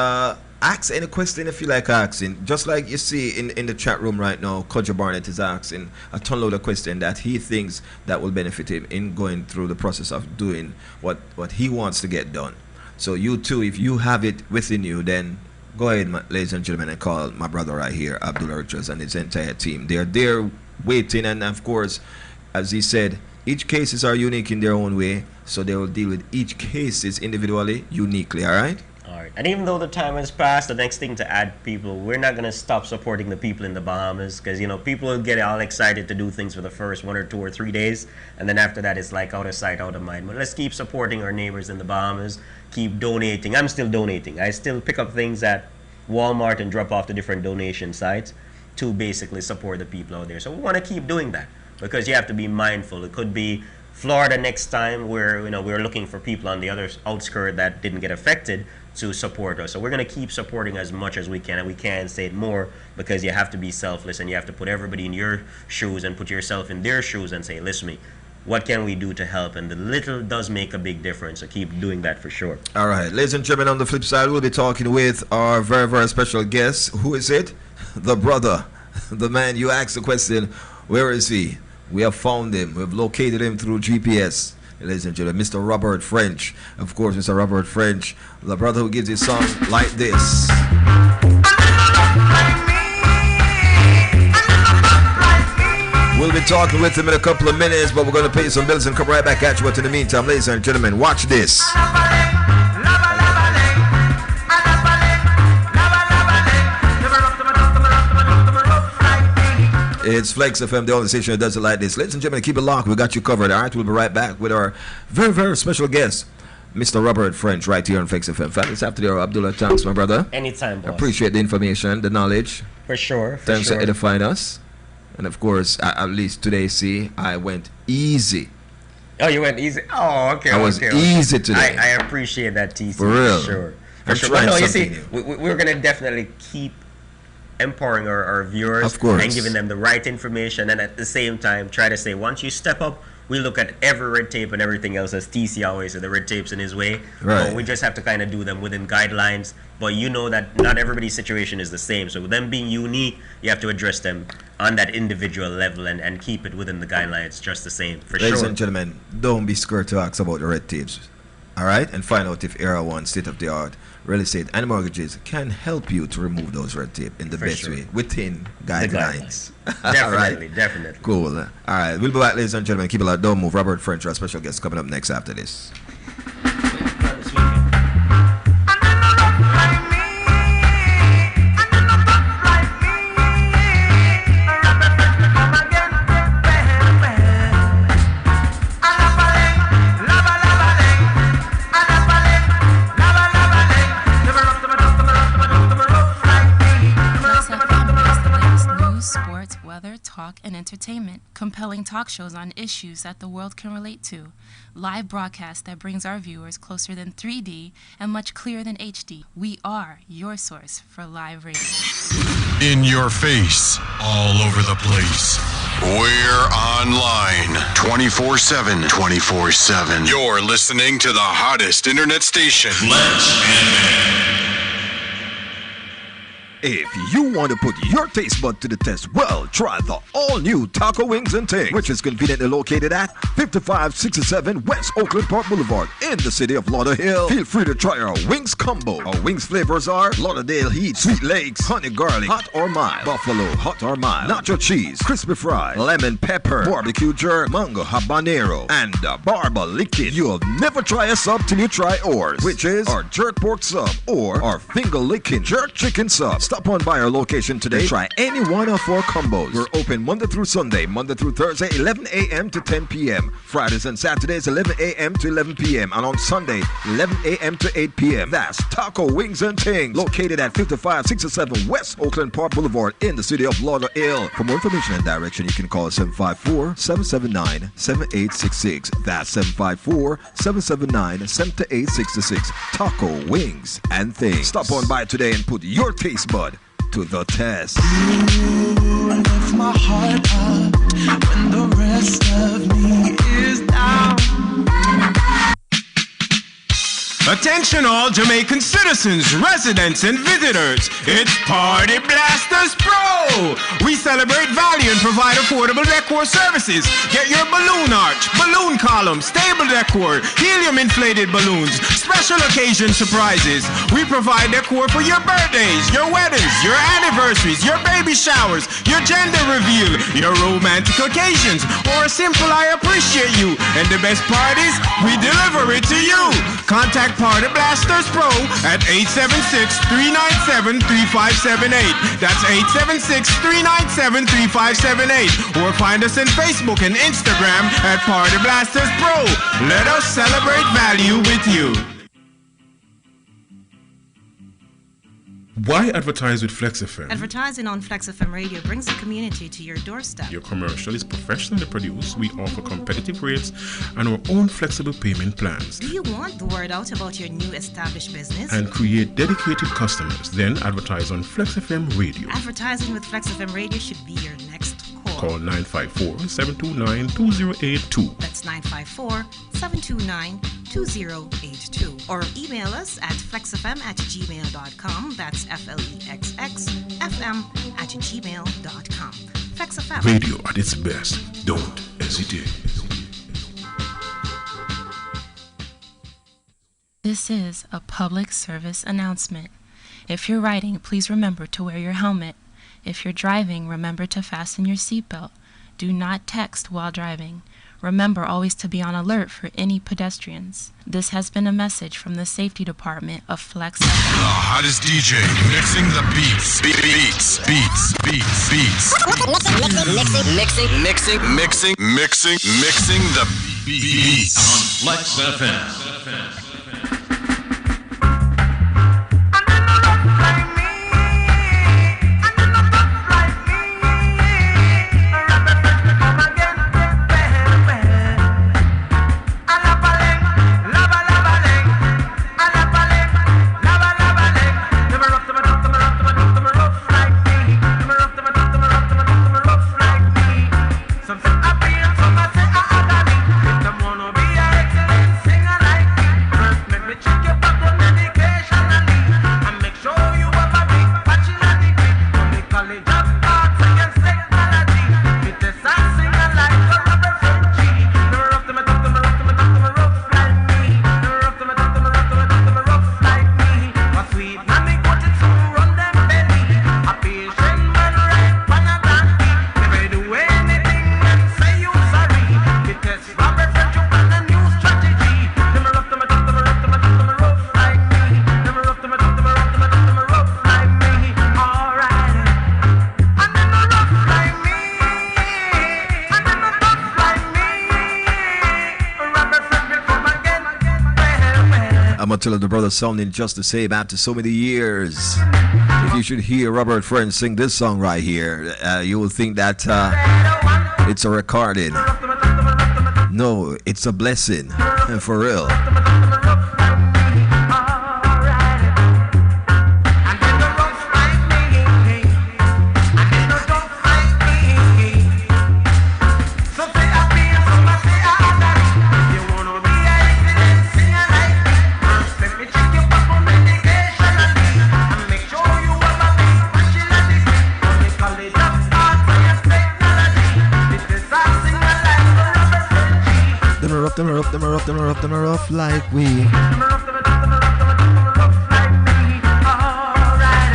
ask any question if you like asking. Just like you see in the chat room right now, Kodja Barnett is asking a ton load of questions that he thinks that will benefit him in going through the process of doing what he wants to get done. So you too, if you have it within you, then go ahead, ladies and gentlemen, and call my brother right here, Abdullah Richards, and his entire team. They're there waiting, and of course, as he said, each cases are unique in their own way, so they will deal with each cases individually, uniquely, all right? All right. And even though the time has passed, the next thing to add, people, we're not going to stop supporting the people in the Bahamas because, people will get all excited to do things for the first 1 or 2 or 3 days, and then after that, it's like out of sight, out of mind. But let's keep supporting our neighbors in the Bahamas, keep donating. I'm still donating. I still pick up things at Walmart and drop off to different donation sites to basically support the people out there. So we want to keep doing that because you have to be mindful. It could be Florida next time where we're looking for people on the other outskirts that didn't get affected to support us. So we're going to keep supporting as much as we can, and we can't say it more because you have to be selfless and you have to put everybody in your shoes and put yourself in their shoes and say, listen to me, what can we do to help? And the little does make a big difference, so keep doing that for sure. All right, ladies and gentlemen, on the flip side, we'll be talking with our very, very special guest. Who is it? The brother, The man, you asked the question, where is he? We have found him. We've located him through GPS. Ladies and gentlemen, Mr. Robert French. Of course, Mr. Robert French, the brother who gives his song like this. We'll be talking with him in a couple of minutes, but we're going to pay some bills and come right back at you. But in the meantime, ladies and gentlemen, watch this. It's Flexx FM, the only station that does it like this. Ladies and gentlemen, keep it locked. We got you covered. All right, we'll be right back with our very, very special guest, Mr. Robert French, right here on Flexx FM. Fabulous after there, Abdullah. Thanks, my brother. Anytime, boss. Appreciate the information, the knowledge. For sure. Thanks for edifying us. And of course, at least today, see, I went easy. Oh, you went easy? Oh, okay. I was easy today. I appreciate that, TC. For real. For sure. I'm For sure. trying But no, you see, something we're going to definitely keep empowering our viewers, Of course. and giving them the right information, and at the same time try to say, once you step up, we look at every red tape and everything else, as TC always said, the red tape's in his way. Right. But we just have to kind of do them within guidelines. But you know that not everybody's situation is the same. So with them being unique, you have to address them on that individual level and keep it within the guidelines just the same. For Ladies sure. and gentlemen, don't be scared to ask about the red tapes. All right? And find out if Era One State of the Art Real Estate and Mortgages can help you to remove those red tape in the For best sure. way within guidelines. Definitely, definitely. Cool. All right. We'll be back, ladies and gentlemen. Keep it locked. Don't move. Robert French, our special guest, coming up next after this. Sports, weather, talk, and entertainment. Compelling talk shows on issues that the world can relate to. Live broadcast that brings our viewers closer than 3D and much clearer than HD. We are your source for live radio. In your face, all over the place. We're online 24/7. 24/7. You're listening to the hottest internet station. If you want to put your taste bud to the test, well, try the all-new Taco Wings and Ting, which is conveniently located at 5567 West Oakland Park Boulevard in the city of Lauderhill. Feel free to try our wings combo. Our wings flavors are Lauderdale Heat, Sweet Lakes, Honey Garlic, Hot or Mild, Buffalo, Hot or Mild, Nacho Cheese, Crispy Fry, Lemon Pepper, Barbecue Jerk, Mango Habanero, and Barba Liquid. You'll never try a sub till you try ours, which is our Jerk Pork Sub or our Finger Licking Jerk Chicken Sub. Stop on by our location today. Try any one of our combos. We're open Monday through Sunday, Monday through Thursday, 11 a.m. to 10 p.m. Fridays and Saturdays, 11 a.m. to 11 p.m. And on Sunday, 11 a.m. to 8 p.m. That's Taco Wings and Ting, located at 5567 West Oakland Park Boulevard in the city of Lauderhill. For more information and direction, you can call 754-779-7866. That's 754-779-7866. Taco Wings and Ting. Stop on by today and put your taste bud to the test. You lift my heart up when the rest of me is down. Attention all Jamaican citizens, residents, and visitors. It's Party Blasters Pro! We celebrate value and provide affordable decor services. Get your balloon arch, balloon column, stable decor, helium-inflated balloons, special occasion surprises. We provide decor for your birthdays, your weddings, your anniversaries, your baby showers, your gender reveal, your romantic occasions, or a simple I appreciate you. And the best part is, we deliver it to you. Contact Party Blasters Pro at 876-397-3578. That's 876-397-3578. Or find us on Facebook and Instagram at Party Blasters Pro. Let us celebrate value with you. Why advertise with Flexx FM? Advertising on Flexx FM radio brings the community to your doorstep. Your commercial is professionally produced. We offer competitive rates and our own flexible payment plans. Do you want the word out about your new established business? And create dedicated customers. Then advertise on Flexx FM radio. Advertising with Flexx FM radio should be your next call. Call 954-729-2082. That's 954-729-2082. 2082 or email us at flexfm@gmail.com. That's FLEXXFM@gmail.com. Flex FM. Radio at its best. Don't hesitate. This is a public service announcement. If you're riding, please remember to wear your helmet. If you're driving, remember to fasten your seatbelt. Do not text while driving. Remember always to be on alert for any pedestrians. This has been a message from the Safety Department of Flexx FM. The hottest DJ mixing the beats. Beats. Mixing the beats on Flexx FM. Tell the brother sounding just the same after so many years. If you should hear Robert French sing this song right here, you will think that it's a recording. No, it's a blessing, for real. Them are rough like we.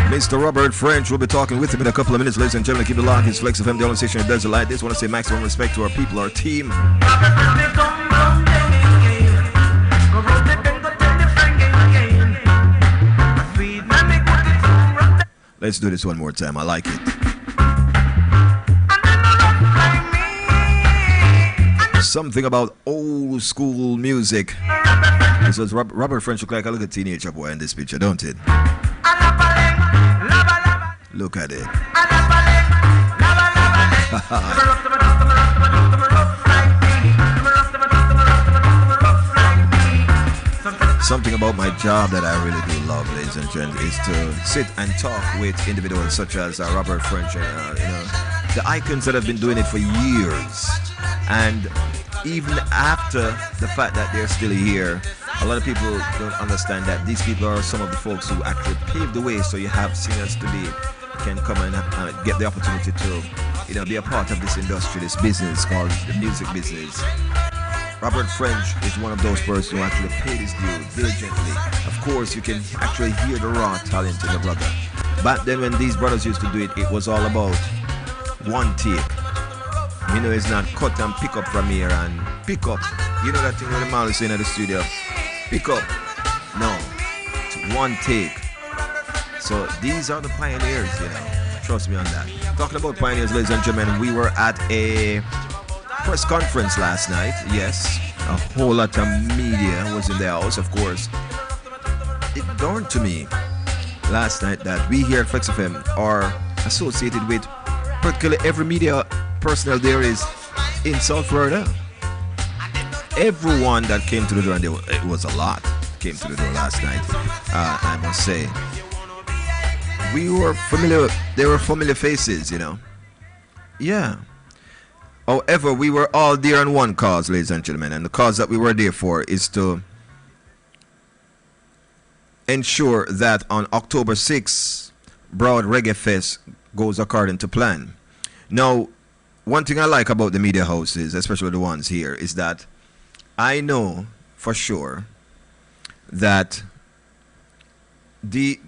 Mr. Robert French, we'll be talking with him in a couple of minutes, ladies and gentlemen. Keep it locked. It's Flexx FM, the only station that does it like this. I want to say maximum respect to our people, our team. Let's do this one more time. I like it. Something about old school music. This was Robert French look like a little teenager boy in this picture, don't it? Look at it. Something about my job that I really do love, ladies and gentlemen, is to sit and talk with individuals such as Robert French, the icons that have been doing it for years. And even after the fact that they're still here, a lot of people don't understand that these people are some of the folks who actually paved the way so you have singers today can come and get the opportunity to be a part of this industry, this business called the music business. Robert French is one of those persons who actually paid his due diligently. Of course, you can actually hear the raw talent in the brother. Back then when these brothers used to do it, it was all about one take. It's not cut and pick up from here and pick up. You know that thing where the man is saying at the studio? Pick up. No. It's one take. So these are the pioneers, Trust me on that. Talking about pioneers, ladies and gentlemen, we were at a press conference last night. Yes. A whole lot of media was in the house, of course. It dawned to me last night that we here at Flexx FM are associated with practically every media personnel there is in South Florida. Everyone that came to the door, and it was a lot, came to the door last night, I must say. We were familiar, they were familiar faces, Yeah. However, we were all there on one cause, ladies and gentlemen, and the cause that we were there for is to ensure that on October 6th, Broad Reggae Fest goes according to plan. Now, one thing I like about the media houses, especially the ones here, is that I know for sure that the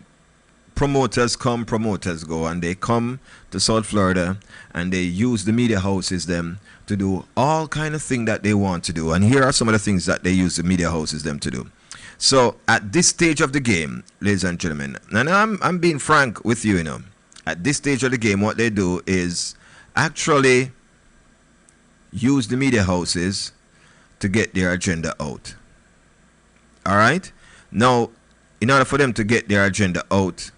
promoters come, promoters go, and they come to South Florida and they use the media houses them to do all kind of things that they want to do. And here are some of the things that they use the media houses them to do. So at this stage of the game, ladies and gentlemen, and I'm being frank with you, you know, at this stage of the game, what they do is actually use the media houses to get their agenda out. All right? Now, in order for them to get their agenda out,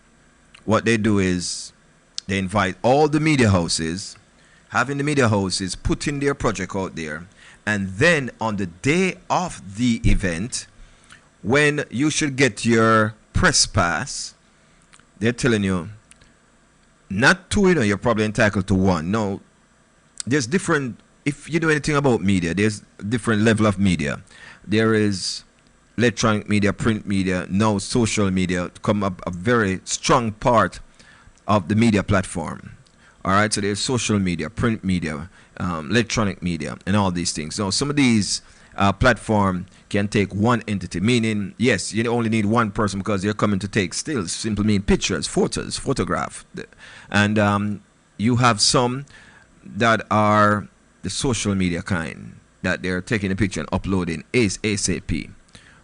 what they do is they invite all the media houses, having the media houses putting their project out there, and then on the day of the event, when you should get your press pass, they're telling you, not two, you know, you're probably entitled to one. No, there's different, if you know anything about media, there's different level of media. There is electronic media, print media, now social media come up a very strong part of the media platform. All right, so there's social media, print media, electronic media, and all these things. So some of these platform can take one entity, meaning, yes, you only need one person because they're coming to take stills, simply mean pictures, photos, photograph. And you have some that are the social media kind, that they're taking a picture and uploading ASAP,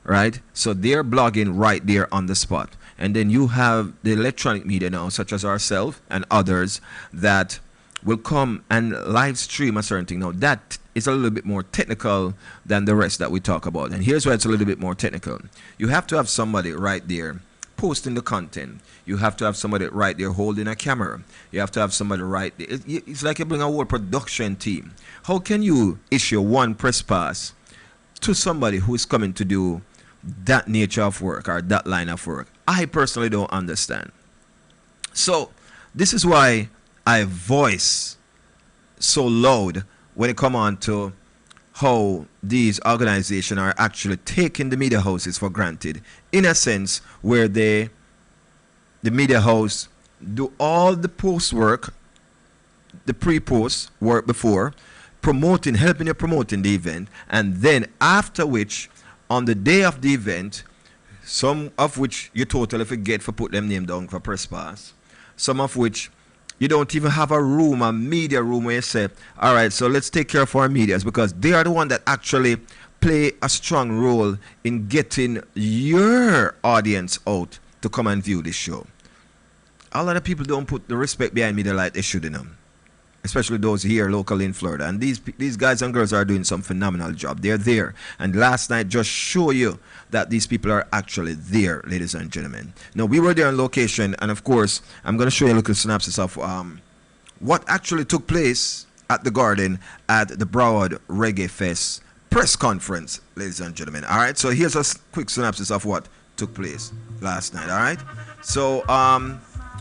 right? So they're blogging right there on the spot. And then you have the electronic media now, such as ourselves and others, that will come and live stream a certain thing. Now, that is a little bit more technical than the rest that we talk about. And here's why it's a little bit more technical. You have to have somebody right there posting the content. You have to have somebody right there holding a camera. You have to have somebody right there. It's like you bring a whole production team. How can you issue one press pass to somebody who is coming to do that nature of work or that line of work? I personally don't understand. So this is why I voice so loud when it come on to how these organizations are actually taking the media houses for granted, in a sense where the media house do all the post work, the pre-post work before, promoting, helping you promoting the event, and then after which, on the day of the event, some of which you totally forget for put them name down for press pass, some of which you don't even have a room, a media room, where you say, all right, so let's take care of our medias, because they are the one that actually play a strong role in getting your audience out to come and view this show. A lot of people don't put the respect behind media like they should, you know, especially those here locally in Florida. And these guys and girls are doing some phenomenal job. They're there. And last night just show you that these people are actually there, ladies and gentlemen. Now, we were there on location, and of course, I'm going to show you a little synopsis of what actually took place at the Garden at the Broward Reggae Fest press conference, ladies and gentlemen. All right, so here's a quick synopsis of what took place last night. All right, so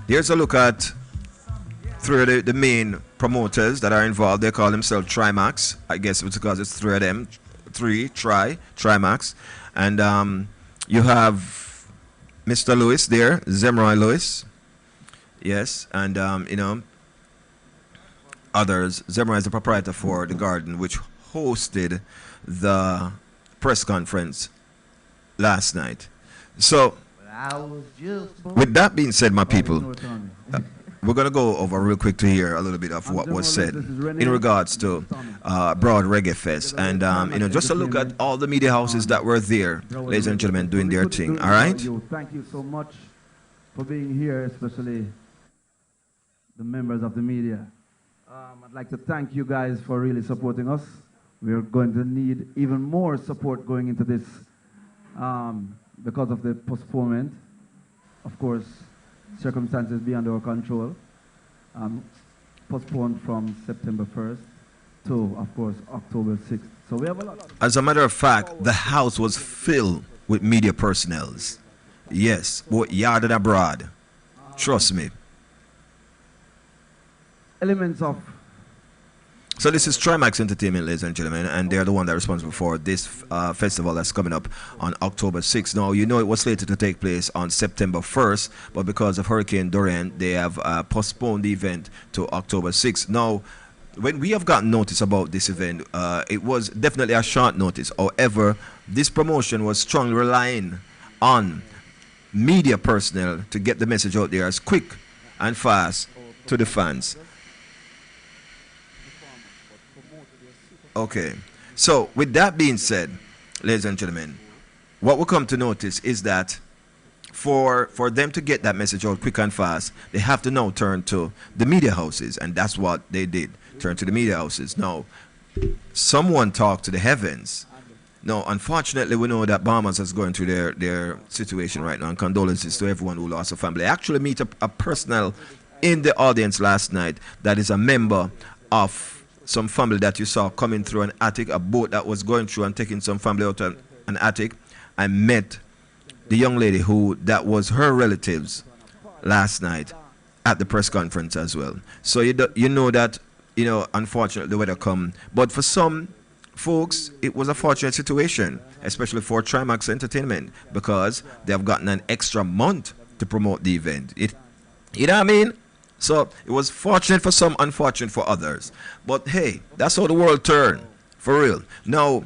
here's a look at three of the main promoters that are involved. They call themselves Trimax. I guess it's because it's three of them. Trimax. And you have Mr. Lewis there, Zemroy Lewis. Yes, and you know, others. Zemroy is the proprietor for the Garden, which hosted the press conference last night. So, with that being said, my people, we're going to go over real quick to hear a little bit of what was said in regards to Broad Reggae Fest. And, you know, just a look at all the media houses that were there, ladies and gentlemen, doing their thing. All right? Thank you so much for being here, especially the members of the media. I'd like to thank you guys for really supporting us. We're going to need even more support going into this because of the postponement. Of course, circumstances beyond our control, postponed from September 1st to, of course, October 6th. So we have a lot. As a matter of fact, the house was filled with media personnel. Yes, both yard and abroad. Trust me. Elements of So this is Trimax Entertainment, ladies and gentlemen, and they're the one that are responsible for this festival that's coming up on October 6th. Now, you know it was slated to take place on September 1st, but because of Hurricane Dorian, they have postponed the event to October 6th. Now, when we have gotten notice about this event, it was definitely a short notice. However, this promotion was strongly relying on media personnel to get the message out there as quick and fast to the fans. Okay, so with that being said, ladies and gentlemen, what we come to notice is that for them to get that message out quick and fast, they have to now turn to the media houses, and that's what they did, turn to the media houses. Now, someone talked to the heavens. Now, unfortunately, we know that Bahamas is going through their situation right now, and condolences to everyone who lost a family. I actually meet a personnel in the audience last night that is a member of some family that you saw coming through an attic, a boat that was going through and taking some family out of an attic. I met the young lady who that was her relatives last night at the press conference as well. So you know that, you know, unfortunately the weather come, but for some folks it was a fortunate situation, especially for Trimax Entertainment, because they have gotten an extra month to promote the event. You know what I mean? So it was fortunate for some, unfortunate for others. But hey, that's how the world turned, for real. Now,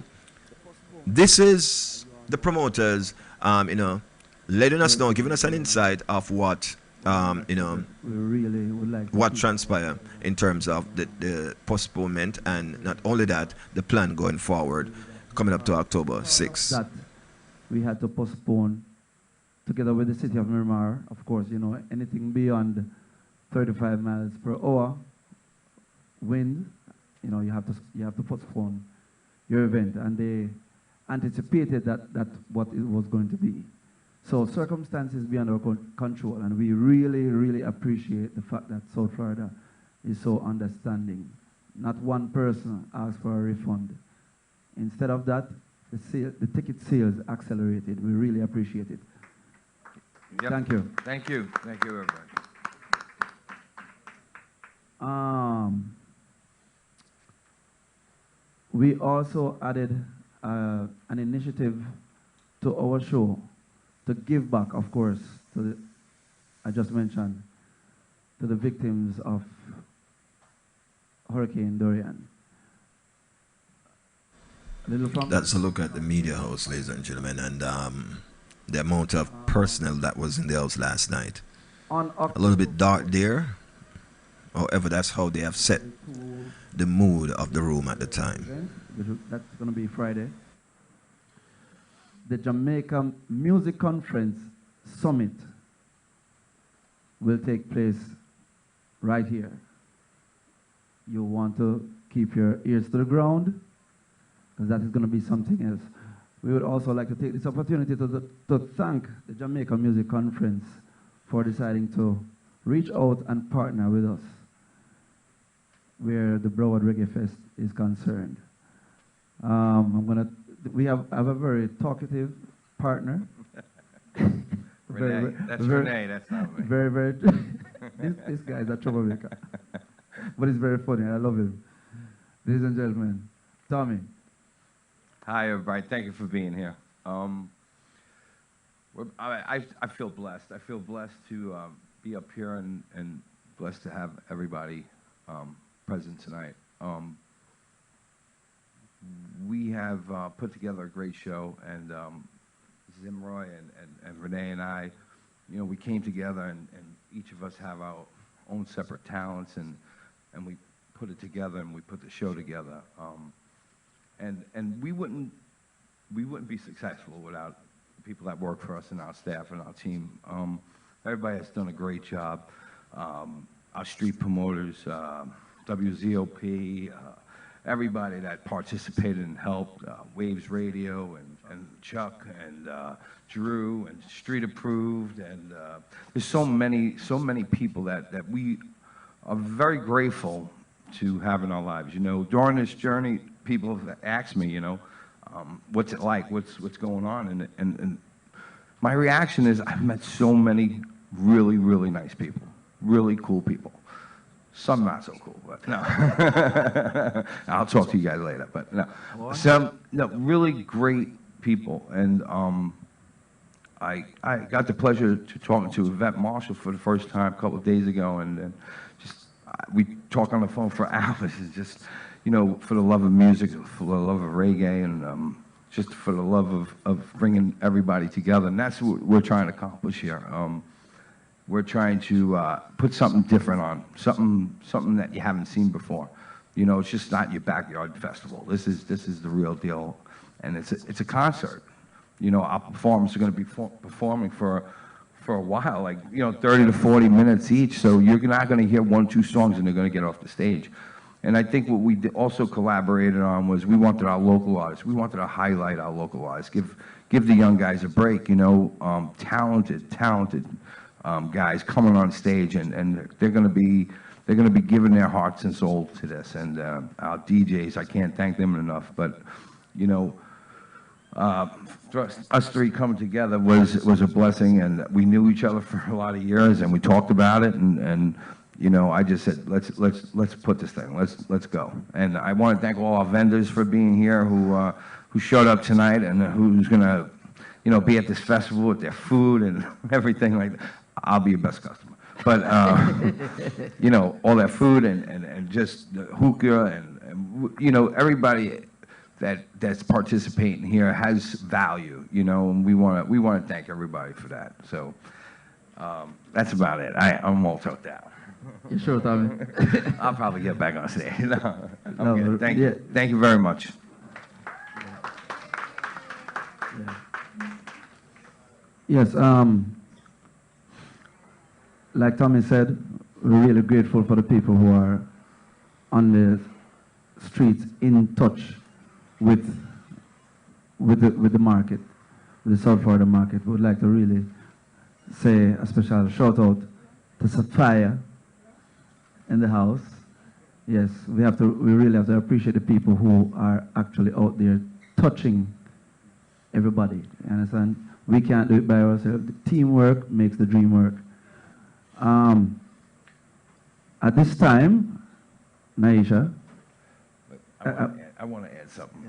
this is the promoters, you know, letting us know, giving us an insight of what, you know, we really would like what transpired in terms of the postponement, and not only that, the plan going forward, coming up to October 6th. That we had to postpone, together with the city of Miramar, of course, you know, anything beyond 35 miles per hour wind, you know, you have to postpone your event, and they anticipated that what it was going to be. So circumstances beyond our control, and we really, really appreciate the fact that South Florida is so understanding. Not one person asked for a refund. Instead of that, the ticket sales accelerated. We really appreciate it. Yep. Thank you. Thank you. Thank you, everybody. We also added an initiative to our show to give back, of course, to I just mentioned, to the victims of Hurricane Dorian. That's a look at the media house, ladies and gentlemen, and the amount of personnel that was in the house last night. A little bit dark there. However, that's how they have set the mood of the room at the time. That's going to be Friday. The Jamaica Music Conference Summit will take place right here. You want to keep your ears to the ground, because that is going to be something else. We would also like to take this opportunity to thank the Jamaica Music Conference for deciding to reach out and partner with us where the Broward Reggae Fest is concerned. We have a very talkative partner. Renee, Renee, that's not me. Very, this guy is a troublemaker. But he's very funny, I love him. Ladies and gentlemen, Tommy. Hi, everybody. Thank you for being here. I feel blessed. I feel blessed to be up here and blessed to have everybody present tonight. We have put together a great show, and Zimroy and Renee and I, you know, we came together, and each of us have our own separate talents, and we put it together, and we put the show together. And we wouldn't be successful without the people that work for us and our staff and our team. Everybody has done a great job. Our street promoters, WZOP, everybody that participated and helped, Waves Radio and Chuck and Drew and Street Approved, and there's so many people that we are very grateful to have in our lives. You know, during this journey, people have asked me, you know, what's it like? What's going on? And my reaction is, I've met so many really, really nice people, really cool people. Some not so cool, but no. I'll talk to you guys later, but no. Some really great people, and I got the pleasure to talking to Yvette Marshall for the first time a couple of days ago, and just we talk on the phone for hours. It's just, for the love of music, for the love of reggae, and just for the love of bringing everybody together, and that's what we're trying to accomplish here. We're trying to put something different on, something that you haven't seen before. It's just not your backyard festival. This is the real deal, and it's a concert. Our performers are going to be performing for a while, 30 to 40 minutes each. So you're not going to hear 1, 2 songs and they're going to get off the stage. And I think what we also collaborated on was we wanted our local artists. We wanted to highlight our local artists, give the young guys a break. Talented guys coming on stage, and they're going to be giving their hearts and soul to this. And our DJs, I can't thank them enough. But us three coming together was a blessing, and we knew each other for a lot of years, and we talked about it, and I just said let's put this thing, let's go. And I want to thank all our vendors for being here, who showed up tonight, and who's gonna be at this festival with their food and everything like that. I'll be your best customer. But, all that food and just the hookah and everybody that's participating here has value, and we want to thank everybody for that. So that's about it. I'm all choked out. You sure, Tommy? I'll probably get back on stage. No, I'm good. Thank you. Thank you very much. Yes, like Tommy said, we're really grateful for the people who are on the streets in touch with the market, with the South Florida market. We would like to really say a special shout out to Sapphire in the house. Yes, we really have to appreciate the people who are actually out there touching everybody. You understand? We can't do it by ourselves. The teamwork makes the dream work. At this time, Naisha. I want to add something.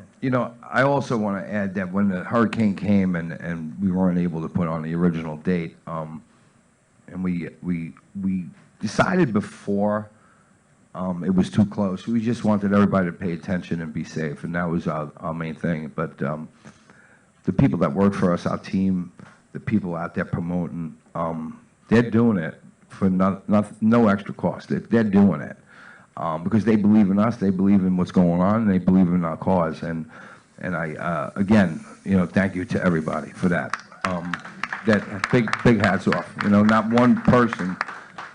I also want to add that when the hurricane came and we weren't able to put on the original date, and we decided before it was too close. We just wanted everybody to pay attention and be safe, and that was our main thing. But the people that work for us, our team, the people out there promoting, they're doing it for no extra cost. They're doing it because they believe in us, they believe in what's going on, and they believe in our cause. And I again, thank you to everybody for that. That big hats off. Not one person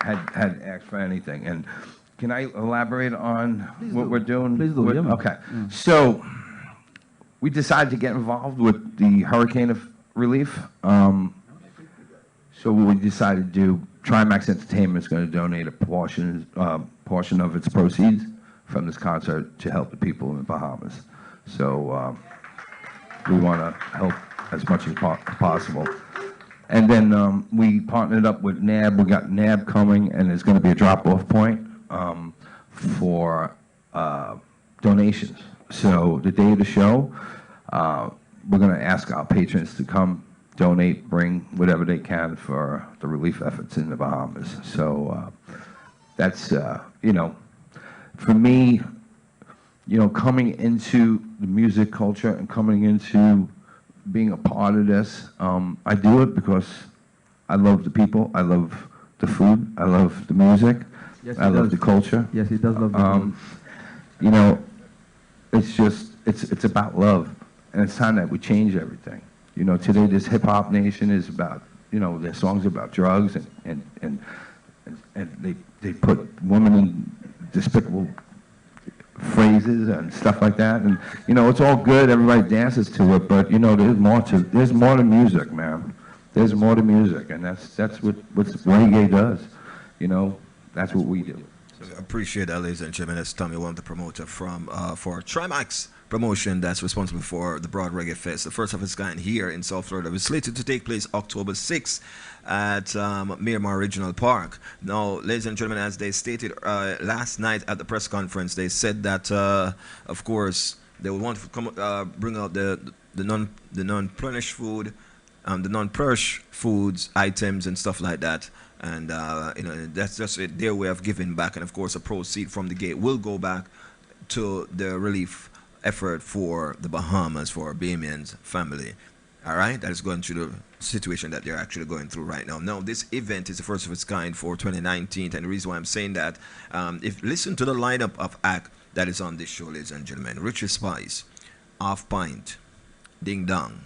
had asked for anything. And can I elaborate on what we're doing? Please do. Yeah, okay. Yeah. So we decided to get involved with the hurricane relief. So what we decided to do, Trimax Entertainment is going to donate a portion of its proceeds from this concert to help the people in the Bahamas. So we want to help as much as possible. And then we partnered up with NAB. We got NAB coming, and there's going to be a drop-off point for donations. So the day of the show, we're going to ask our patrons to come donate, bring whatever they can for the relief efforts in the Bahamas. So that's, for me, coming into the music culture and coming into being a part of this, I do it because I love the people, I love the food, I love the music, yes, I love the culture. Yes, he does love the food. It's about love, and it's time that we change everything. Today this hip hop nation is about, their songs about drugs and they put women in despicable phrases and stuff like that, and it's all good. Everybody dances to it, but there's more to music, man. There's more to music, and that's what reggae does. That's what we do. So I appreciate that, ladies and gentlemen. That's Tommy, one of the promoter for Trimax promotion that's responsible for the Broad Reggae Fest, the first of its kind here in South Florida. It's slated to take place October 6th at Miramar Regional Park. Now, ladies and gentlemen, as they stated last night at the press conference, they said that, of course, they will want to come, bring out the non-plenished food, the non-perish foods, items, and stuff like that. And that's just their way of giving back. And of course, a proceed from the gate will go back to the relief effort for the Bahamas, for Bahamians family. All right, that is going through the situation that they're actually going through right now. Now, this event is the first of its kind for 2019, and the reason why I'm saying that, if listen to the lineup of act that is on this show, ladies and gentlemen: Richie Spice, Half Pint, Ding Dong,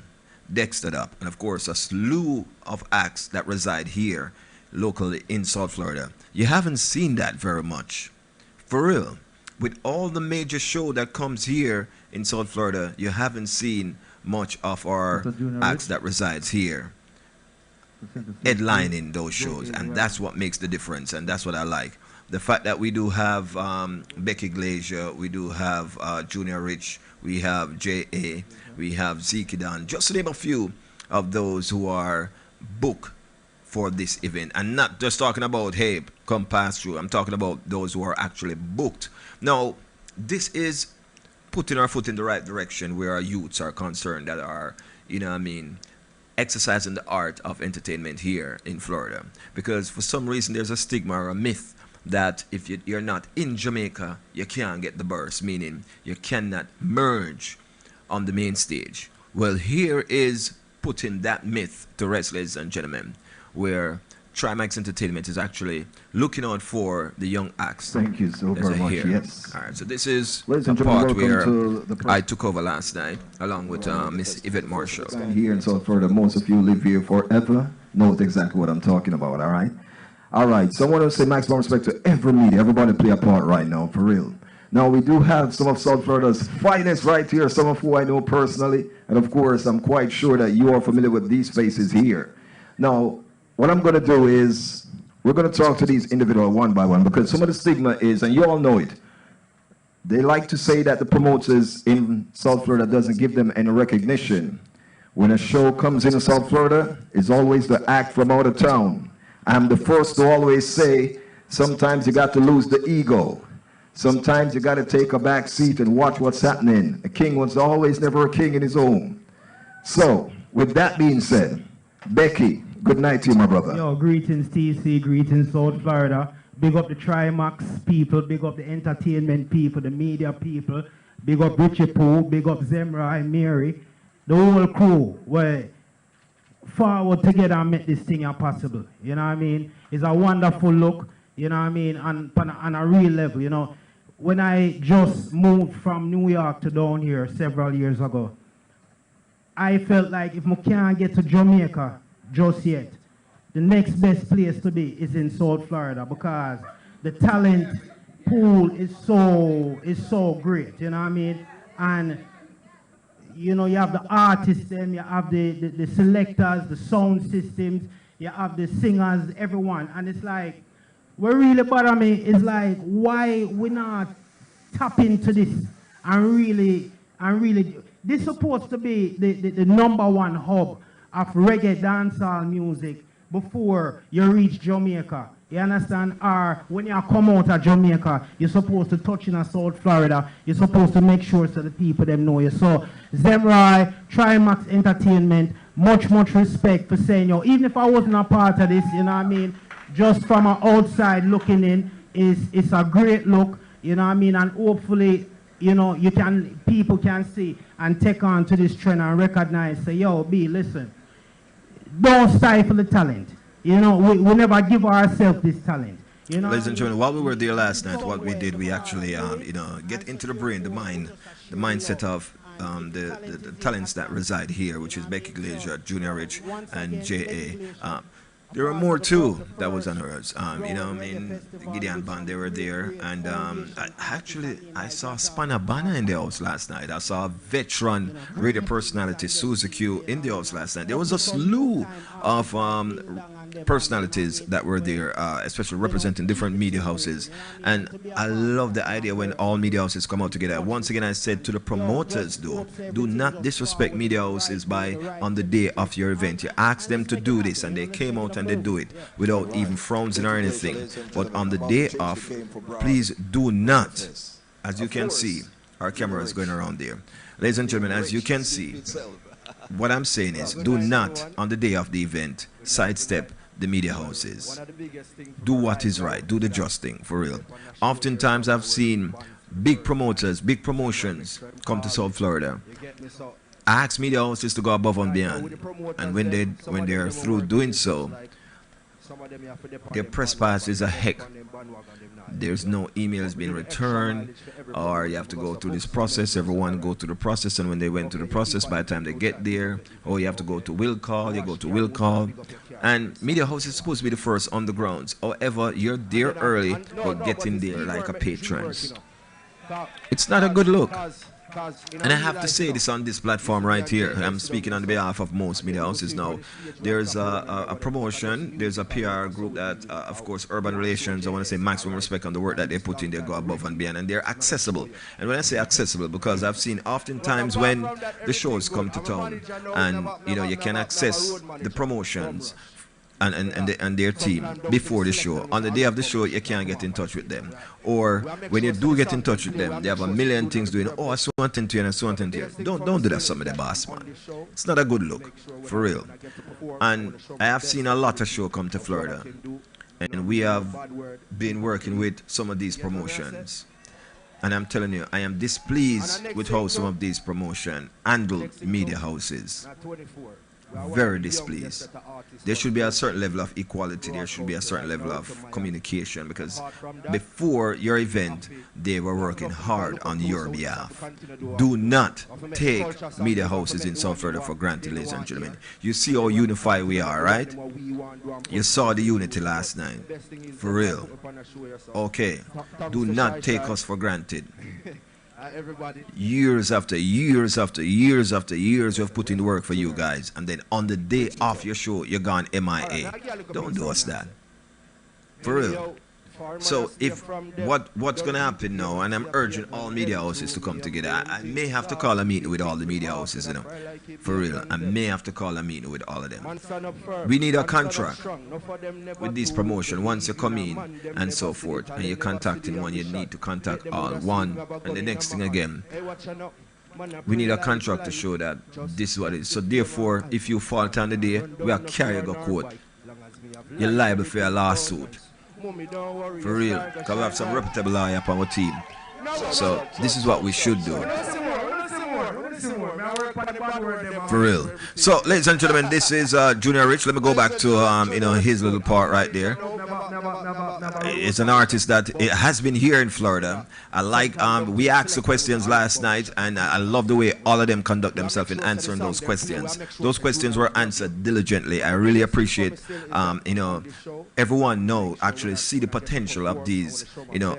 Dexter Up, and of course a slew of acts that reside here locally in South Florida. You haven't seen that very much, for real. With all the major show that comes here in South Florida, you haven't seen much of our acts that resides here headlining those shows, and that's what makes the difference, and that's what I like. The fact that we do have Becky Glazier, we do have Junior Rich, we have J.A., we have Zeke Don, just to name a few of those who are booked for this event. And not just talking about, hey, come pass through. I'm talking about those who are actually booked. Now, this is putting our foot in the right direction where our youths are concerned, that are, exercising the art of entertainment here in Florida. Because for some reason there's a stigma or a myth that if you're not in Jamaica, you can't get the burst, meaning you cannot merge on the main stage. Well, here is putting that myth to rest, ladies and gentlemen, where Trimax Entertainment is actually looking out for the young acts. Thank you so very much. Here. Yes. All right, so this is Ladies a and gentlemen, part where welcome to the I took over last night along with Miss Yvette Marshall. Here in South Florida, most of you live here forever, knows exactly what I'm talking about, all right? All right, so I want to say maximum respect to every media, everybody play a part right now, for real. Now, we do have some of South Florida's finest right here, some of who I know personally, and of course, I'm quite sure that you are familiar with these faces here. Now, what I'm going to do is, we're going to talk to these individuals one by one, because some of the stigma is, and you all know it, they like to say that the promoters in South Florida doesn't give them any recognition. When a show comes into South Florida, it's always the act from out of town. I'm the first to always say, sometimes you got to lose the ego. Sometimes you got to take a back seat and watch what's happening. A king was always never a king in his own. So, with that being said, Becky, good night to you, my brother. Yo, greetings TC, greetings South Florida. Big up the Trimax people, big up the entertainment people, the media people, big up Richie Pooh, big up Zemra, Mary, the whole crew. Well, forward together and make this thing possible. You know what I mean? It's a wonderful look, you know what I mean, on a real level, you know. When I just moved from New York to down here several years ago, I felt like if I can't get to Jamaica just yet, the next best place to be is in South Florida, because the talent pool is so great, you know what I mean? And you know, you have the artists, them, you have the selectors, the sound systems, you have the singers, everyone. And it's like, what really bother me is like, why we not tap into this and really, this is supposed to be the number one hub of reggae dancehall music before you reach Jamaica. You understand? Or when you come out of Jamaica, you're supposed to touch in South Florida. You're supposed to make sure so the people them know you. So Zemrai, Trimax Entertainment, much respect for saying, yo, even if I wasn't a part of this, you know what I mean, just from an outside looking in, it's a great look, you know what I mean, and hopefully, you know, people can see and take on to this trend and recognize, say, yo, B, listen, don't stifle the talent. You know, we never give ourselves this talent. You know, ladies and gentlemen, while we were there last night, what we did, we actually, get into the brain, the mindset of the talents that reside here, which is Becky Glazier, Junior Rich, and J.A. There were more too that was on hers. You know, I mean, Gideon Band, they were there, and I saw Spanner Banner in the house last night. I saw a veteran radio personality Suzy Q in the house last night. There was a slew of personalities that were there, especially representing different media houses. And I love the idea when all media houses come out together. Once again, I said to the promoters, though, do not disrespect media houses by on the day of your event. You ask them to do this, and they came out and they do it without even frowning or anything. But on the day of, please do not, as you can see, our camera is going around there. Ladies and gentlemen, as you can see, what I'm saying is, do not, on the day of the event, sidestep the media houses. Do what is right. Do the just thing, for real. Oftentimes, I've seen big promoters, big promotions come to South Florida. I ask media houses to go above and beyond. And when they're through doing so, their press pass is a heck. There's no emails being returned, or you have to go through this process. Everyone go through the process, and when they went through the process, by the time they get there, oh, you have to go to will call. You go to will call, and media house is supposed to be the first on the grounds. However, you're there early, but getting there like a patron. It's not a good look. And I have to say this on this platform right here. I'm speaking on behalf of most media houses now. There's a promotion, there's a PR group that, of course, Urban Relations, I want to say maximum respect on the work that they put in, they go above and beyond, and they're accessible. And when I say accessible, because I've seen oftentimes when the shows come to town, and you can access the promotions and their team before the show. On the day of the show, you can't get in touch with them. Or when you do get in touch with them, they have a million things doing. Oh, I saw something to you and I saw something to you. Don't do that, some of the boss, man. It's not a good look, for real. And I have seen a lot of shows come to Florida, and we have been working with some of these promotions. And I'm telling you, I am displeased with how some of these promotions handle media houses. Very displeased. There should be a certain level of equality. There should be a certain level of communication, because before your event, they were working hard on your behalf. Do not take media houses in South Florida for granted, ladies and gentlemen. You see how unified we are, right? You saw the unity last night. For real. Okay. Do not take us for granted. Years after years after years after years we've put in the work for you guys, and then on the day of your show you're gone MIA. Don't do us that, for real. So if what's gonna happen now, and I'm urging all media houses to come together, I may have to call a meeting with all the media houses, for real. I may have to call a meeting with all of them. We need a contract with this promotion. Once you come in and so forth, and you're contacting one, you need to contact all one, and the next thing again, we need a contract to show that this is what it is. So therefore, if you fault on the day, we are carrying a court. You're liable for a lawsuit. For real, because we have some reputable lawyer up on our team. So this is what we should do. For real. So, ladies and gentlemen, this is Junior Rich. Let me go back to his little part right there. It's an artist that has been here in Florida. I like we asked the questions last night, and I love the way all of them conduct themselves in answering those questions. Those questions were answered diligently. I really appreciate everyone actually see the potential of these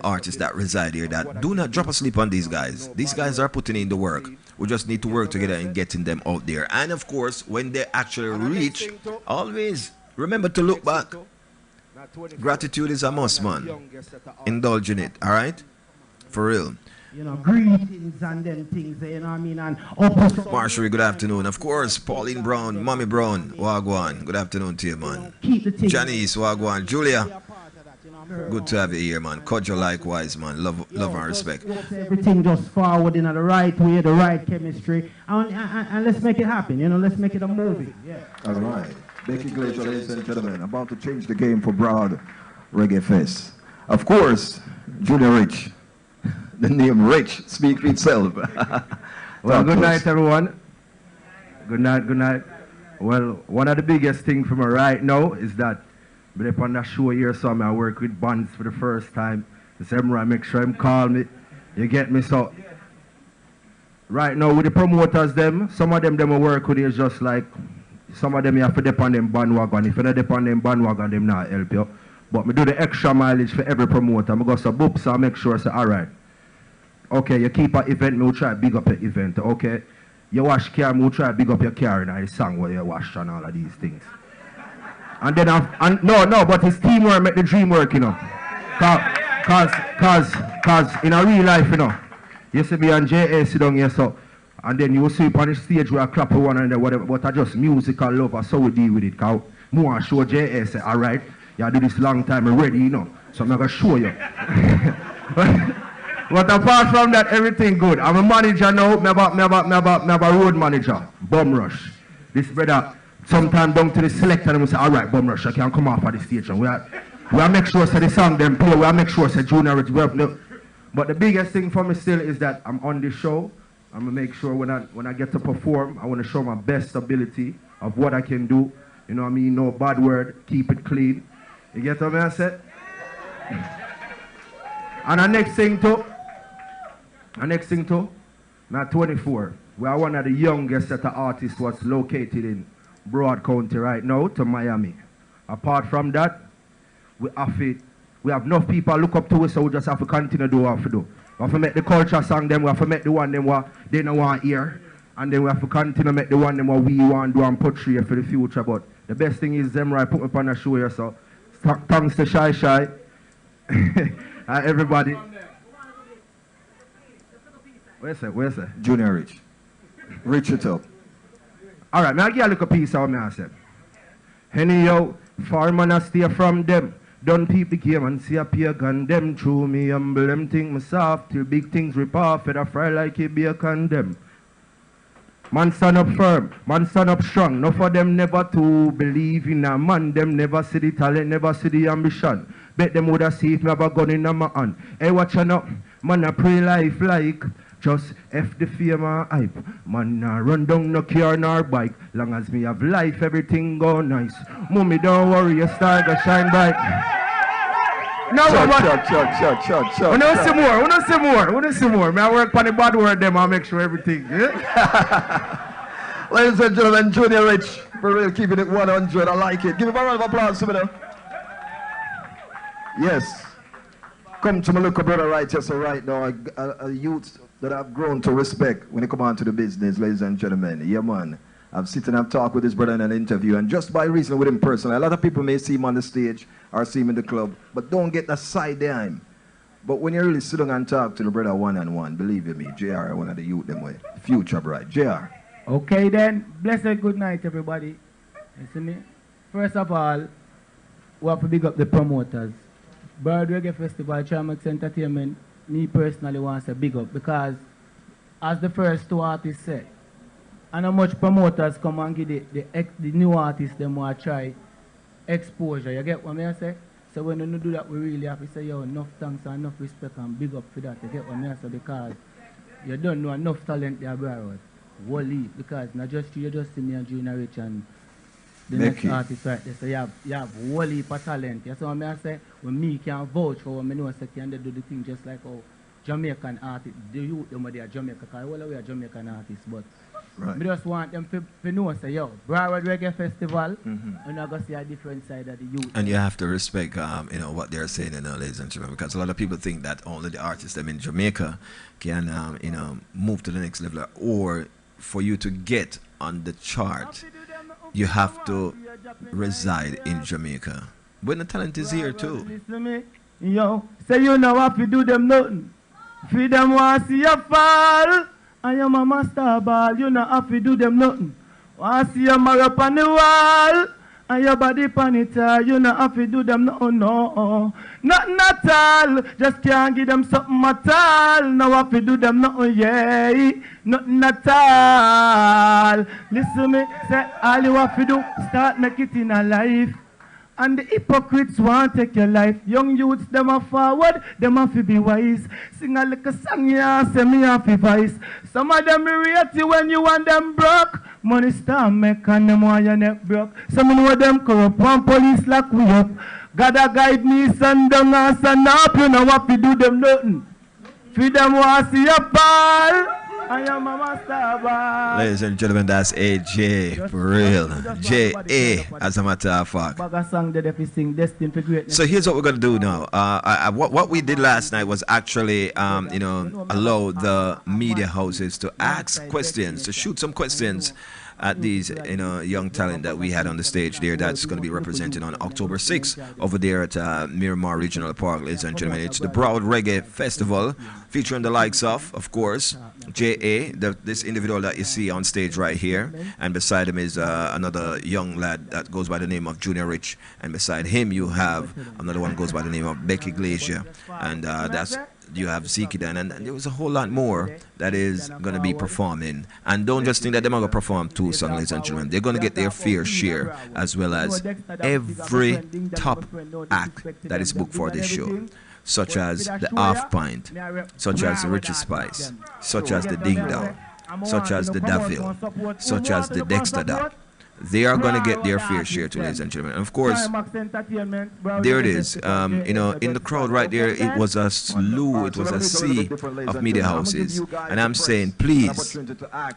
artists that reside here, that do not drop asleep on these guys. These guys are putting in the work. We just need to work together in getting them out there. And of course, when they actually reach, always remember to look back. Gratitude is a must, man. Indulge in it, all right? For real. Greetings and them things, and Marjorie, good afternoon. Of course, Pauline Brown, Mommy Brown, Wagwan. Good afternoon to you, man. Janice, Wagwan. Julia, good to have you here, man. Kodjo likewise, man. Love and respect. Everything just forward in the right way, the right chemistry, and let's make it happen. Let's make it a movie. Yeah. All right. Becky Glacier, ladies and gentlemen, about to change the game for Broad Reggae Fest. Of course, Junior Rich. The name Rich speaks for itself. Well, good night, everyone. Good night. Well, one of the biggest things for me right now is that I'm on the show here, so I work with bands for the first time. The same I make sure him call me. You get me? So right now with the promoters, some of them I work with is just like, some of them you have to depend on them bandwagon. If you don't depend on them bandwagon, them not help you. But me do the extra mileage for every promoter. I go so boop, so I make sure, say, all right. Okay, you keep an event, me will try to big up your event. Okay, you wash car, me will try to big up your car in the song where you wash and all of these things. And then, but it's teamwork make the dream work, you know. Cause in a real life, you know, you see me and J.A. sit down here, so, and then you see on the stage where I clap for one another, whatever, but I just musical love, so we deal with it, cause more show J.A. say, alright, you do this long time already, you know, so I'm not gonna show you. But apart from that, everything good. I'm a manager now, me have a road manager, Bum Rush. This brother, sometime down to the selector, and we say, alright, Bum Rush, I can come off of the stage. And we make sure say the song them play, we make sure say Junior Rich no. But the biggest thing for me still is that I'm on the show. I'm gonna make sure when I get to perform, I wanna show my best ability of what I can do. You know what I mean? No bad word, keep it clean. You get what I said? And the next thing too, I'm 24. We are one of the youngest set of artists was located in Broad County right now to Miami. Apart from that, we have enough people look up to us, so we just have to continue to do what we do. We have to make the culture song them, we have to make the one them what they don't want to hear, and then we have to continue to make the one them what we want to do and portray for the future. But the best thing is them right put me on a show here, so thanks to Shy everybody. Where's that? Junior Rich. Rich it up. Alright, now I give a little piece of what I said. Henny yo, far man I stay from them. Don't peep the game and see a pagan them. Through me humble them thing me soft till big things rip off and I fry like a bacon them. Man stand up firm, man stand up strong. No for them never to believe in a man. Them never see the talent, never see the ambition. Bet them woulda see if me have a gun in my hand. Hey, watch out, man I pray life like just F the fame and hype. Man nah run down no car nor bike. Long as me have life, everything go nice. Mommy don't worry, your star go shine bright. No, Shut. We don't see more. Me I work on the bad word them, I'll make sure everything. Yeah? Ladies and gentlemen, Junior Rich, for real, keeping it 100. I like it. Give him a round of applause for me now. Yes. Come to my little brother right here, so right now, a youth that I've grown to respect when it come on to the business, ladies and gentlemen. Yeah, man. I've sitting and talked with this brother in an interview, and just by reason with him personally, a lot of people may see him on the stage or see him in the club, but don't get the side behind him. But when you really sit down and talk to the brother one-on-one, believe you me, JR, one of the youth them way. Future bright. JR. Okay then, blessed good night everybody. Listen me. First of all, we have to big up the promoters. Bird Reggae Festival, Trimax Entertainment, me personally want to say big up because as the first two artists said, and how much promoters come and give the new artists them want to try exposure. You get what I say? So when you do that, we really have to say, yo, enough thanks and enough respect and big up for that. You get what I say? Because you don't know enough talent there, bro. Wally, because not just you just see me and Junior Rich and the next artist right there. So you have Wally for talent. You see what I say? When me can vouch for what I know, so can they do the thing just like how Jamaican artists, the youth them they are Jamaican, because all we are Jamaican artists, but right. We just want them to know, say, yo, Broward Reggae Festival, and I'm going to see a different side of the youth. And you have to respect, what they're saying, ladies and gentlemen, because a lot of people think that only the artists them in Jamaica can, move to the next level, or for you to get on the chart, you have to reside in Jamaica. But the talent is here too. Listen to me, yo, say you know what to do them nothing. Feed them want to see you fall. I am a master ball, you know have to do them nothing. Want to see you mark up on the wall. And your body pan it, you know have to do them nothing, no. Nothing at all, just can't give them something at all. Now have to do them nothing, yeah. Nothing at all. Listen to me, say all you have to do, start make it in a life. And the hypocrites want to take your life. Young youths, them are forward, them have to be wise. Sing a little song, yeah, say me have to voice. Some of them rate you when you want them broke. Money star make and them want your neck broke. Some know them corrupt, one police lock we up. Gotta guide me, son down and son up. You know what to do them nothing. Feed them want to see your pal. I am a master ball. Ladies and gentlemen, that's AJ, for real. J.A., as a matter of fact. So here's what we're going to do now. What we did last night was actually, allow the media houses to ask questions, to shoot some questions at these young talent that we had on the stage there that's going to be represented on October 6th over there at Miramar Regional Park, ladies and gentlemen. It's the Broad Reggae Festival featuring the likes of course, J.A., this individual that you see on stage right here, and beside him is another young lad that goes by the name of Junior Rich, and beside him you have another one goes by the name of Becky Glacier, and you have Zeke Dan, and there was a whole lot more that is going to be performing. And don't just think that they're going to perform 2 songs, ladies and gentlemen. They're going to get their fair share, as well as every top act that is booked for this show, such as the Half Pint, such as the Richard Spice, such as the Ding Dong, such as the Davil, such as the Dexter Dot. They are going to get their fair share too, ladies and gentlemen. And of course, there it is. In the crowd right there, it was a slew, it was a sea of media houses. And I'm saying, please,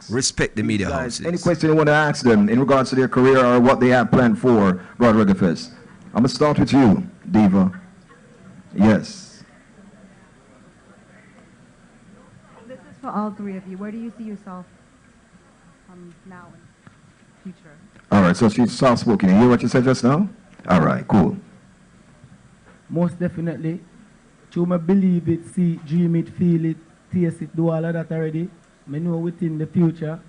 respect the media houses. Any question you want to ask them in regards to their career or what they have planned for Broad Reggae Fest? I'm going to start with you, Diva. Yes. This is for all 3 of you. Where do you see yourself now and future? All right, so she's soft-spoken. You hear what you said just now? All right, cool. Most definitely. You may believe it, see, dream it, feel it, taste it, do all of that already. I know within the future.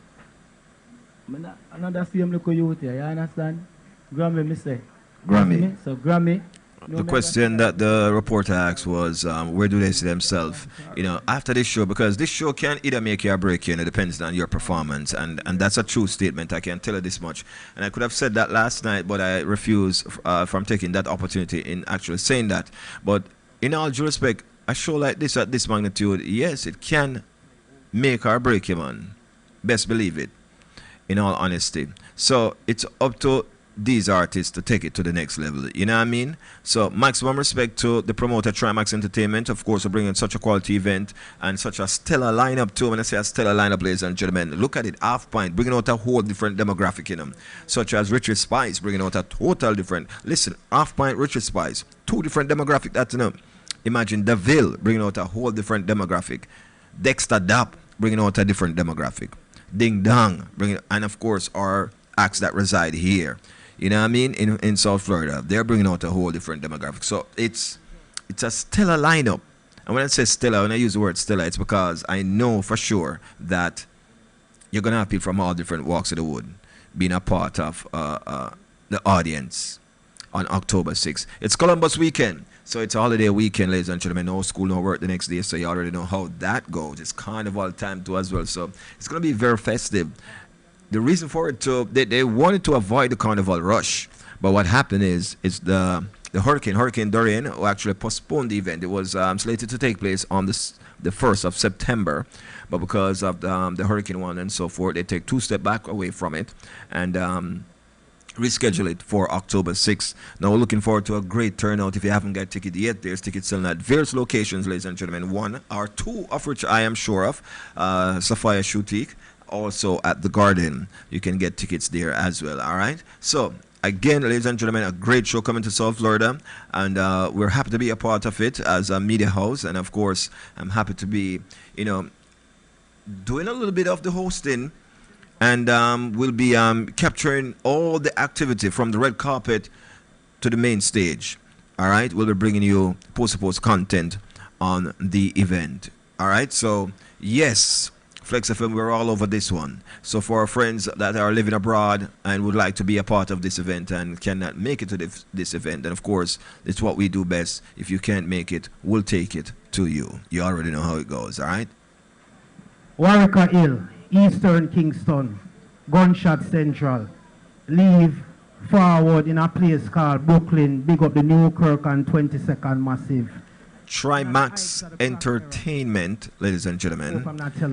Another same look youth here, you understand? Grammy, me say. Grammy. So Grammy. The question that the reporter asked was, where do they see themselves, after this show? Because this show can either make you or break you, and it depends on your performance. And that's a true statement. I can tell you this much. And I could have said that last night, but I refuse from taking that opportunity in actually saying that. But in all due respect, a show like this at this magnitude, yes, it can make or break you, man. Best believe it, in all honesty. So it's up to these artists to take it to the next level, you know what I mean? So maximum respect to the promoter Trimax Entertainment, of course, for bringing such a quality event and such a stellar lineup too. When I say a stellar lineup, ladies and gentlemen, look at it. Half Pint bringing out a whole different demographic in them, such as Richard Spice bringing out a total different. Listen, Half Pint, Richard Spice, 2 different demographic. That's imagine Davil bringing out a whole different demographic, Dexter Dap bringing out a different demographic, Ding Dong bringing, and of course our acts that reside here. You know what I mean? In South Florida, they're bringing out a whole different demographic. So it's a stellar lineup. And when I say stellar, when I use the word stellar, it's because I know for sure that you're going to have people from all different walks of the wood being a part of the audience on October 6th. It's Columbus weekend, so it's a holiday weekend, ladies and gentlemen. No school, no work the next day, so you already know how that goes. It's carnival time too as well, so it's going to be very festive. The reason for it, they wanted to avoid the carnival rush, but what happened is the Hurricane Dorian, who actually postponed the event. It was slated to take place on the 1st of September, but because of the hurricane one and so forth, they take 2 steps back away from it and reschedule it for October 6th. Now we're looking forward to a great turnout. If you haven't got a ticket yet, there's tickets selling at various locations, ladies and gentlemen. 1 or 2 of which I am sure of, Sapphire Shoutique. Also at the Garden, you can get tickets there as well. All right, so again, ladies and gentlemen, a great show coming to South Florida, and we're happy to be a part of it as a media house. And of course, I'm happy to be doing a little bit of the hosting, and we'll be capturing all the activity from the red carpet to the main stage. All right, we'll be bringing you post content on the event. All right, so yes, Flexx FM, we're all over this one. So for our friends that are living abroad and would like to be a part of this event and cannot make it to this event, then of course, it's what we do best. If you can't make it, we'll take it to you. You already know how it goes, all right? Warwick Hill, Eastern Kingston, Gunshot Central, leave forward in a place called Brooklyn, big up the Newkirk and 22nd Massive. Trimax Entertainment, ladies and gentlemen,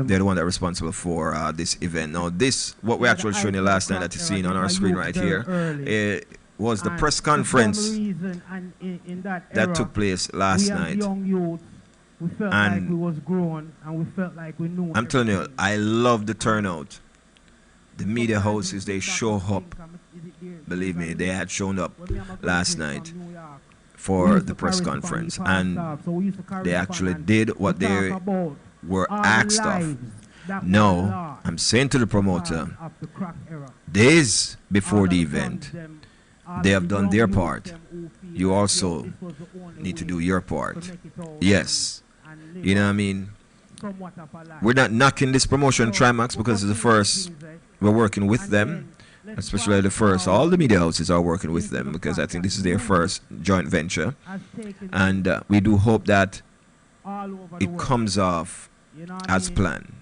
they're the one that's responsible for this event. Now this, what we actually showing you last night that you're seeing on our screen right here, it was the press conference that took place last night. We felt like we was grown and we felt like we knew. I'm telling you, I love the turnout. The media houses, they show up. Believe me, they had shown up last night for the press conference, and they actually did what they were asked of. Now, I'm saying to the promoter, of the crack era. days before All the of the event, sons them, all they of have the done young their youths part. them who feel You like, also yo, this was the only need to way do your to part. make it out Yes. and live You know what I out mean? somewhat of a life. We're not knocking this promotion So, Trimax because it's the first. We're working with them, especially the first. All the media houses are working with them because I think this is their first joint venture. And we do hope that all over the it world. comes off You know what as I mean? planned.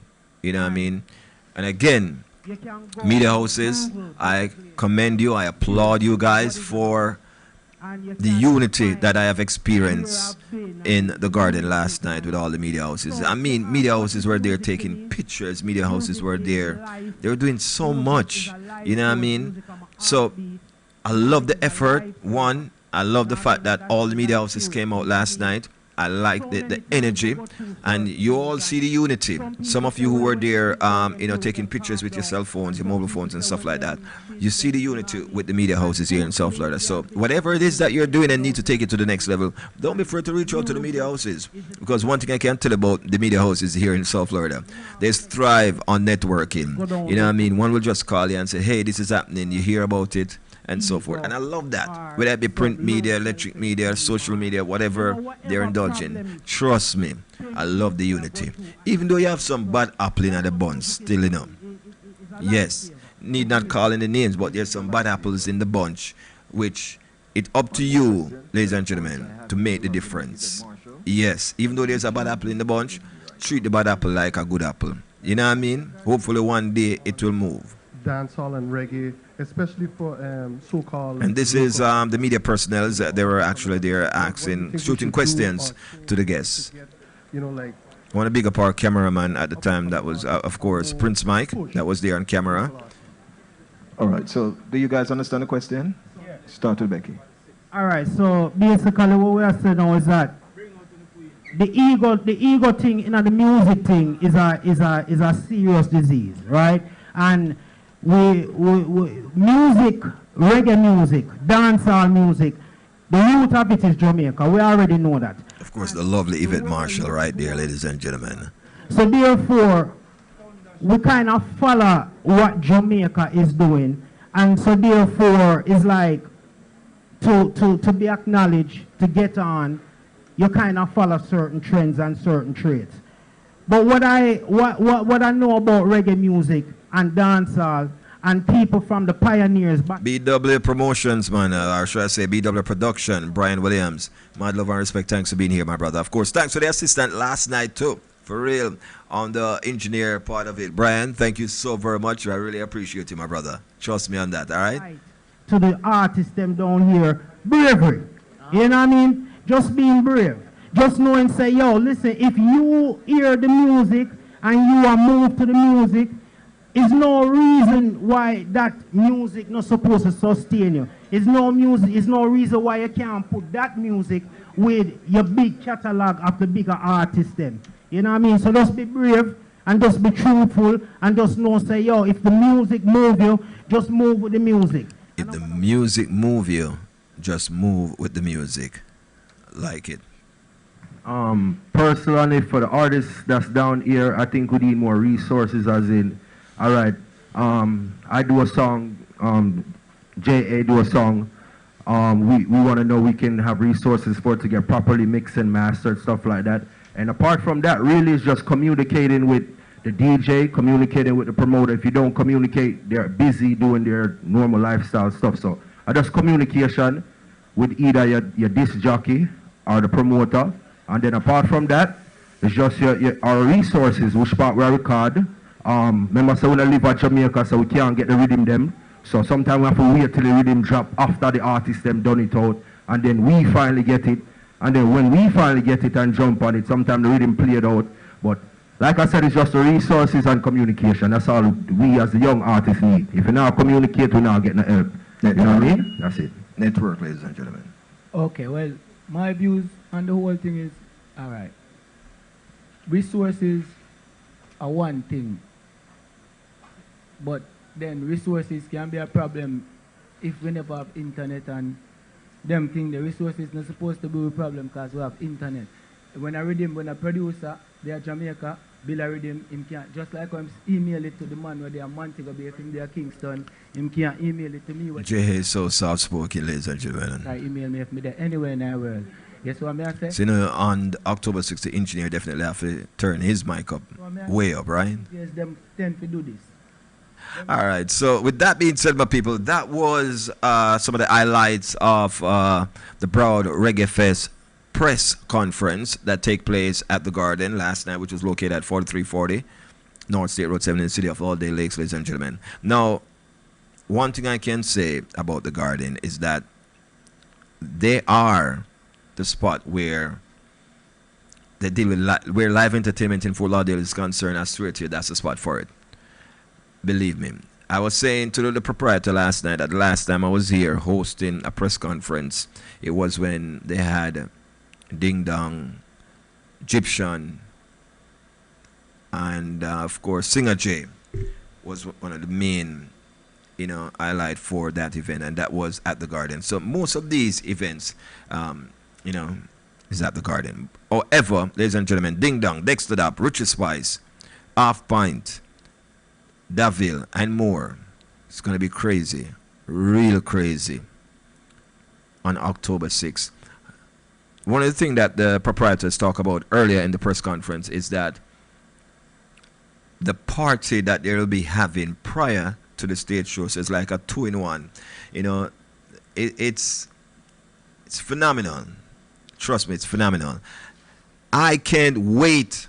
You know what I mean? And again, You can go media on houses, Google, I commend you, I applaud you guys for the unity that I have experienced in the garden last night with all the media houses. I mean, media houses were there taking pictures, media houses were there. They were doing so much, you know what I mean? So I love the effort. One, I love the fact that all the media houses came out last night. I like the energy, and you all see the unity. Some of you who were there, taking pictures with your cell phones, your mobile phones, and stuff like that. You see the unity with the media houses here in South Florida. So whatever it is that you're doing and need to take it to the next level, don't be afraid to reach out to the media houses. Because one thing I can tell about the media houses here in South Florida, they thrive on networking. You know what I mean? One will just call you and say, hey, this is happening. You hear about it? And so forth. And I love that. Whether it be print media, electric media, social media, whatever they're indulging. Trust me, I love the unity. Even though you have some bad apple in the bunch, still, you know. Yes, need not call in the names, but there's some bad apples in the bunch, which it's up to you, ladies and gentlemen, to make the difference. Yes, even though there's a bad apple in the bunch, treat the bad apple like a good apple. You know what I mean? Hopefully one day it will move. Dancehall and reggae, especially for so-called. And this is the media personnel. They were actually there asking, shooting questions to the guests. You know, like. I want to big up our cameraman at the time. That was, of course, Prince Mike. That was there on camera. All right. So, do you guys understand the question? Yeah. Start with Becky. All right. So basically, what we are saying now is that the ego thing in the music thing is a serious disease, right? And music, reggae music, dancehall music, the root of it is Jamaica. We already know that. Of course, the lovely Yvette Marshall right there, ladies and gentlemen. So therefore, we kind of follow what Jamaica is doing. And so therefore, it's like to be acknowledged, to get on, you kind of follow certain trends and certain traits. But what I know about reggae music and dancehall and people from the pioneers. BW Promotions, man, or should I say BW Production, Brian Williams. Mad love and respect. Thanks for being here, my brother. Of course, thanks for the assistant last night, too. For real, on the engineer part of it. Brian, thank you so very much. I really appreciate you, my brother. Trust me on that, all right? To the artists them down here, bravery. You know what I mean? Just being brave. Just knowing, say, yo, listen, if you hear the music and you are moved to the music, is no reason why that music not supposed to sustain you. It's no reason why you can't put that music with your big catalog of the bigger artists them. You know what I mean? So just be brave and just be truthful and just know, say, yo, if the music move you, just move with the music. If the music move you, just move with the music. Like it. Personally, for the artists that's down here, I think we need more resources, as in, all right, I do a song, J.A. do a song, we want to know we can have resources for it to get properly mixed and mastered, stuff like that. And apart from that, really is just communicating with the DJ, communicating with the promoter. If you don't communicate, they're busy doing their normal lifestyle stuff. So I just communication with either your disc jockey or the promoter. And then apart from that, it's just our resources, which part we record. Remember, so we live at Jamaica, so we can't get the rhythm them. So sometimes we have to wait till the rhythm drop after the artist them done it out. And then we finally get it. And then when we finally get it and jump on it, sometimes the rhythm played out. But like I said, it's just the resources and communication. That's all we as the young artists need. If you not communicate, we're not getting help. You know what I mean? That's it. Network, ladies and gentlemen. Okay, well, my views on the whole thing is, all right, resources are one thing, but then resources can be a problem if we never have internet, and them think the resources not supposed to be a problem because we have internet. When a producer, they are Jamaica, Bill Rhythm, him can't, just like I'm email it to the man where they are Montego Bay, if him there Kingston, him can't email it to me. Jay is so soft-spoken, ladies and gentlemen. I email me if me there anywhere in the world. Guess what I say? So, on October 6th, the engineer definitely have to turn his mic up, way up, right? Yes, them tend to do this. All right. So, with that being said, my people, that was some of the highlights of the Broad Reggae Fest press conference that take place at the Garden last night, which was located at 4340 North State Road 7 in the city of All Day Lakes, ladies and gentlemen. Now, one thing I can say about the Garden is that they are the spot where they deal with where live entertainment in Fort Lauderdale is concerned. I swear to you, that's the spot for it. Believe me. I was saying to the proprietor last night that the last time I was here hosting a press conference, it was when they had Ding Dong, Egyptian, and of course Singer J was one of the main, highlight for that event, and that was at the Garden. So most of these events, is at the Garden. However, ladies and gentlemen, Ding Dong, Dexter Dap, Richie Spice, Half Pint, Davil, and more. It's going to be crazy, real crazy, on October 6th. One of the things that the proprietors talk about earlier in the press conference is that the party that they will be having prior to the stage show is like a 2-in-1. It's phenomenal. Trust me, it's phenomenal. I can't wait.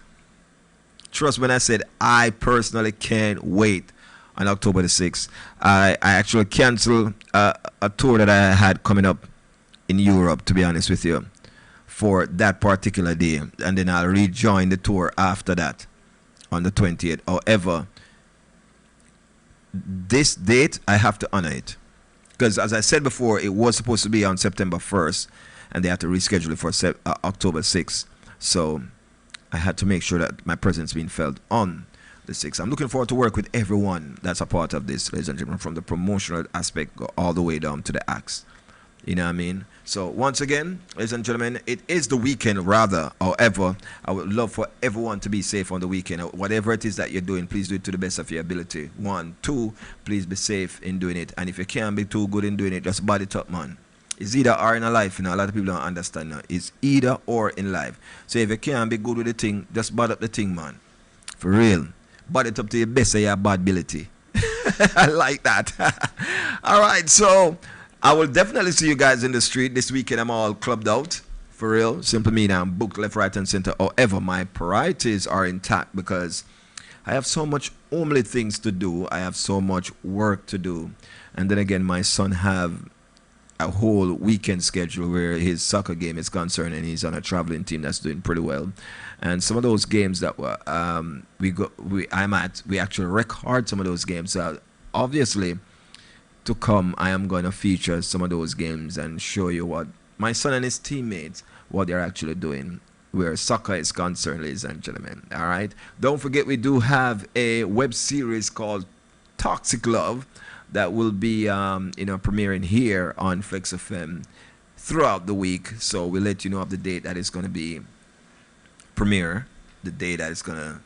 Trust me when I said I personally can't wait on October the 6th. I actually canceled a tour that I had coming up in Europe, to be honest with you, for that particular day. And then I'll rejoin the tour after that on the 28th. However, this date, I have to honor it. Because as I said before, it was supposed to be on September 1st, and they had to reschedule it for October 6th. So I had to make sure that my presence being felt on the 6th. I'm looking forward to work with everyone that's a part of this, ladies and gentlemen, from the promotional aspect all the way down to the acts. You know what I mean? So once again, ladies and gentlemen, it is the weekend rather. However, I would love for everyone to be safe on the weekend. Whatever it is that you're doing, please do it to the best of your ability. 1, 2, please be safe in doing it. And if you can't be too good in doing it, just body top, man. It's either or in a life, a lot of people don't understand now. It's either or in life. So if you can't be good with the thing, just body up the thing, man. For real. Body it up to your best of your bad ability. I like that. All right, so I will definitely see you guys in the street this weekend. I'm all clubbed out, for real. Simply mean I'm booked left, right, and center. However, my priorities are intact because I have so much homely things to do. I have so much work to do. And then again, my son have a whole weekend schedule where his soccer game is concerned, and he's on a traveling team that's doing pretty well. And some of those games that we actually record some of those games. So obviously, to come, I am going to feature some of those games and show you what my son and his teammates, what they're actually doing where soccer is concerned, ladies and gentlemen. All right. Don't forget, we do have a web series called Toxic Love that will be, premiering here on Flexx FM throughout the week. So we'll let you know of the date that is going to be premiere, the day that is going to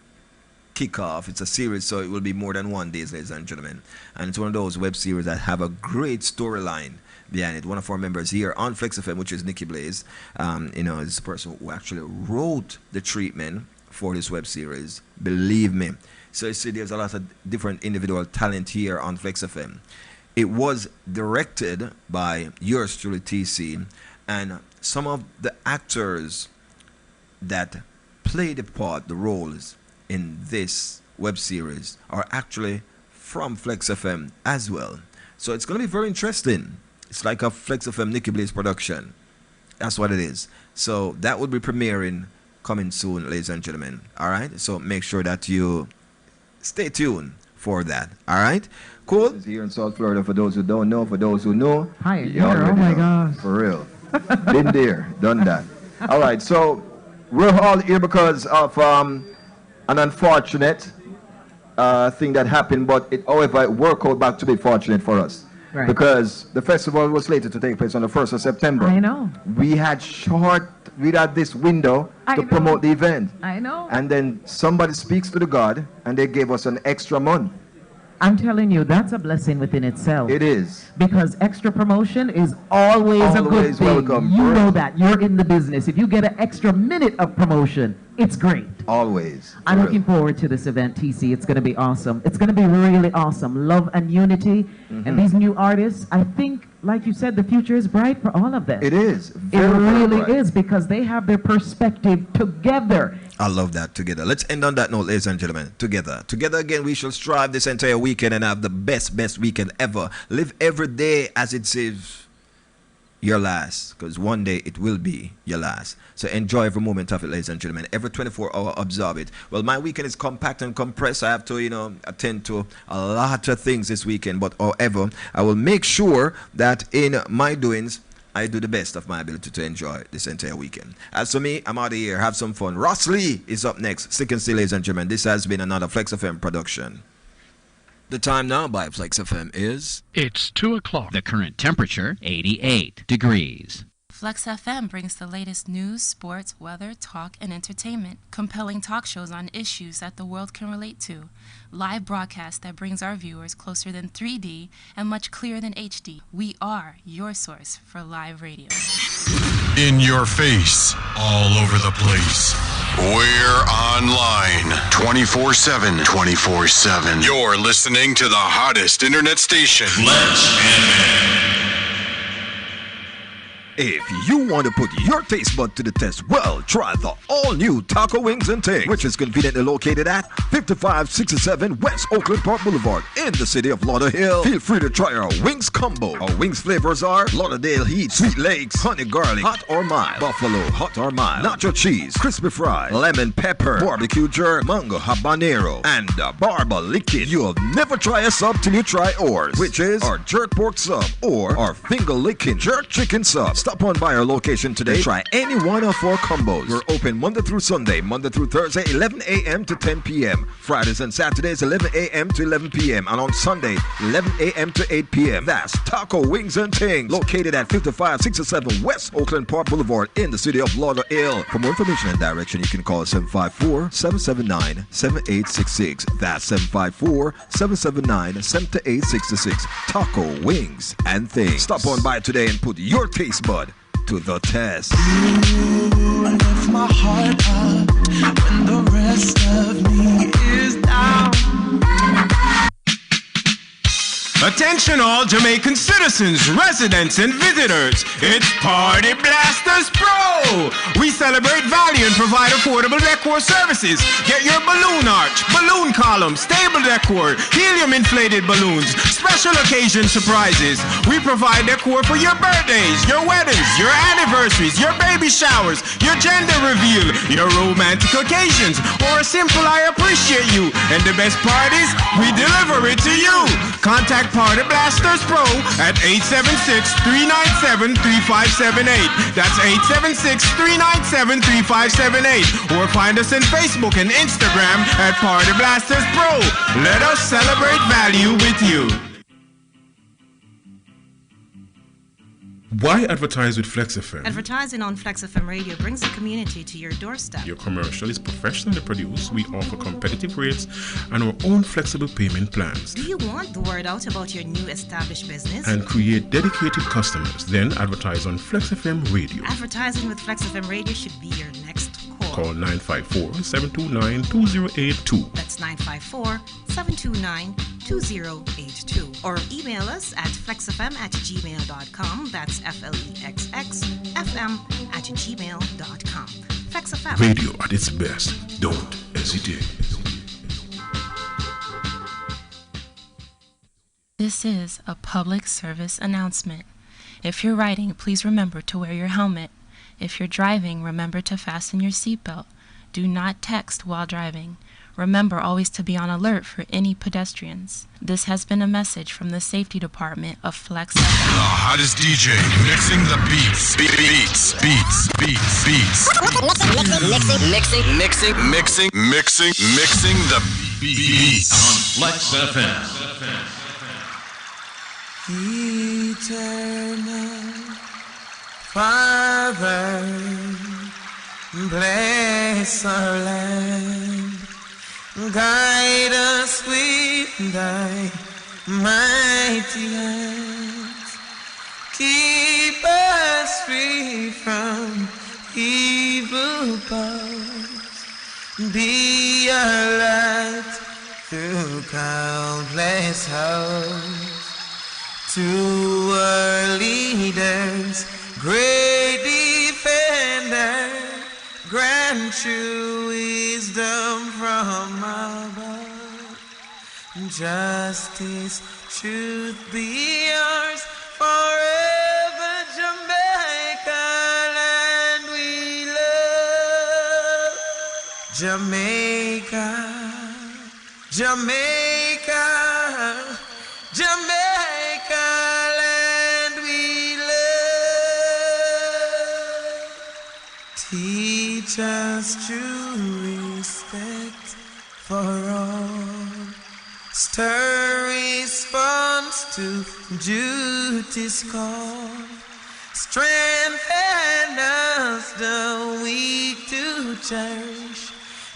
kick off. It's a series, so it will be more than 1 day, ladies and gentlemen. And it's one of those web series that have a great storyline behind it. One of our members here on Flexx FM, which is Nikki Blaze, is the person who actually wrote the treatment for this web series. Believe me. So you see, there's a lot of different individual talent here on Flexx FM. It was directed by yours truly, TC, and some of the actors that play the part, the roles in this web series are actually from Flexx FM as well. So it's going to be very interesting. It's like a Flexx FM Nikki Blaze production. That's what it is. So that will be premiering coming soon, ladies and gentlemen. All right. So make sure that you stay tuned for that. All right. Cool. It's here in South Florida. For those who don't know, for those who know. Hi. Oh my gosh. For real. Been there, done that. All right. So we're all here because of an unfortunate thing that happened, but however, it worked out back to be fortunate for us. Right. Because the festival was slated to take place on the 1st of September. I know. We had short we had this window to promote the event. I know. And then somebody speaks to the God, and they gave us an extra month. I'm telling you, that's a blessing within itself. It is. Because extra promotion is always a good Always thing. welcome. You know that. You're in the business. If you get an extra minute of promotion, it's great. Always. I'm looking forward to this event, TC. It's going to be awesome. It's going to be really awesome. Love and unity. And these new artists, I think, like you said, the future is bright for all of them. It is. It Very, very really bright. is, because they have their perspective together. I love that. Together. Let's end on that note, ladies and gentlemen. Together. Together again, we shall strive this entire weekend and have the best weekend ever. Live every day as it is your last, because one day it will be your last. So enjoy every moment of it, ladies and gentlemen. Every 24-hour, observe it. Well, my weekend is compact and compressed. I have to, attend to a lot of things this weekend. But however, I will make sure that in my doings, I do the best of my ability to enjoy this entire weekend. As for me, I'm out of here. Have some fun. Ross Lee is up next. Stick and stay, ladies and gentlemen. This has been another Flexx FM production. The time now by Flexx FM is... It's 2 o'clock. The current temperature, 88 degrees. Flexx FM brings the latest news, sports, weather, talk, and entertainment. Compelling talk shows on issues that the world can relate to. Live broadcast that brings our viewers closer than 3D and much clearer than HD. We are your source for live radio. In your face, all over the place. We're online 24/7. 24/7. You're listening to the hottest internet station. Flexx FM. If you want to put your taste bud to the test, well, try the all-new Taco Wings and Things, which is conveniently located at 5567 West Oakland Park Boulevard in the city of Lauderdale. Feel free to try our wings combo. Our wings flavors are Lauderdale Heat, Sweet Lakes, Honey Garlic, Hot or Mild, Buffalo, Hot or Mild, Nacho Cheese, Crispy Fry, Lemon Pepper, Barbecue Jerk, Mango Habanero, and Barba Liquid. You'll never try a sub till you try ours, which is our Jerk Pork Sub or our Finger Licking Jerk Chicken Sub. Stop on by our location today. Try any one of our combos. We're open Monday through Sunday, Monday through Thursday, 11 a.m. to 10 p.m. Fridays and Saturdays, 11 a.m. to 11 p.m. And on Sunday, 11 a.m. to 8 p.m. That's Taco Wings and Things, located at 5567 West Oakland Park Boulevard in the city of Lauderdale. For more information and direction, you can call 754-779-7866. That's 754-779-7866. Taco Wings and Things. Stop on by today and put your taste bud to the test. You lift my heart up when the rest of me is down. Attention all Jamaican citizens, residents, and visitors. It's Party Blasters Pro! We celebrate value and provide affordable decor services. Get your balloon arch, balloon column, stable decor, helium-inflated balloons, special occasion surprises. We provide decor for your birthdays, your weddings, your anniversaries, your baby showers, your gender reveal, your romantic occasions, or a simple I appreciate you. And the best part is, we deliver it to you. Contact Party Blasters Pro at 876-397-3578. That's 876-397-3578. Or find us on Facebook and Instagram at Party Blasters Pro. Let us celebrate value with you. Why advertise with Flexx FM? Advertising on Flexx FM Radio brings the community to your doorstep. Your commercial is professionally produced. We offer competitive rates and our own flexible payment plans. Do you want the word out about your new established business? And create dedicated customers. Then advertise on Flexx FM Radio. Advertising with Flexx FM Radio should be your next call. Call 954-729-2082. That's 954-729-2082. Or email us at flexfm@gmail.com. That's FLEXXFM@gmail.com. Flexx FM. Radio at its best. Don't hesitate. This is a public service announcement. If you're riding, please remember to wear your helmet. If you're driving, remember to fasten your seatbelt. Do not text while driving. Remember always to be on alert for any pedestrians. This has been a message from the Safety Department of Flexx FM. The hottest DJ mixing the beats. Beats mixing the beats on Flexx FM. Eternal Father, Bless our land, guide us with thy mighty hands, keep us free from evil powers, be our light through countless hours. To our leaders, great defender, grant you wisdom from above. Justice, truth be ours forever. Jamaica, land we love. Jamaica, Jamaica, Jamaica, land we love. Teach us true respect for all. Stir response to duty's call. Strengthen us the weak to cherish.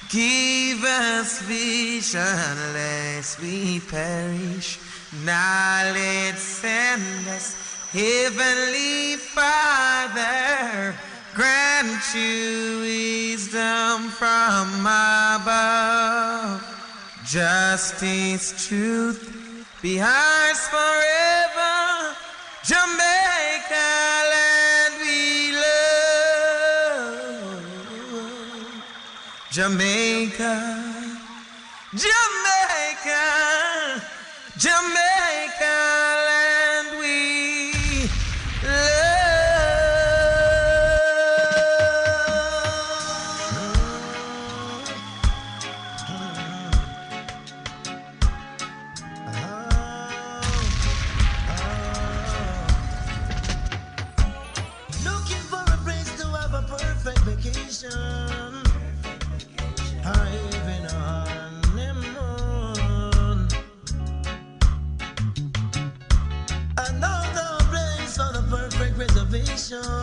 Give us vision lest we perish. Knowledge send us, Heavenly Father. Grant you wisdom from above. Justice, truth be ours forever. Jamaica, land we love. Jamaica, Jamaica, Jamaica, land we love. Looking for a place to have a perfect vacation. Having a honeymoon. Another place for the perfect reservation.